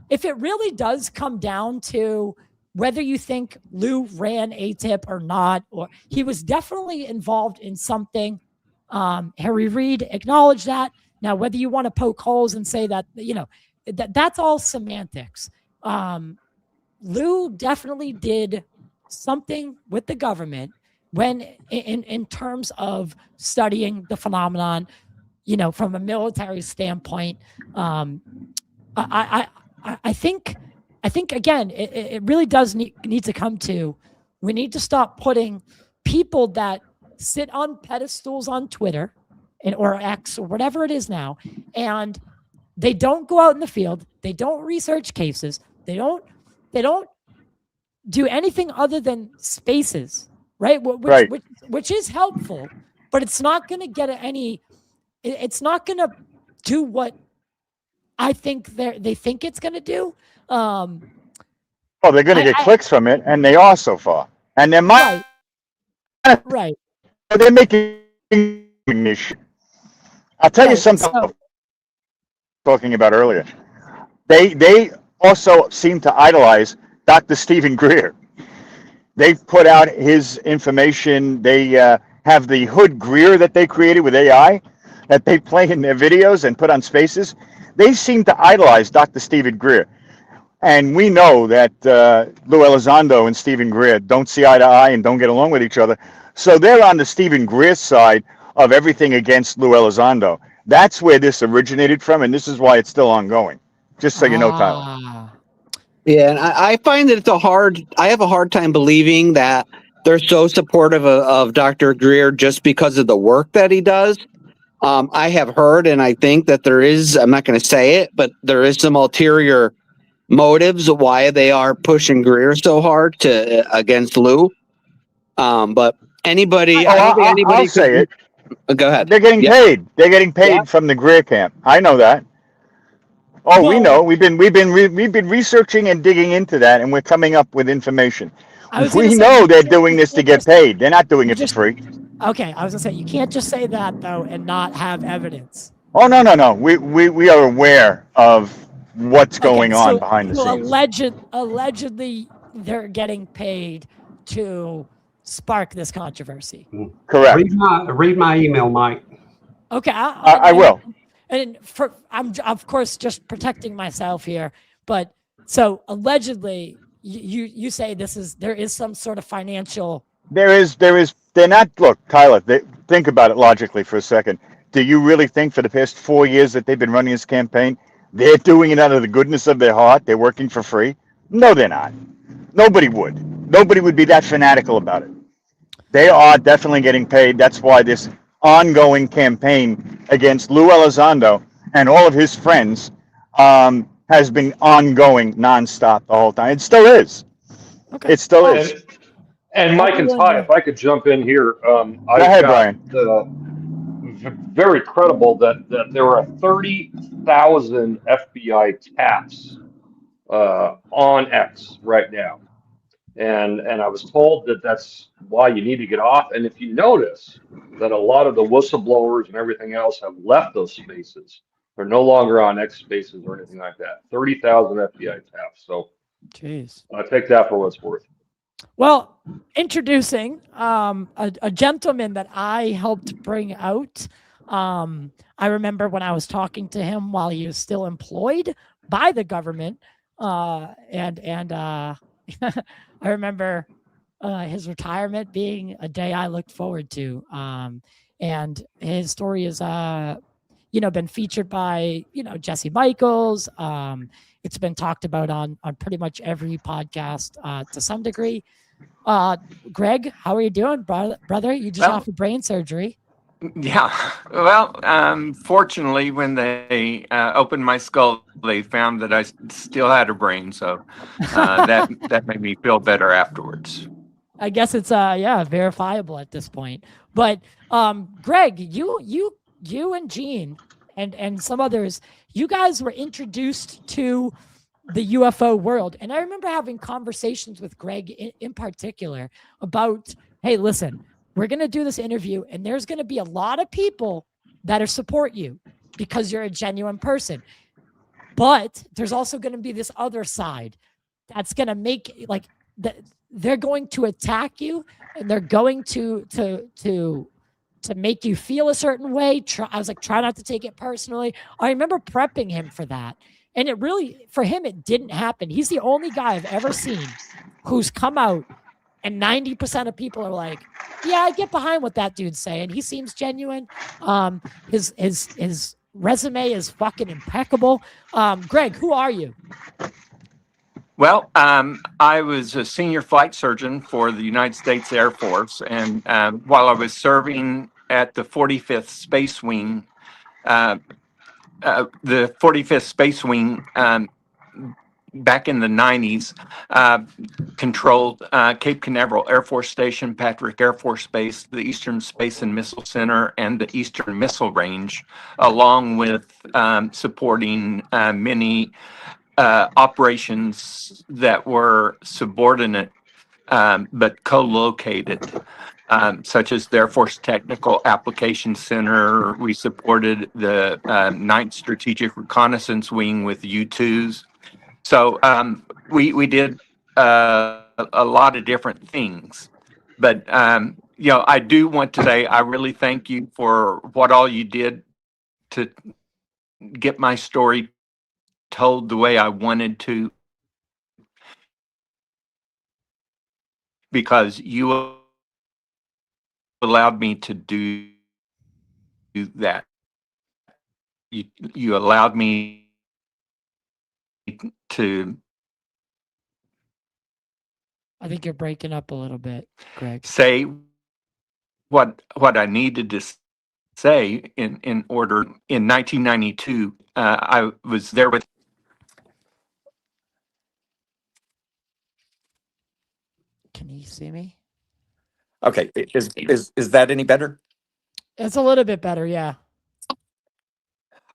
If it really does come down to whether you think Lou ran ATIP or not, or he was definitely involved in something. Harry Reid acknowledged that. Now, whether you want to poke holes and say that, that's all semantics. Lou definitely did something with the government when in terms of studying the phenomenon, from a military standpoint. I think again, it really does need to come to, we need to stop putting people that sit on pedestals on Twitter or X or whatever it is now, and they don't go out in the field, they don't research cases, they don't do anything other than spaces, right? Which is helpful, but it's not going to get any. It's not going to do what I think they think it's going to do.
Well, they're going to get clicks from it, and they are so far. And they're
right.
They're making this. I'll tell you something. Talking about earlier, they also seem to idolize Dr. Stephen Greer. They put out his information. They have the Hood Greer that they created with AI that they play in their videos and put on spaces. They seem to idolize Dr. Stephen Greer. And we know that Lou Elizondo and Stephen Greer don't see eye to eye and don't get along with each other. So they're on the Stephen Greer side of everything against Lou Elizondo. That's where this originated from, and this is why it's still ongoing. Just so you know, Tyler.
Yeah, and I find that I have a hard time believing that they're so supportive of Dr. Greer just because of the work that he does. I have heard, and I think that there is, I'm not going to say it, but there is some ulterior motives of why they are pushing Greer so hard against Lou. But anybody,
I'll say it.
Go ahead.
They're getting paid. They're getting paid from the Greer camp. I know that. Oh, we know. We've been researching and digging into that, and we're coming up with information. We know they're doing this to get paid. They're not doing it for free.
Okay, I was gonna say, you can't just say that though and not have evidence.
Oh no. We are aware of what's going on behind the scenes.
Allegedly, they're getting paid to spark this controversy.
Correct.
Read my email, Mike.
Okay,
I will.
And I'm of course just protecting myself here, but so allegedly, you say there is some sort of financial.
There is. They're not. Look, Tyler. Think about it logically for a second. Do you really think for the past 4 years that they've been running this campaign, they're doing it out of the goodness of their heart? They're working for free? No, they're not. Nobody would. Nobody would be that fanatical about it. They are definitely getting paid. That's why this ongoing campaign against Lou Elizondo and all of his friends has been ongoing nonstop the whole time. It still is.
Okay.
It still is.
And Mike and Ty, if I could jump in here,
Go ahead, Brian.
Very credible that there are 30,000 FBI taps on X right now. And I was told that that's why you need to get off. And if you notice that a lot of the whistleblowers and everything else have left those spaces, they're no longer on X spaces or anything like that. 30,000 FBI taps. So
jeez,
I take that for what it's worth.
Well, introducing a gentleman that I helped bring out. I remember when I was talking to him while he was still employed by the government, and I remember his retirement being a day I looked forward to. And his story is, been featured by, Jesse Michaels. It's been talked about on pretty much every podcast to some degree. Greg, how are you doing, brother? You just off of brain surgery.
Yeah. Well, fortunately, when they opened my skull, they found that I still had a brain. So that made me feel better afterwards.
I guess it's verifiable at this point. But Greg, you and Gene and some others, you guys were introduced to the UFO world. And I remember having conversations with Greg in particular about, hey, listen, we're going to do this interview and there's going to be a lot of people that support you because you're a genuine person. But there's also going to be this other side that's going to make they're going to attack you and they're going to to make you feel a certain way. I was like, try not to take it personally. I remember prepping him for that. And it really, for him, it didn't happen. He's the only guy I've ever seen who's come out and 90% of people are like, yeah, I get behind what that dude's saying. He seems genuine. His resume is fucking impeccable. Greg, who are you?
Well, I was a senior flight surgeon for the United States Air Force, and while I was serving at the 45th Space Wing, the 45th Space Wing back in the 90s controlled Cape Canaveral Air Force Station, Patrick Air Force Base, the Eastern Space and Missile Center, and the Eastern Missile Range, along with supporting many operations that were subordinate but co-located, such as the Air Force Technical Application Center. We supported the 9th Strategic Reconnaissance Wing with U-2s. So we did a lot of different things. But, I do want to say I really thank you for what all you did to get my story told the way I wanted to, because you allowed me to do that. You allowed me to.
I think you're breaking up a little bit, Greg.
Say what I needed to say in order. In 1992, I was there with.
Can you see me?
Okay, is that any better?
It's a little bit better, yeah.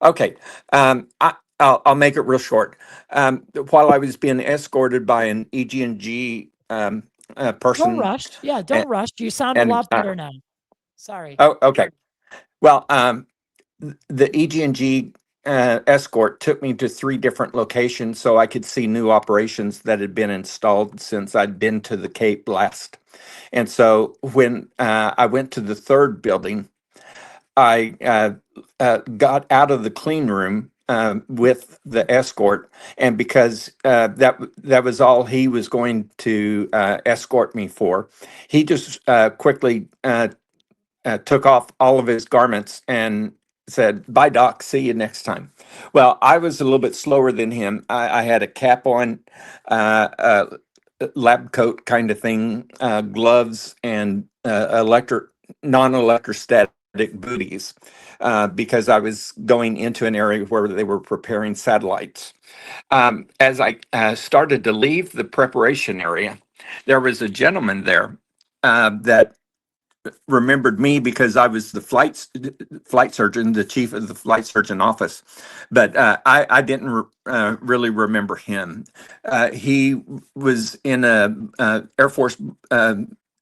Okay, I'll make it real short. While I was being escorted by an EG&G person.
Don't rush. Yeah, don't rush. You sound a lot better now. Sorry.
Oh, okay. Well, the EG&G escort took me to 3 different locations so I could see new operations that had been installed since I'd been to the Cape last. And so when I went to the 3rd building, I got out of the clean room with the escort, and because that was all he was going to escort me for, he just quickly took off all of his garments and said, "Bye, Doc. See you next time." Well, I was a little bit slower than him. I had a cap on, a lab coat kind of thing, gloves, and non-electrostatic booties, because I was going into an area where they were preparing satellites. As I started to leave the preparation area, there was a gentleman there that remembered me because I was the flight surgeon, the chief of the flight surgeon office, but I didn't really remember him. He was in a Air Force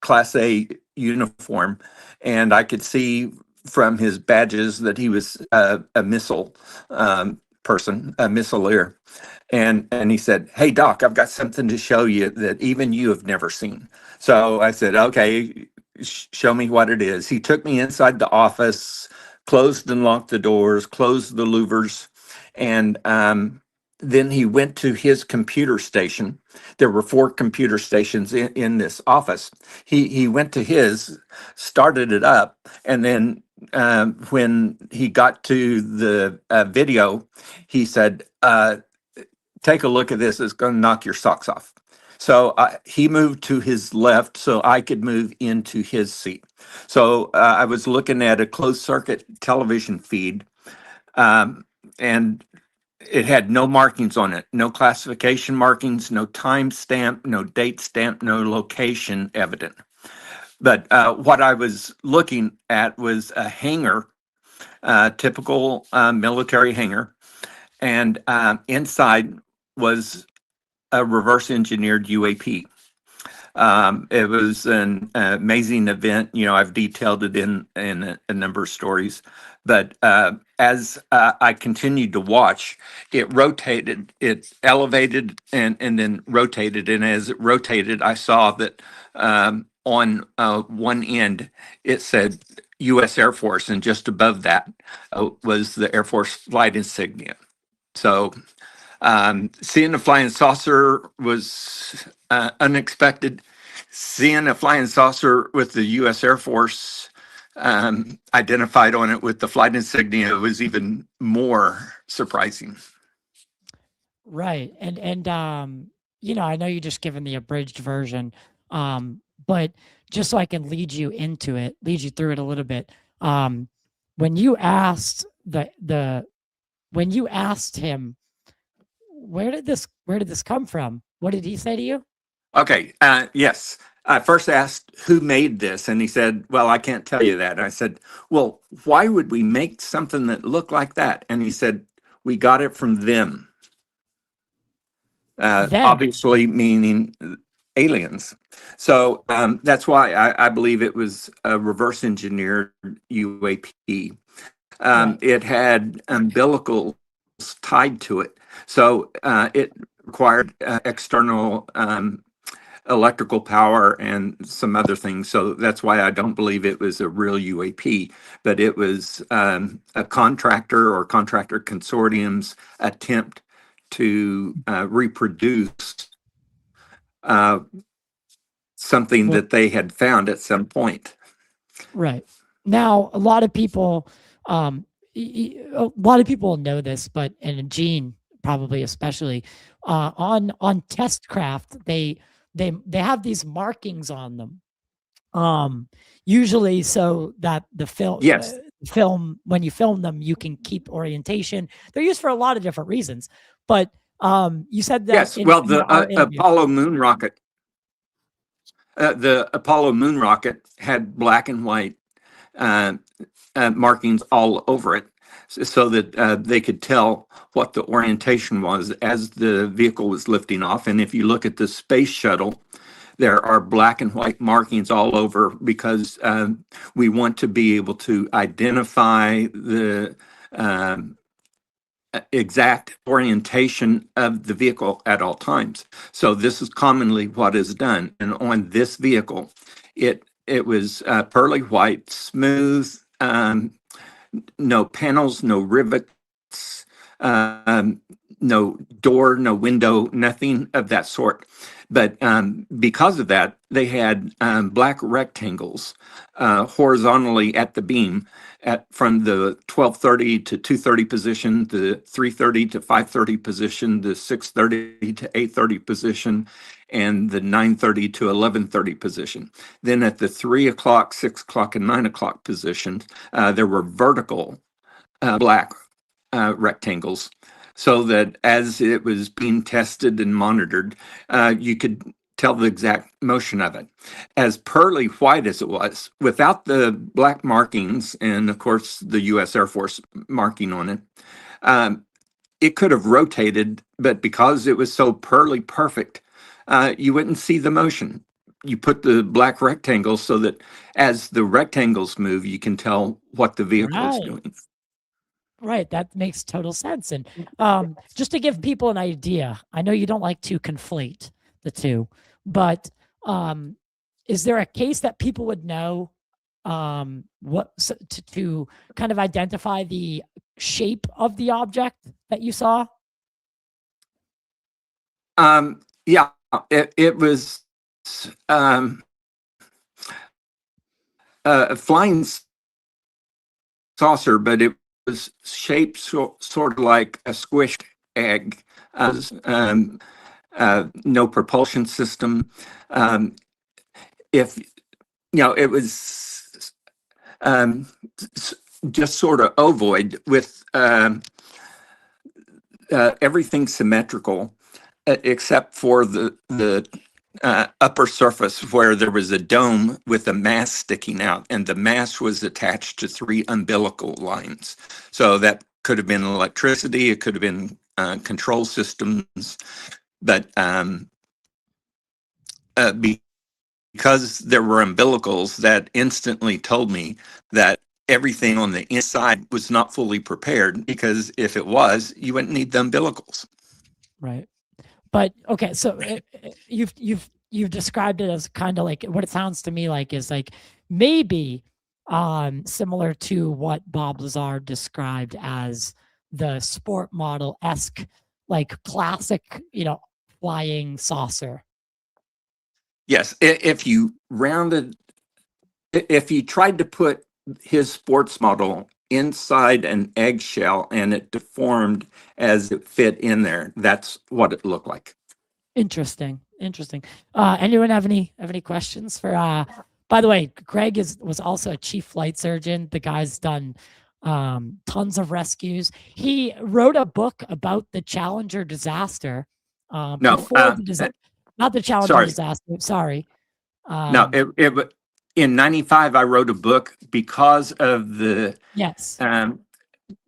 Class A uniform, and I could see from his badges that he was a missile person, a missileer. And he said, "Hey, Doc, I've got something to show you that even you have never seen." So I said, "Okay, show me what it is." He took me inside the office, closed and locked the doors, closed the louvers, and then he went to his computer station. There were 4 computer stations in this office. He went to his, started it up, and then when he got to the video, he said, "Take a look at this. It's going to knock your socks off." So he moved to his left so I could move into his seat. So I was looking at a closed circuit television feed, and it had no markings on it, no classification markings, no time stamp, no date stamp, no location evident. But what I was looking at was a hangar, typical military hangar, and inside was a reverse engineered UAP. It was an amazing event. I've detailed it in a number of stories, but as I continued to watch, it rotated, it elevated and then rotated. And as it rotated, I saw that on one end, it said U.S. Air Force, and just above that was the Air Force flight insignia. So seeing a flying saucer was unexpected. Seeing a flying saucer with the U.S. Air Force identified on it with the flight insignia was even more surprising.
Right. And you know, I know you just given the abridged version, but just so I can lead you into it, lead you through it a little bit. When you asked when you asked him, where did this come from? What did he say to you?
Okay. Yes. I first asked who made this, and he said, "Well, I can't tell you that." And I said, "Well, why would we make something that looked like that?" And he said, "We got it from them."
Them.
Obviously meaning aliens. So that's why I believe it was a reverse engineered UAP.
Right.
It had umbilicals tied to it. So it required external electrical power and some other things. So that's why I don't believe it was a real UAP, but it was a contractor or contractor consortium's attempt to reproduce something
Well,
that they had found at some point.
right. Now, a lot of people, a lot of people know this, but and Gene probably especially, on testcraft, they have these markings on them. Usually so that the
Yes.
film when you film them, you can keep orientation. They're used for a lot of different reasons, but you said that
Yes.
in,
Well,
in our interview.
Apollo moon rocket. The Apollo moon rocket had black and white markings all over it, so that they could tell what the orientation was as the vehicle was lifting off. And if you look at the space shuttle, there are black and white markings all over because we want to be able to identify the exact orientation of the vehicle at all times. So this is commonly what is done. And on this vehicle, it was pearly white, smooth, no panels, no rivets, no door, no window, nothing of that sort. But because of that, they had black rectangles horizontally at the beam from the 1230 to 230 position, the 330 to 530 position, the 630 to 830 position, and the 930 to 1130 position. Then at the 3 o'clock, 6 o'clock, and 9 o'clock positions, there were vertical black rectangles, so that as it was being tested and monitored, you could tell the exact motion of it. As pearly white as it was, without the black markings, and of course the U.S. Air Force marking on it, it could have rotated, but because it was so pearly perfect, you wouldn't see the motion. You put the black rectangles so that as the rectangles move, you can tell what the vehicle is
Right.
doing.
Right. That makes total sense. And just to give people an idea, I know you don't like to conflate the two, but is there a case that people would know to kind of identify the shape of the object that you saw?
Yeah, it was a flying saucer, but it was shaped sort of like a squished egg. No propulsion system. If it was just sort of ovoid with everything symmetrical, except for the upper surface where there was a dome with a mast sticking out, and the mast was attached to 3 umbilical lines. So that could have been electricity, it could have been control systems, but because there were umbilicals, that instantly told me that everything on the inside was not fully prepared, because if it was, you wouldn't need the umbilicals.
Right. But okay, so you've described it as kind of like, what it sounds to me like is like maybe similar to what Bob Lazar described as the sport model-esque, like classic, flying saucer.
Yes, if you tried to put his sports model inside an eggshell and it deformed as it fit in there, that's what it looked like.
Interesting. Anyone have any questions for? By the way, Greg was also a chief flight surgeon. The guy's done tons of rescues. He wrote a book about the Challenger disaster. Before the disaster, not the Challenger disaster. Sorry.
No, in '95, I wrote a book because of the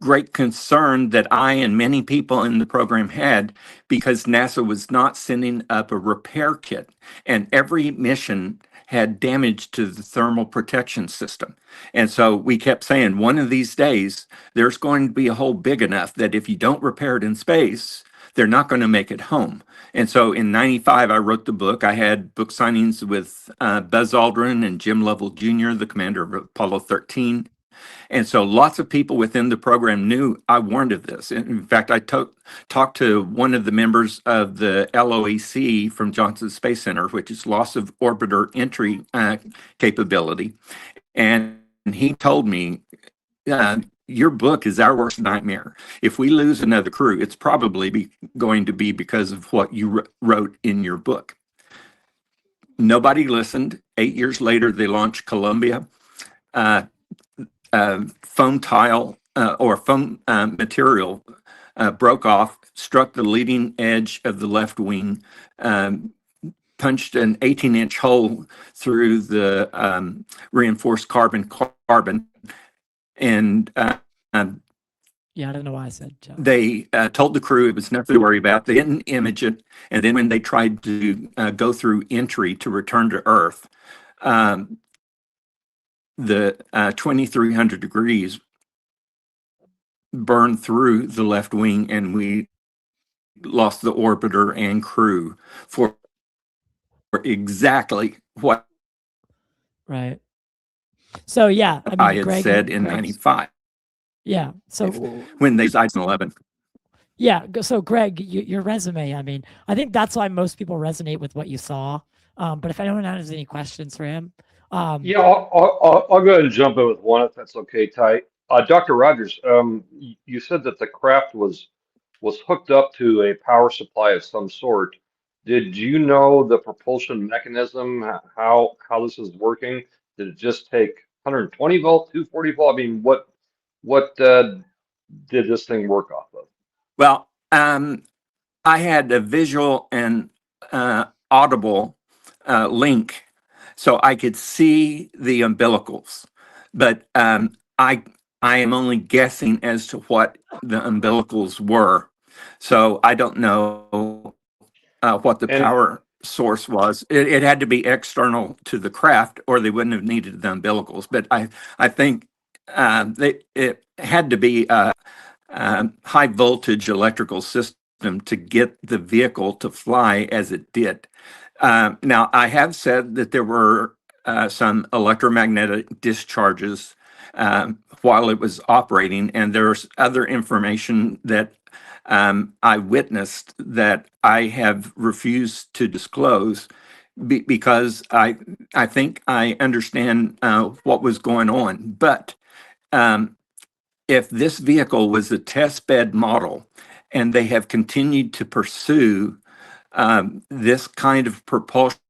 great concern that I and many people in the program had, because NASA was not sending up a repair kit, and every mission had damage to the thermal protection system. And so we kept saying, one of these days, there's going to be a hole big enough that if you don't repair it in space, they're not going to make it home. And so in '95, I wrote the book. I had book signings with Buzz Aldrin and Jim Lovell Jr., the commander of Apollo 13. And so lots of people within the program knew I warned of this. In fact, I talked to one of the members of the LOEC from Johnson Space Center, which is loss of orbiter entry capability. And he told me, your book is our worst nightmare. If we lose another crew, it's probably going to be because of what you wrote in your book. Nobody listened. 8 years later, they launched Columbia. Foam tile or foam material broke off, struck the leading edge of the left wing, punched an 18-inch hole through the reinforced carbon, and
yeah, I don't know why I said Joe.
They told the crew it was nothing to worry about. They didn't image it, and then when they tried to go through entry to return to Earth, the 2300 degrees burned through the left wing, and we lost the orbiter and crew for exactly what
So yeah, I mean,
I had
Greg
said in '95.
Yeah. So
when they died in 11.
Yeah. So Greg, your resume, I mean, I think that's why most people resonate with what you saw. But if anyone has any questions for him.
Yeah, I'll go ahead and jump in with one if that's okay, Ty. Dr. Rogers, you said that the craft was hooked up to a power supply of some sort. Did you know the propulsion mechanism, how this is working? Did it just take 120 volt, 240 volt? I mean, what did this thing work off of?
Well, I had a visual and audible link, so I could see the umbilicals, but I am only guessing as to what the umbilicals were. So I don't know what the power source was. It had to be external to the craft, or they wouldn't have needed the umbilicals. But I think it had to be a high voltage electrical system to get the vehicle to fly as it did. Now, I have said that there were some electromagnetic discharges while it was operating, and there's other information that I witnessed that I have refused to disclose because I think I understand what was going on. But if this vehicle was a test bed model and they have continued to pursue this kind of propulsion,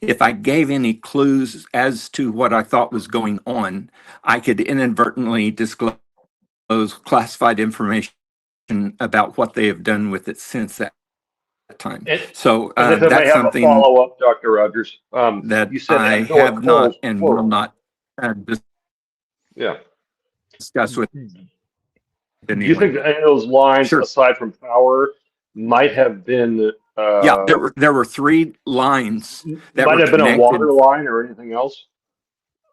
if I gave any clues as to what I thought was going on, I could inadvertently disclose classified information about what they have done with it since that time.
So that's something. A follow-up, Dr. Rogers.
That
you said
I have not and will not discuss with anyone.
Do you think that any of those lines, aside from power, might have been?
Yeah, there were 3 lines that
might
were
have been a water line or anything else.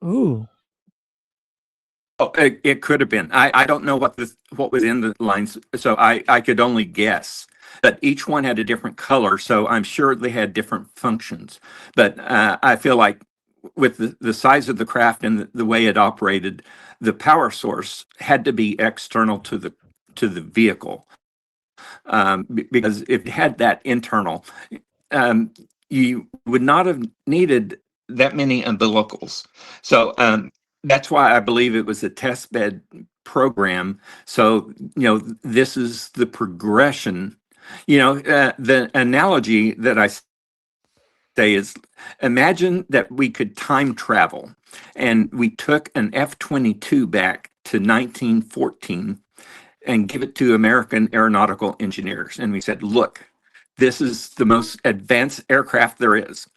Ooh.
Oh, it could have been. I don't know what was in the lines, so I could only guess. But each one had a different color, so I'm sure they had different functions. But I feel like with the size of the craft and the way it operated, the power source had to be external to the vehicle, because if it had that internal, you would not have needed that many umbilicals. So that's why I believe it was a test bed program. So, this is the progression. The analogy that I say is, imagine that we could time travel and we took an F-22 back to 1914 and give it to American aeronautical engineers. And we said, look, this is the most advanced aircraft there is.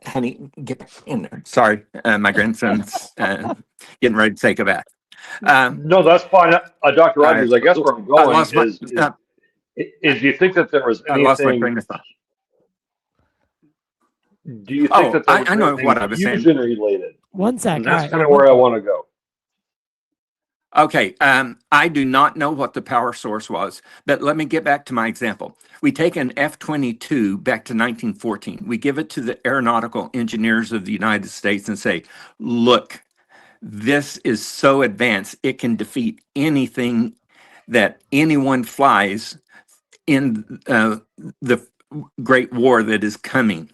Honey, get in there. Sorry, my grandson's getting ready to take a bath.
No, that's fine. Dr. Rogers, I guess where I'm
I
going
lost my,
is do you think that there was
I lost my
anything,
train of thought.
do you think that there was
I know
anything
what I was saying.
fusion related?
One sec.
And
All
that's
right,
kind of where I want to go.
Okay, I do not know what the power source was, but let me get back to my example. We take an F-22 back to 1914. We give it to the aeronautical engineers of the United States and say, look, this is so advanced, it can defeat anything that anyone flies in the Great War that is coming.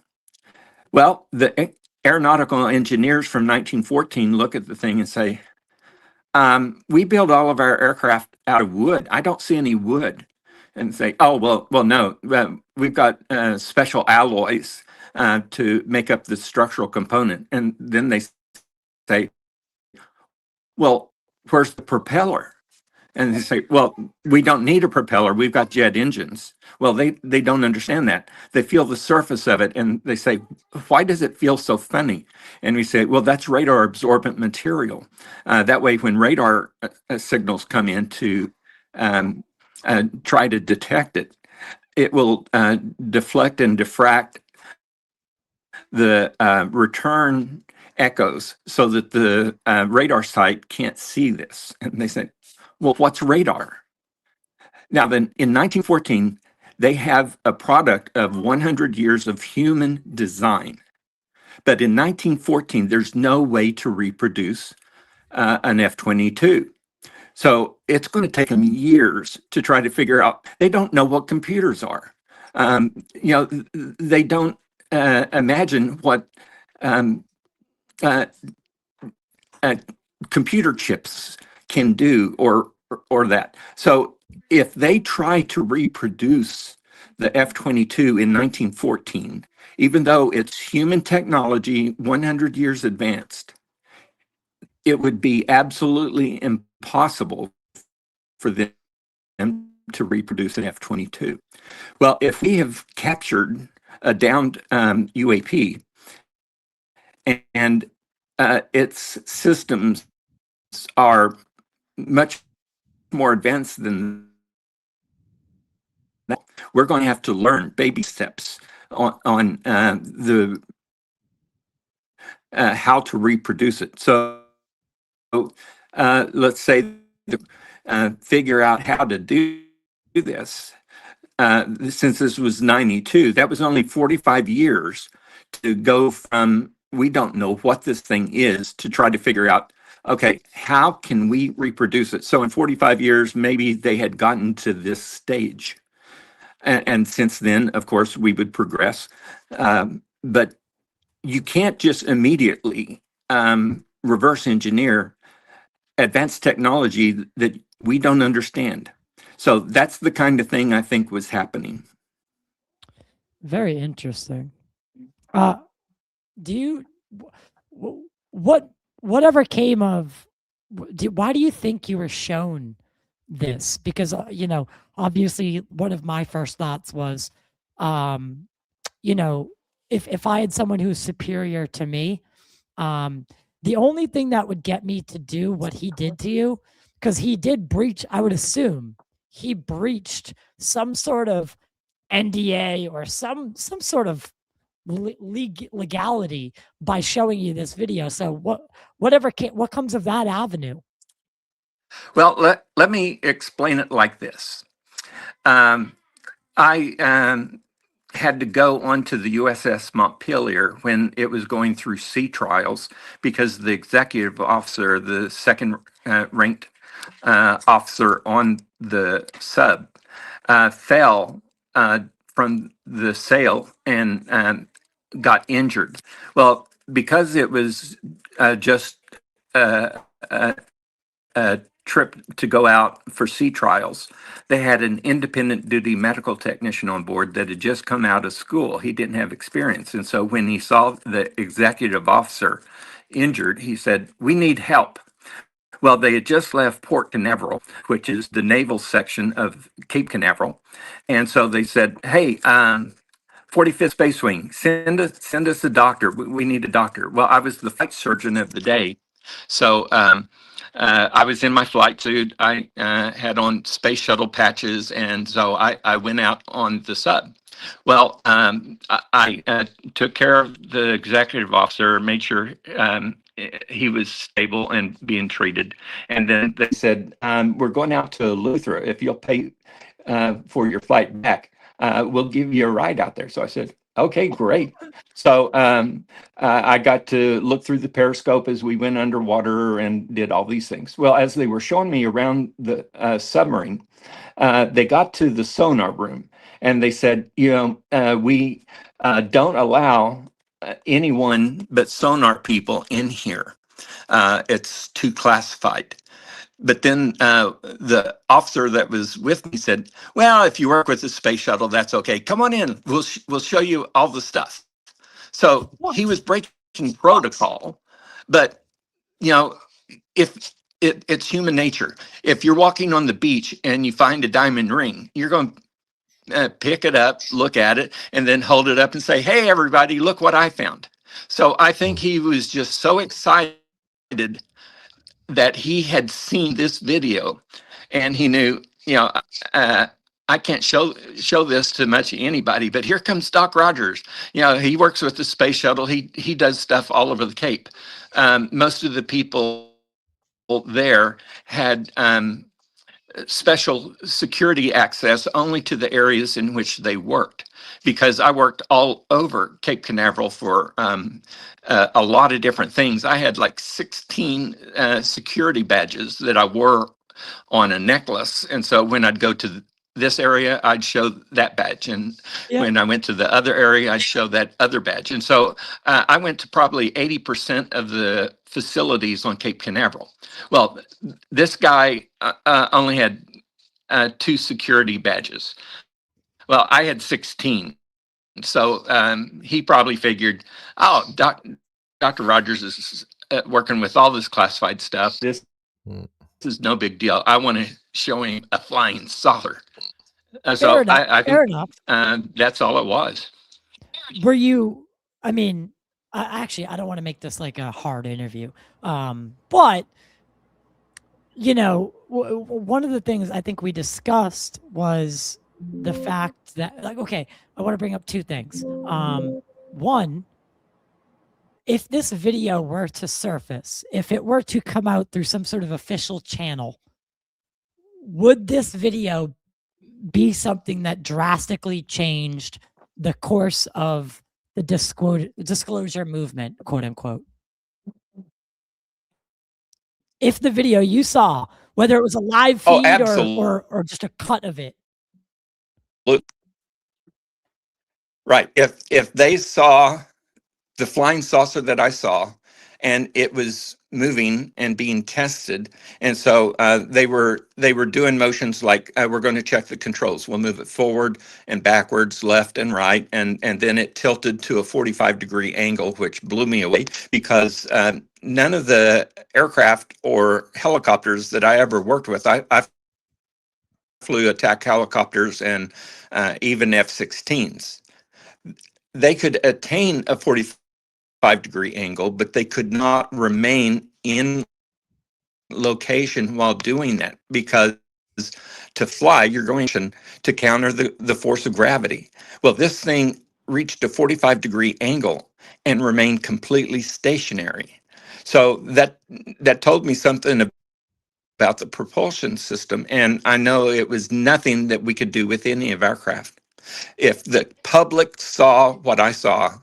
Well, the aeronautical engineers from 1914 look at the thing and say, we build all of our aircraft out of wood. I don't see any wood. And say, oh, well, no, we've got special alloys to make up the structural component. And then they say, well, where's the propeller? And they say, well, we don't need a propeller. We've got jet engines. Well, they don't understand that. They feel the surface of it and they say, why does it feel so funny? And we say, well, that's radar absorbent material. That way, when radar signals come in to try to detect it, it will deflect and diffract the return echoes so that the radar site can't see this. And they say, well, what's radar? Now, then in 1914, they have a product of 100 years of human design. But in 1914, there's no way to reproduce an F-22. So it's going to take them years to try to figure out. They don't know what computers are. They don't imagine what computer chips can do or that. So if they try to reproduce the F-22 in 1914, even though it's human technology 100 years advanced, it would be absolutely impossible for them to reproduce an F-22. Well, if we have captured a downed UAP and its systems are much more advanced than that, we're going to have to learn baby steps on the how to reproduce it. So let's say figure out how to do this. Since this was 92, that was only 45 years to go from we don't know what this thing is to try to figure out, okay, how can we reproduce it? So in 45 years, maybe they had gotten to this stage. And since then, of course, we would progress. But you can't just immediately reverse engineer advanced technology that we don't understand. So that's the kind of thing I think was happening.
Very interesting. Do you, whatever came of, why do you think you were shown this? Because, obviously one of my first thoughts was, if I had someone who's superior to me, the only thing that would get me to do what he did to you, because he did breach, I would assume he breached some sort of NDA or some sort of legality by showing you this video. So what comes of that avenue?
Well, let me explain it like this. I had to go onto the USS Montpelier when it was going through sea trials because the executive officer, the second ranked officer on the sub, fell from the sail and got injured. Well, because it was just a trip to go out for sea trials, they had an independent duty medical technician on board that had just come out of school. He didn't have experience. And so when he saw the executive officer injured, he said, "We need help." Well, they had just left Port Canaveral, which is the naval section of Cape Canaveral. And so they said, "Hey, 45th Space Wing, send us a doctor. We need a doctor." Well, I was the flight surgeon of the day. So I was in my flight suit. I had on space shuttle patches. And so I went out on the sub. Well, I took care of the executive officer, made sure he was stable and being treated. And then they said, "We're going out to Luthra. If you'll pay for your flight back, we'll give you a ride out there." So I said, "Okay, great." So I got to look through the periscope as we went underwater and did all these things. Well, as they were showing me around the submarine, they got to the sonar room and they said, "We don't allow anyone but sonar people in here. It's too classified." But then the officer that was with me said, "Well, if you work with the space shuttle, that's okay. Come on in. We'll show you all the stuff." So he was breaking protocol, but if it's human nature. If you're walking on the beach and you find a diamond ring, you're going to pick it up, look at it, and then hold it up and say, "Hey, everybody, look what I found." So I think he was just so excited that he had seen this video and he knew, I can't show this to much anybody, but here comes Doc Rogers. He works with the space shuttle. He does stuff all over the Cape. Most of the people there had special security access only to the areas in which they worked, because I worked all over Cape Canaveral for a lot of different things. I had like 16 security badges that I wore on a necklace. And so when I'd go to this area, I'd show that badge. And when I went to the other area, I'd show that other badge. And so I went to probably 80% of the facilities on Cape Canaveral. Well, this guy only had 2 security badges. Well, I had 16. So he probably figured, "Oh, Dr. Rogers is working with all this classified stuff. This is no big deal. I want to show him a flying saucer." So I think that's all it was.
Were you, actually, I don't want to make this like a hard interview. But, one of the things I think we discussed was the fact that, okay, I want to bring up 2 things. One, if this video were to surface, if it were to come out through some sort of official channel, would this video be something that drastically changed the course of the disclosure movement, quote unquote? If the video you saw, whether it was a live feed or just a cut of it.
Right. If they saw the flying saucer that I saw, and it was moving and being tested, and so they were doing motions like, "We're going to check the controls. We'll move it forward and backwards, left and right," and then it tilted to a 45-degree angle, which blew me away, because none of the aircraft or helicopters that I ever worked with, I flew attack helicopters and even F-16s. They could attain a 45-degree angle, but they could not remain in location while doing that, because to fly, you're going to counter the force of gravity. Well, this thing reached a 45-degree angle and remained completely stationary. So that told me something about the propulsion system, and I know it was nothing that we could do with any of our craft. If the public saw what I saw,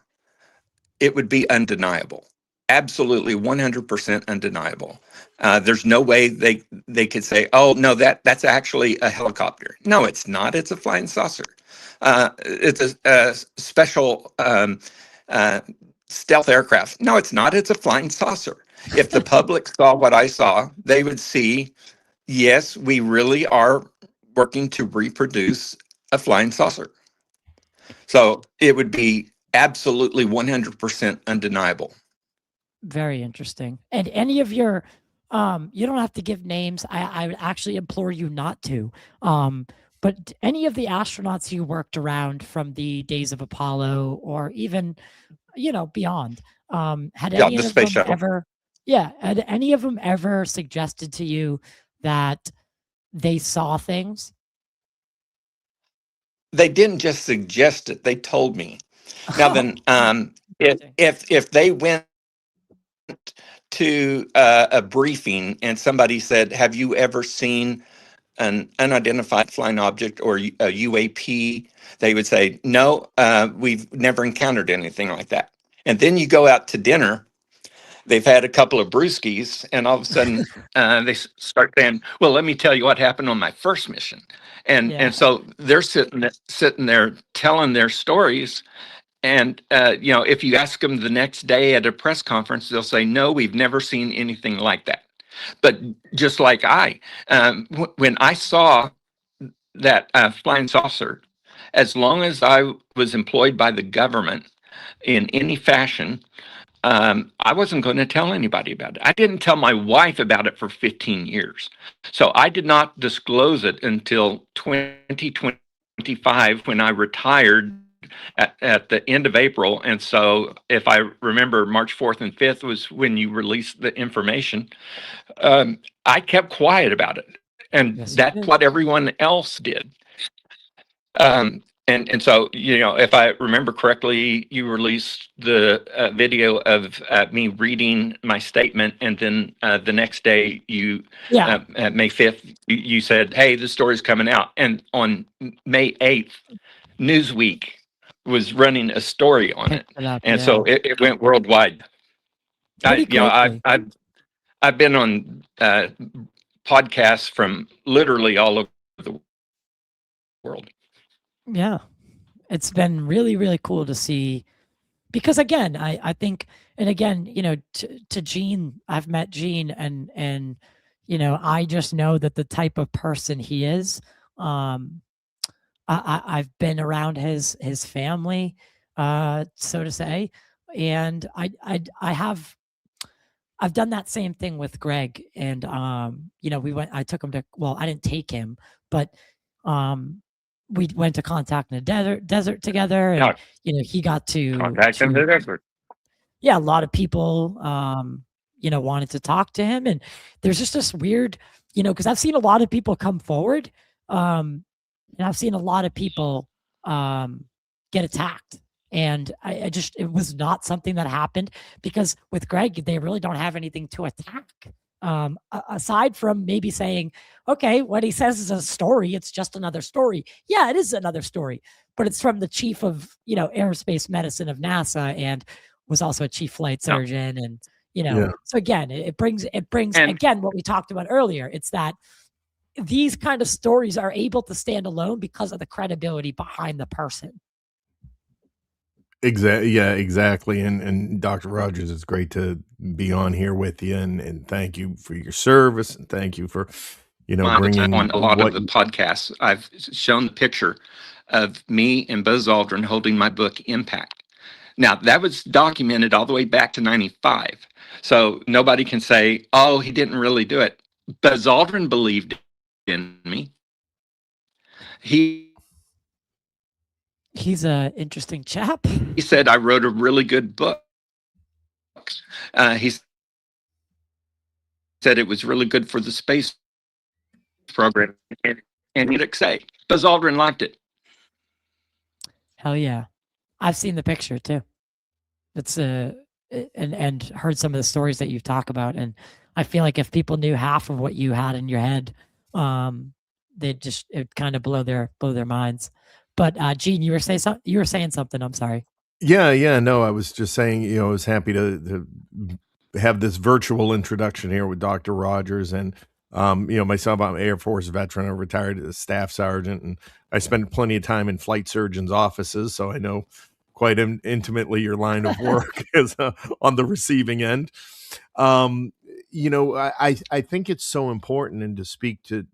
it would be undeniable. Absolutely 100% undeniable. There's no way they could say, oh, no, that's actually a helicopter. No, it's not. It's a flying saucer. It's a special stealth aircraft. No, it's not. It's a flying saucer. If the public saw what I saw, they would see, yes, we really are working to reproduce a flying saucer. So it would be absolutely 100% undeniable.
Very interesting. And any of your, you don't have to give names. I would actually implore you not to. But any of the astronauts you worked around from the days of Apollo or even, beyond, had any
the
of
space
them
shuttle.
ever, had any of them ever suggested to you that they saw things?
They didn't just suggest it; they told me. Now then, if they went to a briefing and somebody said, "Have you ever seen an unidentified flying object or a UAP?" They would say, "No, we've never encountered anything like that." And then you go out to dinner. They've had a couple of brewskis, and all of a sudden they start saying, "Well, let me tell you what happened on my first mission." And so they're sitting there telling their stories. And if you ask them the next day at a press conference, they'll say, "No, we've never seen anything like that." But just like when I saw that flying saucer, as long as I was employed by the government in any fashion, I wasn't going to tell anybody about it. I didn't tell my wife about it for 15 years. So I did not disclose it until 2025 when I retired at the end of April. And so if I remember, March 4th and 5th was when you released the information. I kept quiet about it. And that's what everyone else did. And so, if I remember correctly, you released the video of me reading my statement, and then the next day, at May 5th, you said, "Hey, the story's coming out." And on May 8th, Newsweek was running a story on it, and so it went worldwide. I've been on podcasts from literally all over the world.
Yeah, it's been really, really cool to see, because again, I think, and again, to Gene, I've met Gene, and I just know that the type of person he is. I've been around his family, so to say, and I've done that same thing with Greg, and I took him to, well, I didn't take him, but we went to Contact in the desert together, and he got to
Contact in the desert.
Yeah, a lot of people wanted to talk to him, and there's just this weird, because I've seen a lot of people come forward, and I've seen a lot of people get attacked, and it was not something that happened, because with Greg, they really don't have anything to attack. Aside from maybe saying, okay, what he says is a story, it's just another story. Yeah, it is another story, but it's from the chief of, aerospace medicine of NASA, and was also a chief flight surgeon. And, so again, it brings again, what we talked about earlier. It's that these kind of stories are able to stand alone because of the credibility behind the person.
Exactly. Yeah, exactly. And Dr. Rogers, it's great to be on here with you, and thank you for your service, and thank you for, bringing
on a lot of the podcasts. I've shown the picture of me and Buzz Aldrin holding my book Impact. Now, that was documented all the way back to 95. So nobody can say, oh, he didn't really do it. Buzz Aldrin believed in me.
He's an interesting chap.
He said I wrote a really good book. He said it was really good for the space program, and he'd say Buzz Aldrin liked it.
Hell yeah, I've seen the picture too. It's and heard some of the stories that you talk about, and I feel like if people knew half of what you had in your head, it'd kind of blow their minds. But Gene, you were saying something. I'm sorry.
Yeah. No, I was just saying, I was happy to have this virtual introduction here with Dr. Rogers. And, myself, I'm an Air Force veteran. I'm retired as a staff sergeant, and I spent plenty of time in flight surgeons' offices. So I know quite intimately your line of work is on the receiving end. I think it's so important, and to speak to,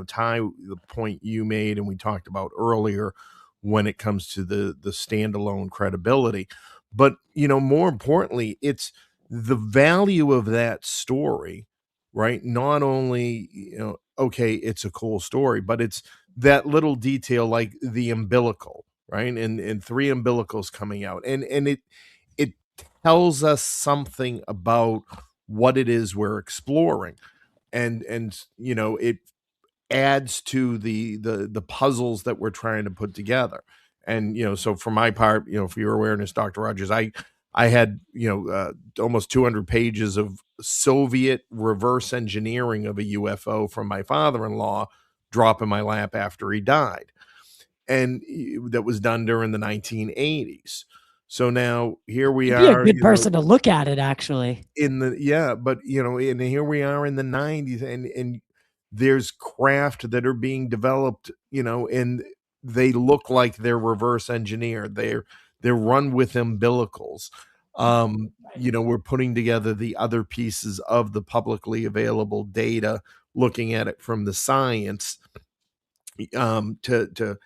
Ty, the point you made and we talked about earlier when it comes to the standalone credibility. But, more importantly, it's the value of that story, right? Not only, okay, it's a cool story, but it's that little detail like the umbilical, right? And three umbilicals coming out. And it tells us something about what it is we're exploring. And it adds to the puzzles that we're trying to put together. And so for my part, for your awareness, Dr. Rogers, I had almost 200 pages of Soviet reverse engineering of a UFO from my father-in-law drop in my lap after he died, and that was done during the 1980s. So now here we
You'd
are.
be a good person to look at it, actually.
But and here we are in the 90s, and there's craft that are being developed, and they look like they're reverse engineered. They're run with umbilicals. We're putting together the other pieces of the publicly available data, looking at it from the science, to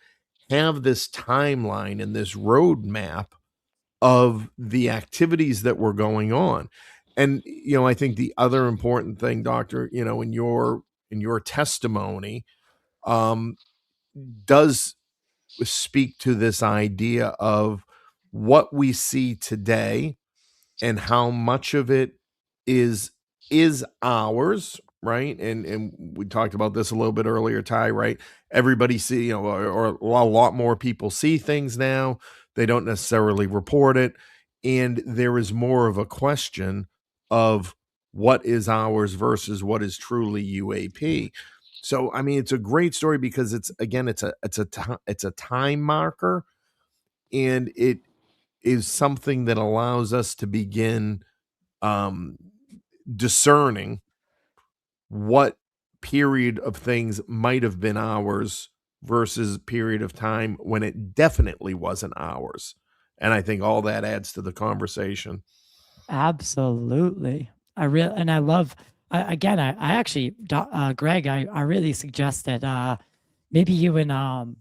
have this timeline and this roadmap of the activities that were going on. And I think the other important thing, Doctor, in your testimony, does speak to this idea of what we see today and how much of it is ours, right? And we talked about this a little bit earlier, Ty, right? Everybody see, or a lot more people see things now. They don't necessarily report it, and there is more of a question of what is ours versus what is truly UAP. So I mean, it's a great story because it's a time marker, and it is something that allows us to begin discerning what period of things might have been ours versus a period of time when it definitely wasn't ours. And I think all that adds to the conversation.
Absolutely. I love, again, I actually, Greg, I really suggest that maybe you and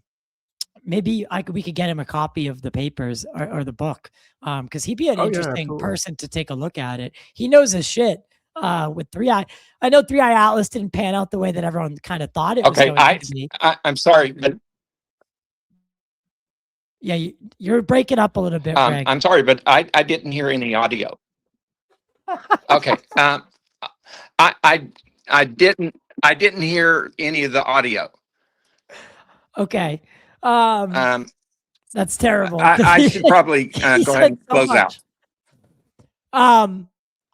maybe we could get him a copy of the papers or the book, because he'd be an interesting
absolutely.
person to take a look at it. He knows his shit. With 3i, I know 3i Atlas didn't pan out the way that everyone kind of thought it was
Okay,
going to be.
I'm sorry, but
Yeah, you're breaking up a little bit, Greg.
I'm sorry, but I didn't hear any audio. Okay, I didn't hear any of the audio.
Okay, that's terrible.
I should probably go ahead and close out.
I'll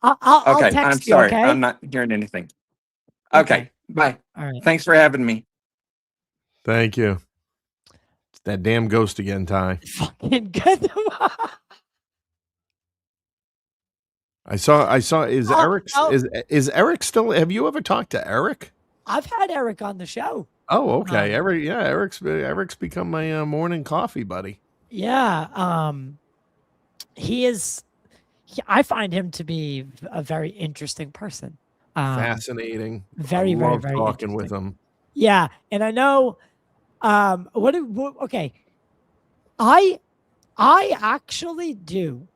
Okay,
text
I'm
you,
sorry,
okay?
I'm not hearing anything. Okay, bye.
All right.
Thanks for having me.
Thank you. It's that damn ghost again, Ty.
Fucking good.
I saw. Is Eric still? Have you ever talked to Eric?
I've had Eric on the show.
Oh, okay. Eric's become my morning coffee buddy.
Yeah. He is. I find him to be a very interesting person.
Fascinating.
Very,
I
very,
love
very
talking with
interesting.
him.
Yeah, and I know. Okay. I actually do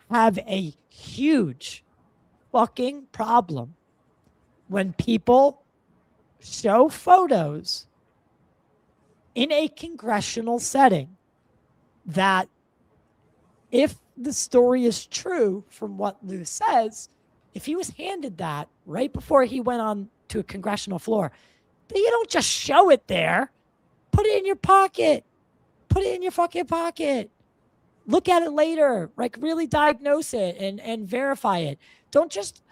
have a huge fucking problem when people show photos in a congressional setting that, if the story is true from what Lou says, if he was handed that right before he went on to a congressional floor, you don't just show it there. Put it in your pocket. Put it in your fucking pocket. Look at it later. Like, really diagnose it and verify it. Don't just,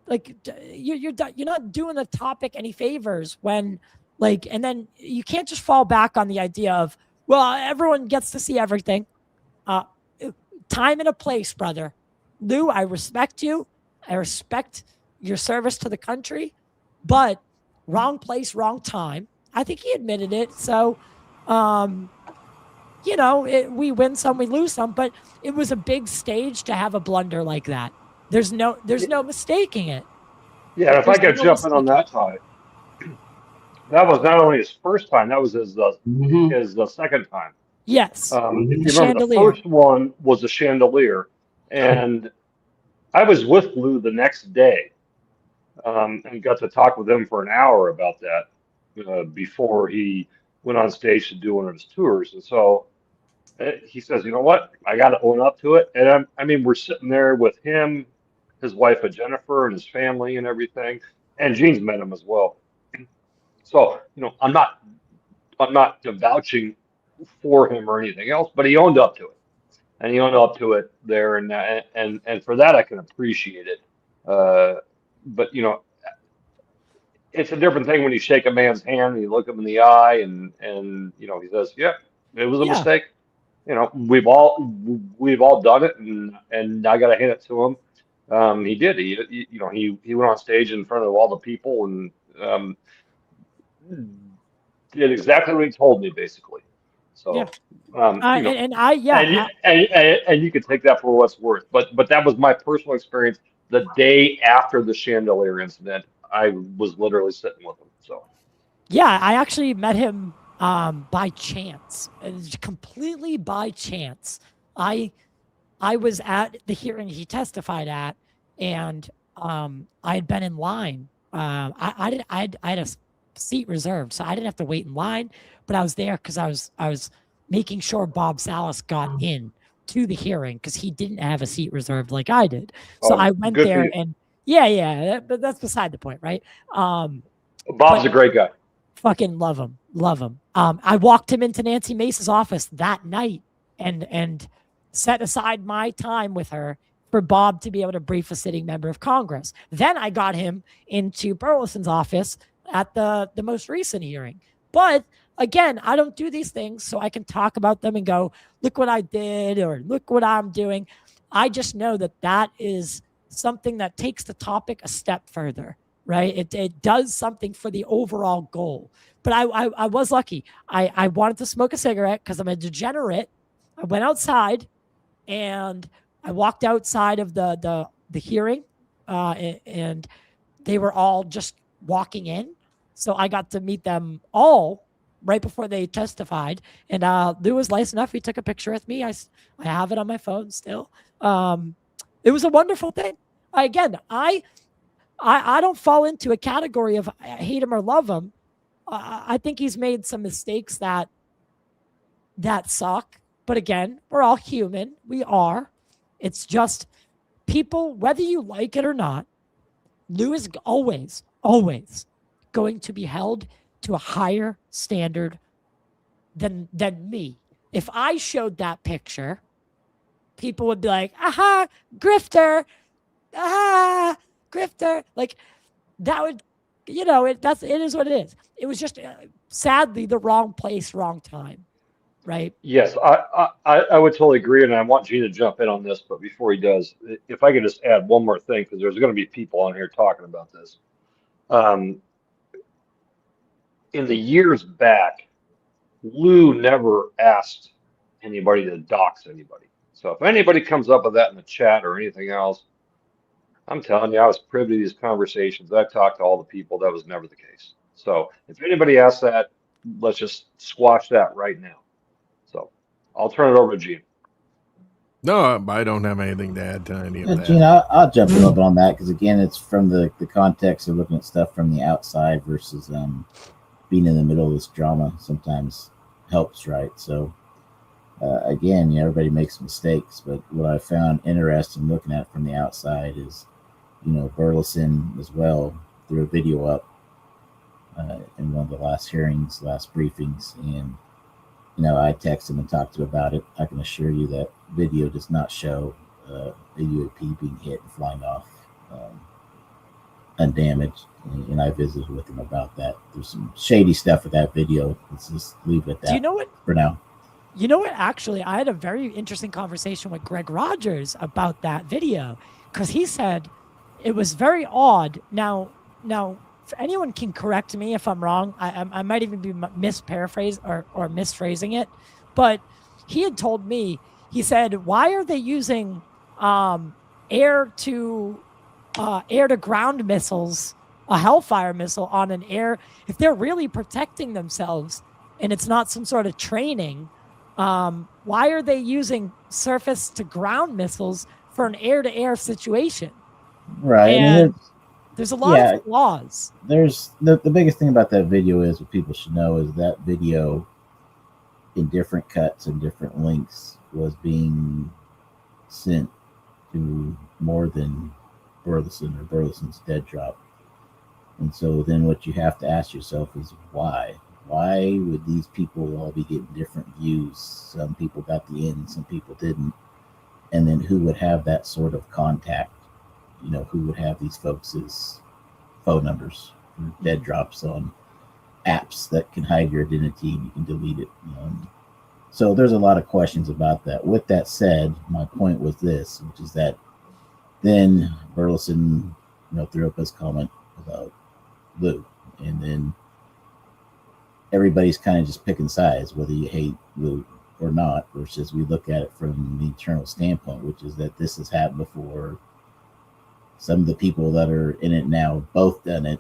like, you're not doing the topic any favors when, like, and then you can't just fall back on the idea of, Well, everyone gets to see everything. Time and a place, brother. Lou, I respect you. I respect your service to the country, but wrong place, wrong time. I think he admitted it. So, you know, we win some, we lose some, but it was a big stage to have a blunder like that. There's no mistaking it.
Yeah, and if I
There's
could
no
jump in on
mistaking
that, Ty, that was not only his first time, that was his second time.
Yes.
If
The
you remember, the
chandelier.
first one was the chandelier, and I was with Lou the next day, and got to talk with him for an hour about that before he went on stage to do one of his tours. And so he says, "You know what? I got to own up to it." And I mean, we're sitting there with him, his wife Jennifer, and his family and everything, and Gene's met him as well. So, you know, I'm not vouching for him or anything else, but he owned up to it, and he owned up to it there, and for that I can appreciate it. But you know, it's a different thing when you shake a man's hand and you look him in the eye, and you know, he says, "Yeah, it was a
Yeah.
mistake." You know, we've all done it, and I got to hand it to him. He did. You know, he went on stage in front of all the people and did exactly what he told me, basically. So,
Yeah.
you know,
Yeah.
and you can take that for what's worth. But that was my personal experience. The day after the chandelier incident, I was literally sitting with him. So,
Yeah, I actually met him by chance, completely by chance. I was at the hearing he testified at, and I had been in line. I had a seat reserved, so I didn't have to wait in line, but I was there because I was making sure Bob Salas got in to the hearing because he didn't have a seat reserved like I did. So I went there, and but that's beside the point, right?
Bob's a great guy.
Fucking love him. I walked him into Nancy Mace's office that night and set aside my time with her for Bob to be able to brief a sitting member of Congress. Then I got him into Burleson's office at the most recent hearing. But again, I don't do these things so I can talk about them and go, look what I did or look what I'm doing. I just know that is something that takes the topic a step further, right? It does something for the overall goal. But I was lucky. I wanted to smoke a cigarette because I'm a degenerate. I went outside and I walked outside of the hearing and they were all just walking in. So I got to meet them all right before they testified. And Lou was nice enough. He took a picture with me. I have it on my phone still. It was a wonderful thing. I don't fall into a category of I hate him or love him. I think he's made some mistakes that suck. But again, we're all human. We are. It's just people, whether you like it or not, Lou is always going to be held to a higher standard than me. If I showed that picture, people would be like, aha, grifter. Aha, grifter. Like that would, you know, it is what it is. It was just sadly the wrong place, wrong time. Right.
Yes, I would totally agree, and I want Gene to jump in on this. But before he does, if I could just add one more thing, because there's going to be people on here talking about this. In the years back, Lou never asked anybody to dox anybody. So if anybody comes up with that in the chat or anything else, I'm telling you, I was privy to these conversations. I've talked to all the people. That was never the case. So if anybody asks that, let's just squash that right now. So I'll turn it over to Gene.
No, I don't have anything to add to any of that.
Gene, I'll jump a little bit on that because again, it's from the context of looking at stuff from the outside versus being in the middle of this drama. Sometimes helps, right? So again, everybody makes mistakes, but what I found interesting looking at it from the outside is, Burleson as well threw a video up in one of the last hearings, last briefings, and I texted him and talked to him about it. I can assure you that video does not show a UAP being hit and flying off undamaged. And I visited with him about that. There's some shady stuff with that video. Let's just leave it at that.
Do you know what?
For now.
You know what? Actually, I had a very interesting conversation with Greg Rogers about that video because he said it was very odd. Now, if anyone can correct me if I'm wrong. I might even be misparaphrasing or misphrasing it, but he had told me, he said, why are they using air to ground missiles, a Hellfire missile on an air, if they're really protecting themselves and it's not some sort of training? Why are they using surface to ground missiles for an air to air situation?
Right.
And there's a lot of flaws.
There's the biggest thing about that video is what people should know is that video in different cuts and different lengths was being sent to more than Burleson or Burleson's dead drop. And so then what you have to ask yourself is why? Why would these people all be getting different views? Some people got the end, some people didn't. And then who would have that sort of contact? You know, who would have these folks' phone numbers, dead drops on apps that can hide your identity and you can delete it. So there's a lot of questions about that. With that said, my point was this, which is that then Burleson, threw up his comment about Lou, and then everybody's kind of just picking sides, whether you hate Lou or not, versus we look at it from the internal standpoint, which is that this has happened before. Some of the people that are in it now both done it,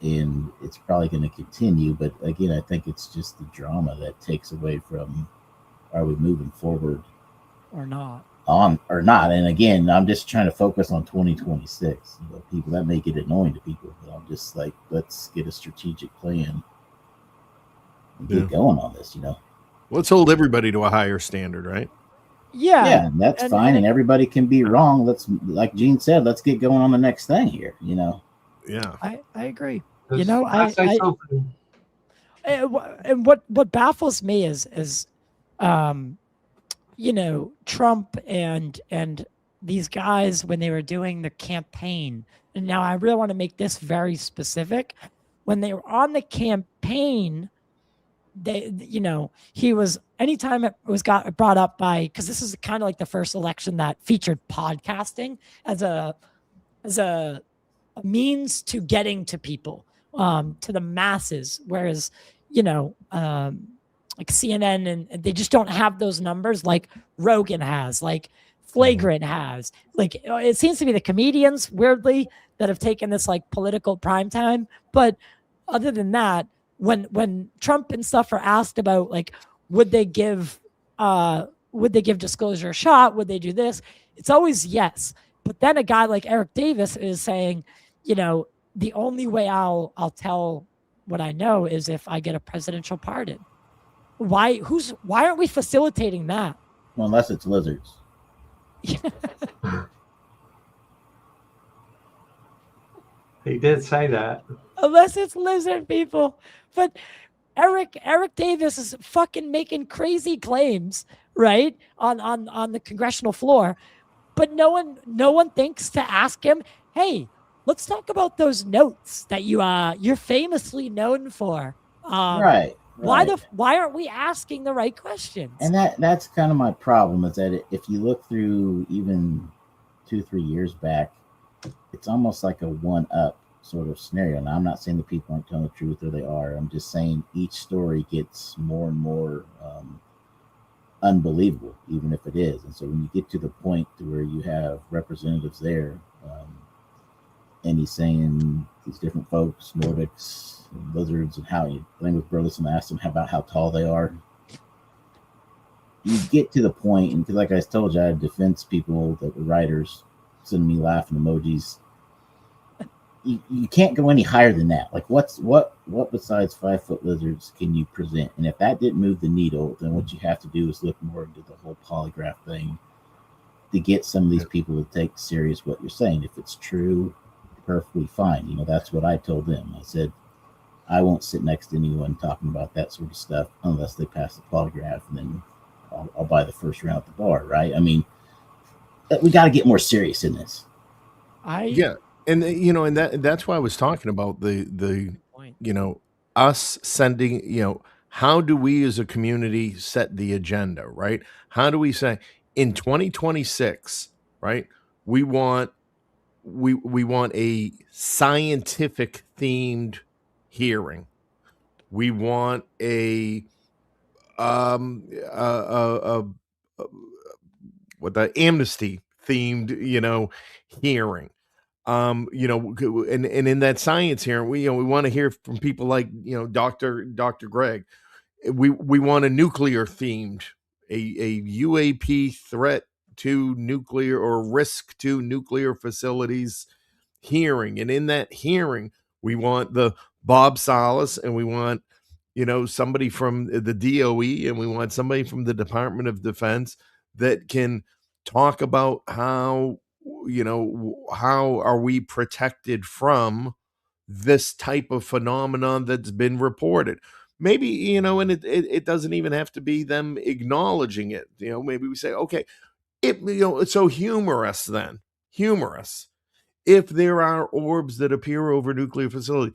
and it's probably going to continue. But again, I think it's just the drama that takes away from, are we moving forward
or not?
And again, I'm just trying to focus on 2026. People, that may get annoying to people, but I'm just like, let's get a strategic plan and get going on this.
Let's hold everybody to a higher standard, right?
Yeah,
and that's fine, and everybody can be wrong. Let's, like Gene said, let's get going on the next thing here.
Yeah,
I agree.
I say something.
And what baffles me is Trump and these guys when they were doing the campaign. And now I really want to make this very specific. When they were on the campaign, he was, anytime it was got brought up by, because this is kind of like the first election that featured podcasting as a means to getting to people, to the masses, whereas like CNN and they just don't have those numbers like Rogan has, like Flagrant has. Like it seems to be the comedians weirdly that have taken this like political prime time, but other than that, when Trump and stuff are asked about like would they give disclosure a shot, would they do this, it's always yes. But then a guy like Eric Davis is saying, the only way I'll tell what I know is if I get a presidential pardon. Why aren't we facilitating that?
Well, unless it's lizards.
He did say that.
Unless it's lizard people. But Eric Davis is fucking making crazy claims, right? On the congressional floor. But no one thinks to ask him, hey, let's talk about those notes that you're famously known for.
Right.
Why aren't we asking the right questions?
And that's kind of my problem, is that if you look through even 2-3 years back, it's almost like a one-up sort of scenario. Now, I'm not saying the people aren't telling the truth, or they are. I'm just saying each story gets more and more unbelievable, even if it is. And so when you get to the point to where you have representatives there, and he's saying these different folks, Nordics, and lizards, and how, I think with Burleson asked him about how tall they are. You get to the point, and because like I told you, I had defense people that were writers sending me laughing emojis. You can't go any higher than that. Like what besides 5-foot lizards can you present? And if that didn't move the needle, then what you have to do is look more into the whole polygraph thing to get some of these people to take serious what you're saying. If it's true, perfectly fine. That's what I told them. I said, I won't sit next to anyone talking about that sort of stuff unless they pass the polygraph, and then I'll buy the first round at the bar, right? I mean, we got to get more serious in this.
And and that's why I was talking about the us sending, how do we as a community set the agenda, right? How do we say in 2026, right? We want a scientific themed hearing. We want a what the amnesty themed, hearing. And in that science hearing, we want to hear from people like, Dr. Greg. We want a nuclear themed, a UAP threat to nuclear or risk to nuclear facilities hearing. And in that hearing, we want the Bob Salas, and we want, somebody from the DOE, and we want somebody from the Department of Defense that can talk about how are we protected from this type of phenomenon that's been reported. Maybe, and it doesn't even have to be them acknowledging it. Maybe we say, okay, it's so humorous then. Humorous. If there are orbs that appear over nuclear facility,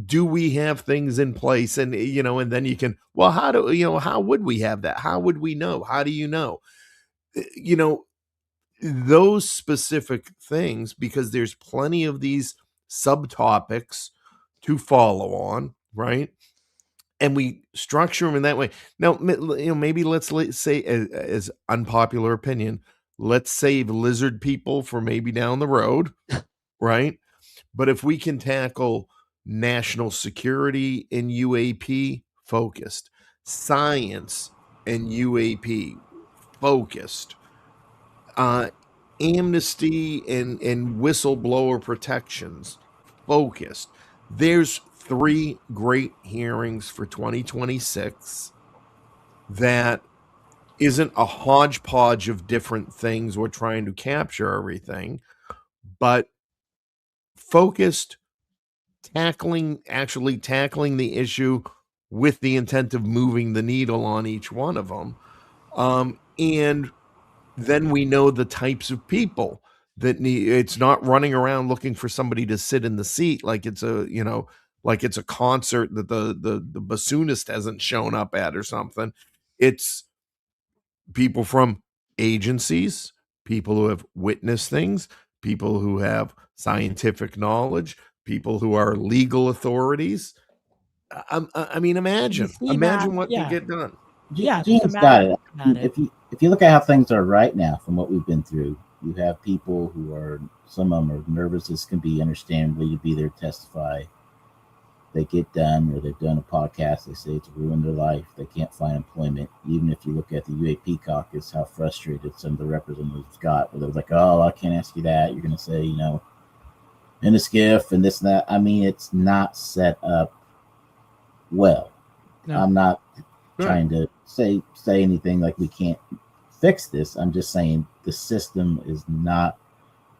do we have things in place? And, and then you can, well, how would we have that? How would we know? How do you know? Those specific things, because there's plenty of these subtopics to follow on, right? And we structure them in that way. Now, maybe let's say, as unpopular opinion, let's save lizard people for maybe down the road, right? But if we can tackle national security and UAP focused, science and UAP focused, amnesty and whistleblower protections focused, there's 3 great hearings for 2026 that isn't a hodgepodge of different things. We're trying to capture everything, but focused, actually tackling the issue with the intent of moving the needle on each one of them. And then we know the types of people that need, it's not running around looking for somebody to sit in the seat like it's a concert that the bassoonist hasn't shown up at or something. It's people from agencies, people who have witnessed things, people who have scientific knowledge, people who are legal authorities. I mean, imagine what can get done.
Gene's got it. If you look at how things are right now from what we've been through, you have people who are, some of them are nervous as can be, understandably, to be there to testify. They get done, or they've done a podcast, they say it's ruined their life, they can't find employment. Even if you look at the UAP caucus, how frustrated some of the representatives got, where they're like, oh, I can't ask you that, you're going to say, in a skiff and this and that. I mean, it's not set up well. No. I'm not trying to say anything like we can't fix this. I'm just saying the system is not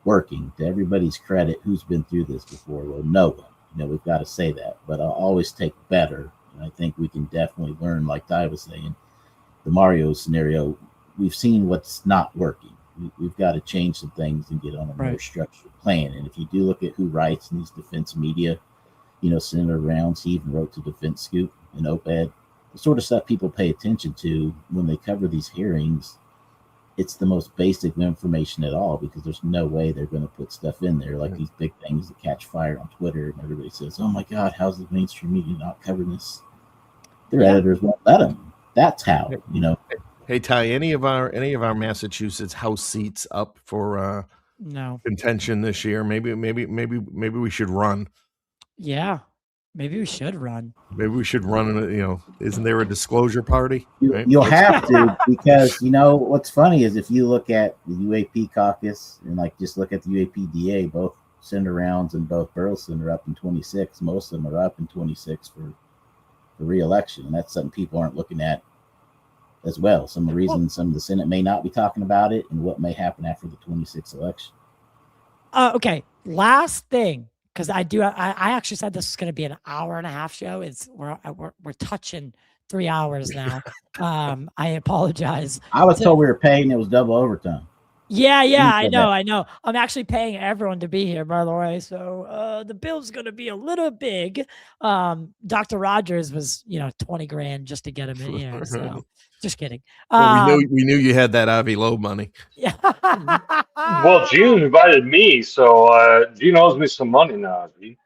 working. To everybody's credit, who's been through this before? Well, no one. We've got to say that, but I'll always take better. And I think we can definitely learn, like Ty was saying, the Mario scenario, we've seen what's not working. We've got to change some things and get on a more structured plan. And if you do look at who writes in these defense media, Senator Rounds, he even wrote to Defense Scoop and OPED, the sort of stuff people pay attention to when they cover these hearings. It's the most basic information at all, because there's no way they're going to put stuff in there like these big things that catch fire on Twitter and everybody says, oh my God, how's the mainstream media not covering this? Their editors won't let them. That's how,
Hey Ty, any of our Massachusetts House seats up for
no
contention this year? Maybe we should run.
Yeah, maybe we should run.
Maybe we should run. Isn't there a disclosure party? Right?
You'll have to, because what's funny is if you look at the UAP caucus and just look at the UAP DA, both Senator Rounds and both Burleson are up in 26. Most of them are up in 26 for re-election, and that's something people aren't looking at as well. Some of the reasons some of the Senate may not be talking about it, and what may happen after the 26 election.
Okay, last thing. Because I actually said this is going to be an 1.5-hour show. We're touching 3 hours now. I apologize.
I was told we were paid and it was double overtime.
Yeah,
Gene
I
said
know,
that.
I know. I'm actually paying everyone to be here, by the way. So the bill's gonna be a little big. Dr. Rogers was, 20 grand just to get him in here. So just kidding.
Well, we
Um,
knew you had that Avi Loeb money.
yeah.
Well, Gene invited me, so Gene owes me some money now. Gene.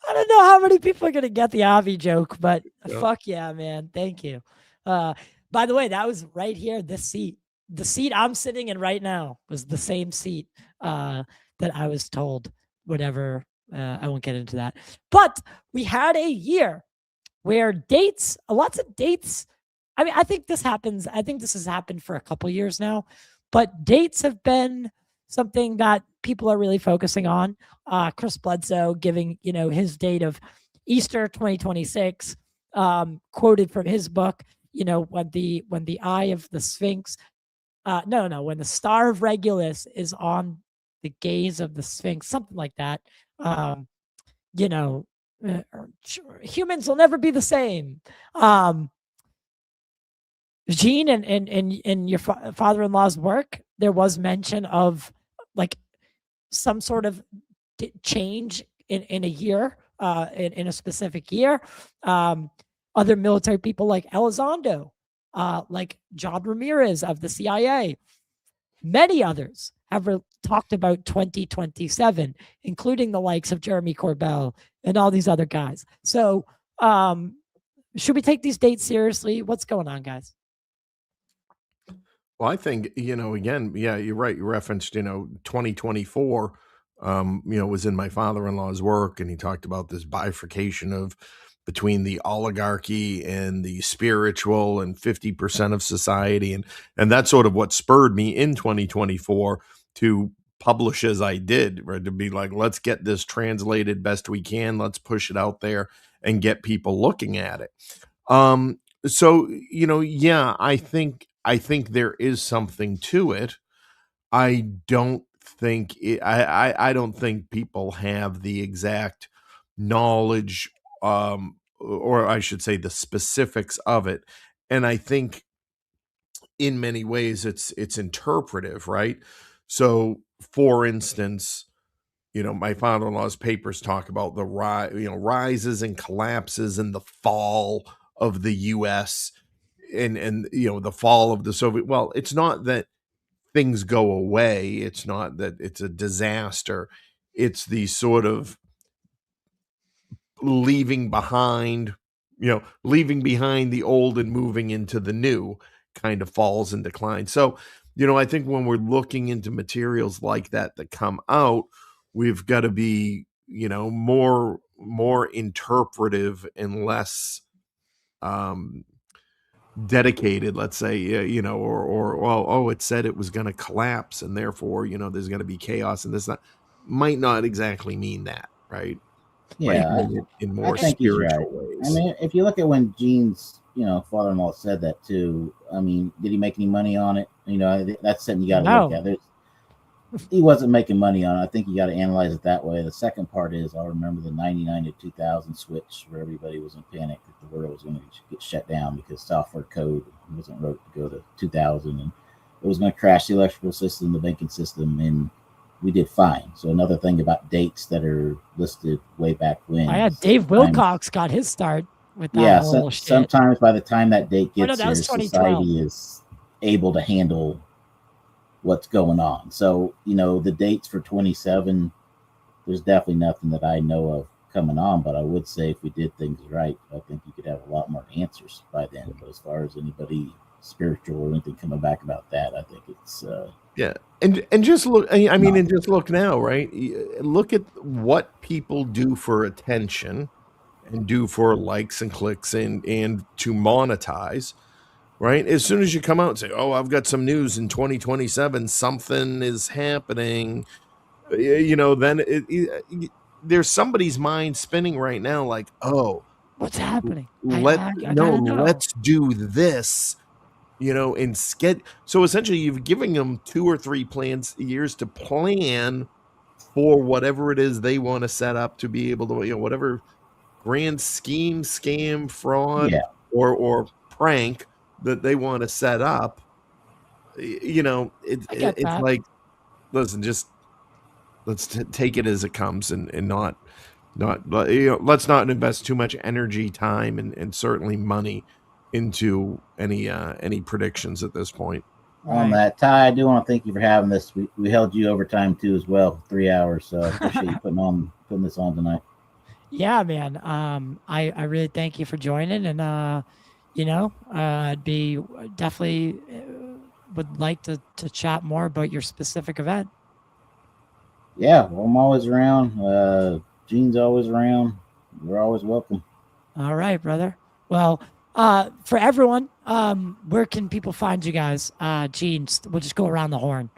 I don't know how many people are gonna get the Avi joke, but
Yeah.
fuck yeah, man. Thank you. By the way, that was right here, this seat. The seat I'm sitting in right now was the same seat that I was told, whatever. I won't get into that. But we had a year where lots of dates. I mean, I think this happens. I think this has happened for a couple years now, but dates have been something that people are really focusing on. Chris Bledsoe giving, his date of Easter 2026, quoted from his book, when the eye of the Sphinx, when the star of Regulus is on the gaze of the Sphinx, something like that. You know, humans will never be the same. Gene and your father-in-law's work, there was mention of like some sort of change in a year, in a specific year. Other military people like Elizondo, like John Ramirez of the CIA, many others have talked about 2027, including the likes of Jeremy Corbell and all these other guys. So, should we take these dates seriously? What's going on, guys?
Well, I think, again, yeah, you're right. You referenced, 2024, was in my father-in-law's work, and he talked about this bifurcation of between the oligarchy and the spiritual and 50% of society. And that's sort of what spurred me in 2024 to publish as I did, right? To be like, let's get this translated best we can. Let's push it out there and get people looking at it. So, yeah, I think there is something to it. I don't think I don't think people have the exact knowledge, or I should say the specifics of it. And I think in many ways it's interpretive, right? So for instance, my father-in-law's papers talk about the rises and collapses and the fall of the US and the fall of the Soviet. Well, it's not that things go away. It's not that it's a disaster. It's the sort of leaving behind the old and moving into the new kind of falls and declines. So, I think when we're looking into materials like that come out, we've got to be, more interpretive and less dedicated, let's say, or well, oh, it said it was going to collapse and therefore, there's going to be chaos, and this might not exactly mean that, right?
Yeah,
In more
I think he's right.
spiritual ways.
I mean, if you look at when Gene's, father-in-law said that too, I mean, did he make any money on it? That's something you got to look at. He wasn't making money on it. I think you got to analyze it that way. The second part is, I remember the 99 to 2000 switch where everybody was in panic that the world was going to get shut down because software code wasn't wrote to go to 2000, and it was going to crash the electrical system, the banking system, and we did fine. So another thing about dates that are listed way back when.
Dave Wilcox got his start with that whole shit.
Sometimes by the time that date gets
that
here,
was 2012.
society is able to handle what's going on. So, the dates for 27, there's definitely nothing that I know of coming on, but I would say if we did things right, I think you could have a lot more answers by then. But as far as anybody spiritual or anything coming back about that, I think it's
yeah. And just look, and just look now, right? Look at what people do for attention and do for likes and clicks and to monetize, right? As soon as you come out and say, oh, I've got some news in 2027, something is happening, then there's somebody's mind spinning right now like, oh,
what's happening?
Let's do this. So essentially you've given them 2 or 3 years to plan for whatever it is they want to set up to be able to, whatever grand scheme, scam, fraud, or prank that they want to set up. you know,
I get
it's
that.
like, listen, just let's take it as it comes, and not let's not invest too much energy, time, and certainly money into any predictions at this point.
On
Right.
that, Ty, I do want to thank you for having this. We held you overtime too as well, 3 hours. So I appreciate you putting this on tonight.
Yeah, man. I really thank you for joining, and you know, I'd be definitely would like to chat more about your specific event.
Yeah, well, I'm always around. Gene's always around. We're always welcome.
All right, brother. Well, for everyone, where can people find you guys? Gene, we'll just go around the horn.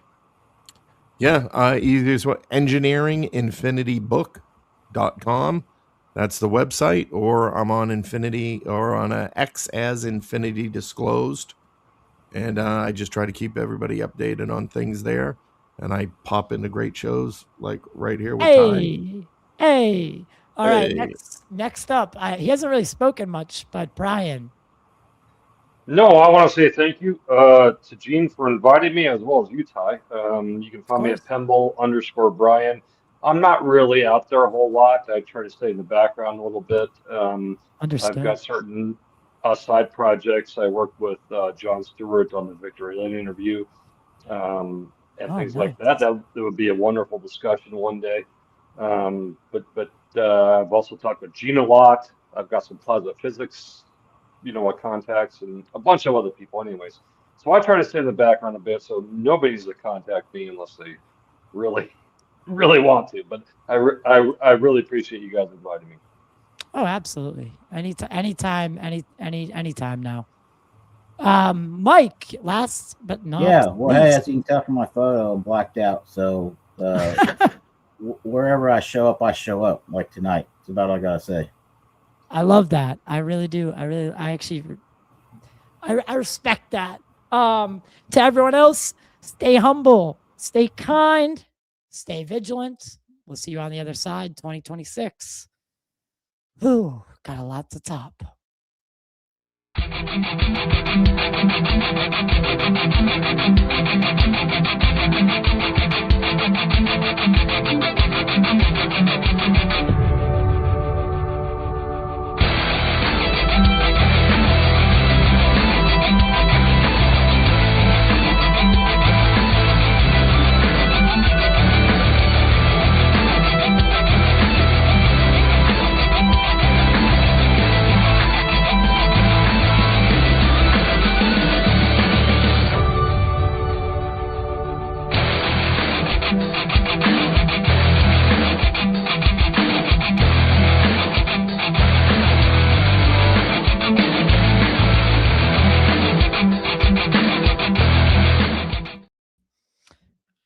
Yeah, either is what engineeringinfinitybook.com. That's the website, or I'm on Infinity or on X as Infinity Disclosed. And I just try to keep everybody updated on things there. And I pop into great shows like right here with Ty.
Hey. All right,
Hey.
next up, he hasn't really spoken much, but Brian.
No, I want to say thank you to Gene for inviting me, as well as you, Ty. You can find me at Pemble_Brian. I'm not really out there a whole lot. I try to stay in the background a little bit.
Understood.
I've got certain side projects. I worked with Jon Stewart on the Victory Lane interview and things like that. That would be a wonderful discussion one day. But I've also talked with Gene a lot. I've got some plasma physics, contacts, and a bunch of other people anyways. So I try to stay in the background a bit so nobody's to contact me unless they really, really want to. But I really appreciate you guys inviting me.
Oh, absolutely. Anytime now. Mike, last but not
Yeah, well,
least.
hey, as you can tell from my photo, I'm blacked out. So wherever I show up, like tonight. That's about all I got to say.
I love that. I really do. I respect that. To everyone else, stay humble, stay kind, stay vigilant. We'll see you on the other side, 2026. Whew, got a lot to top.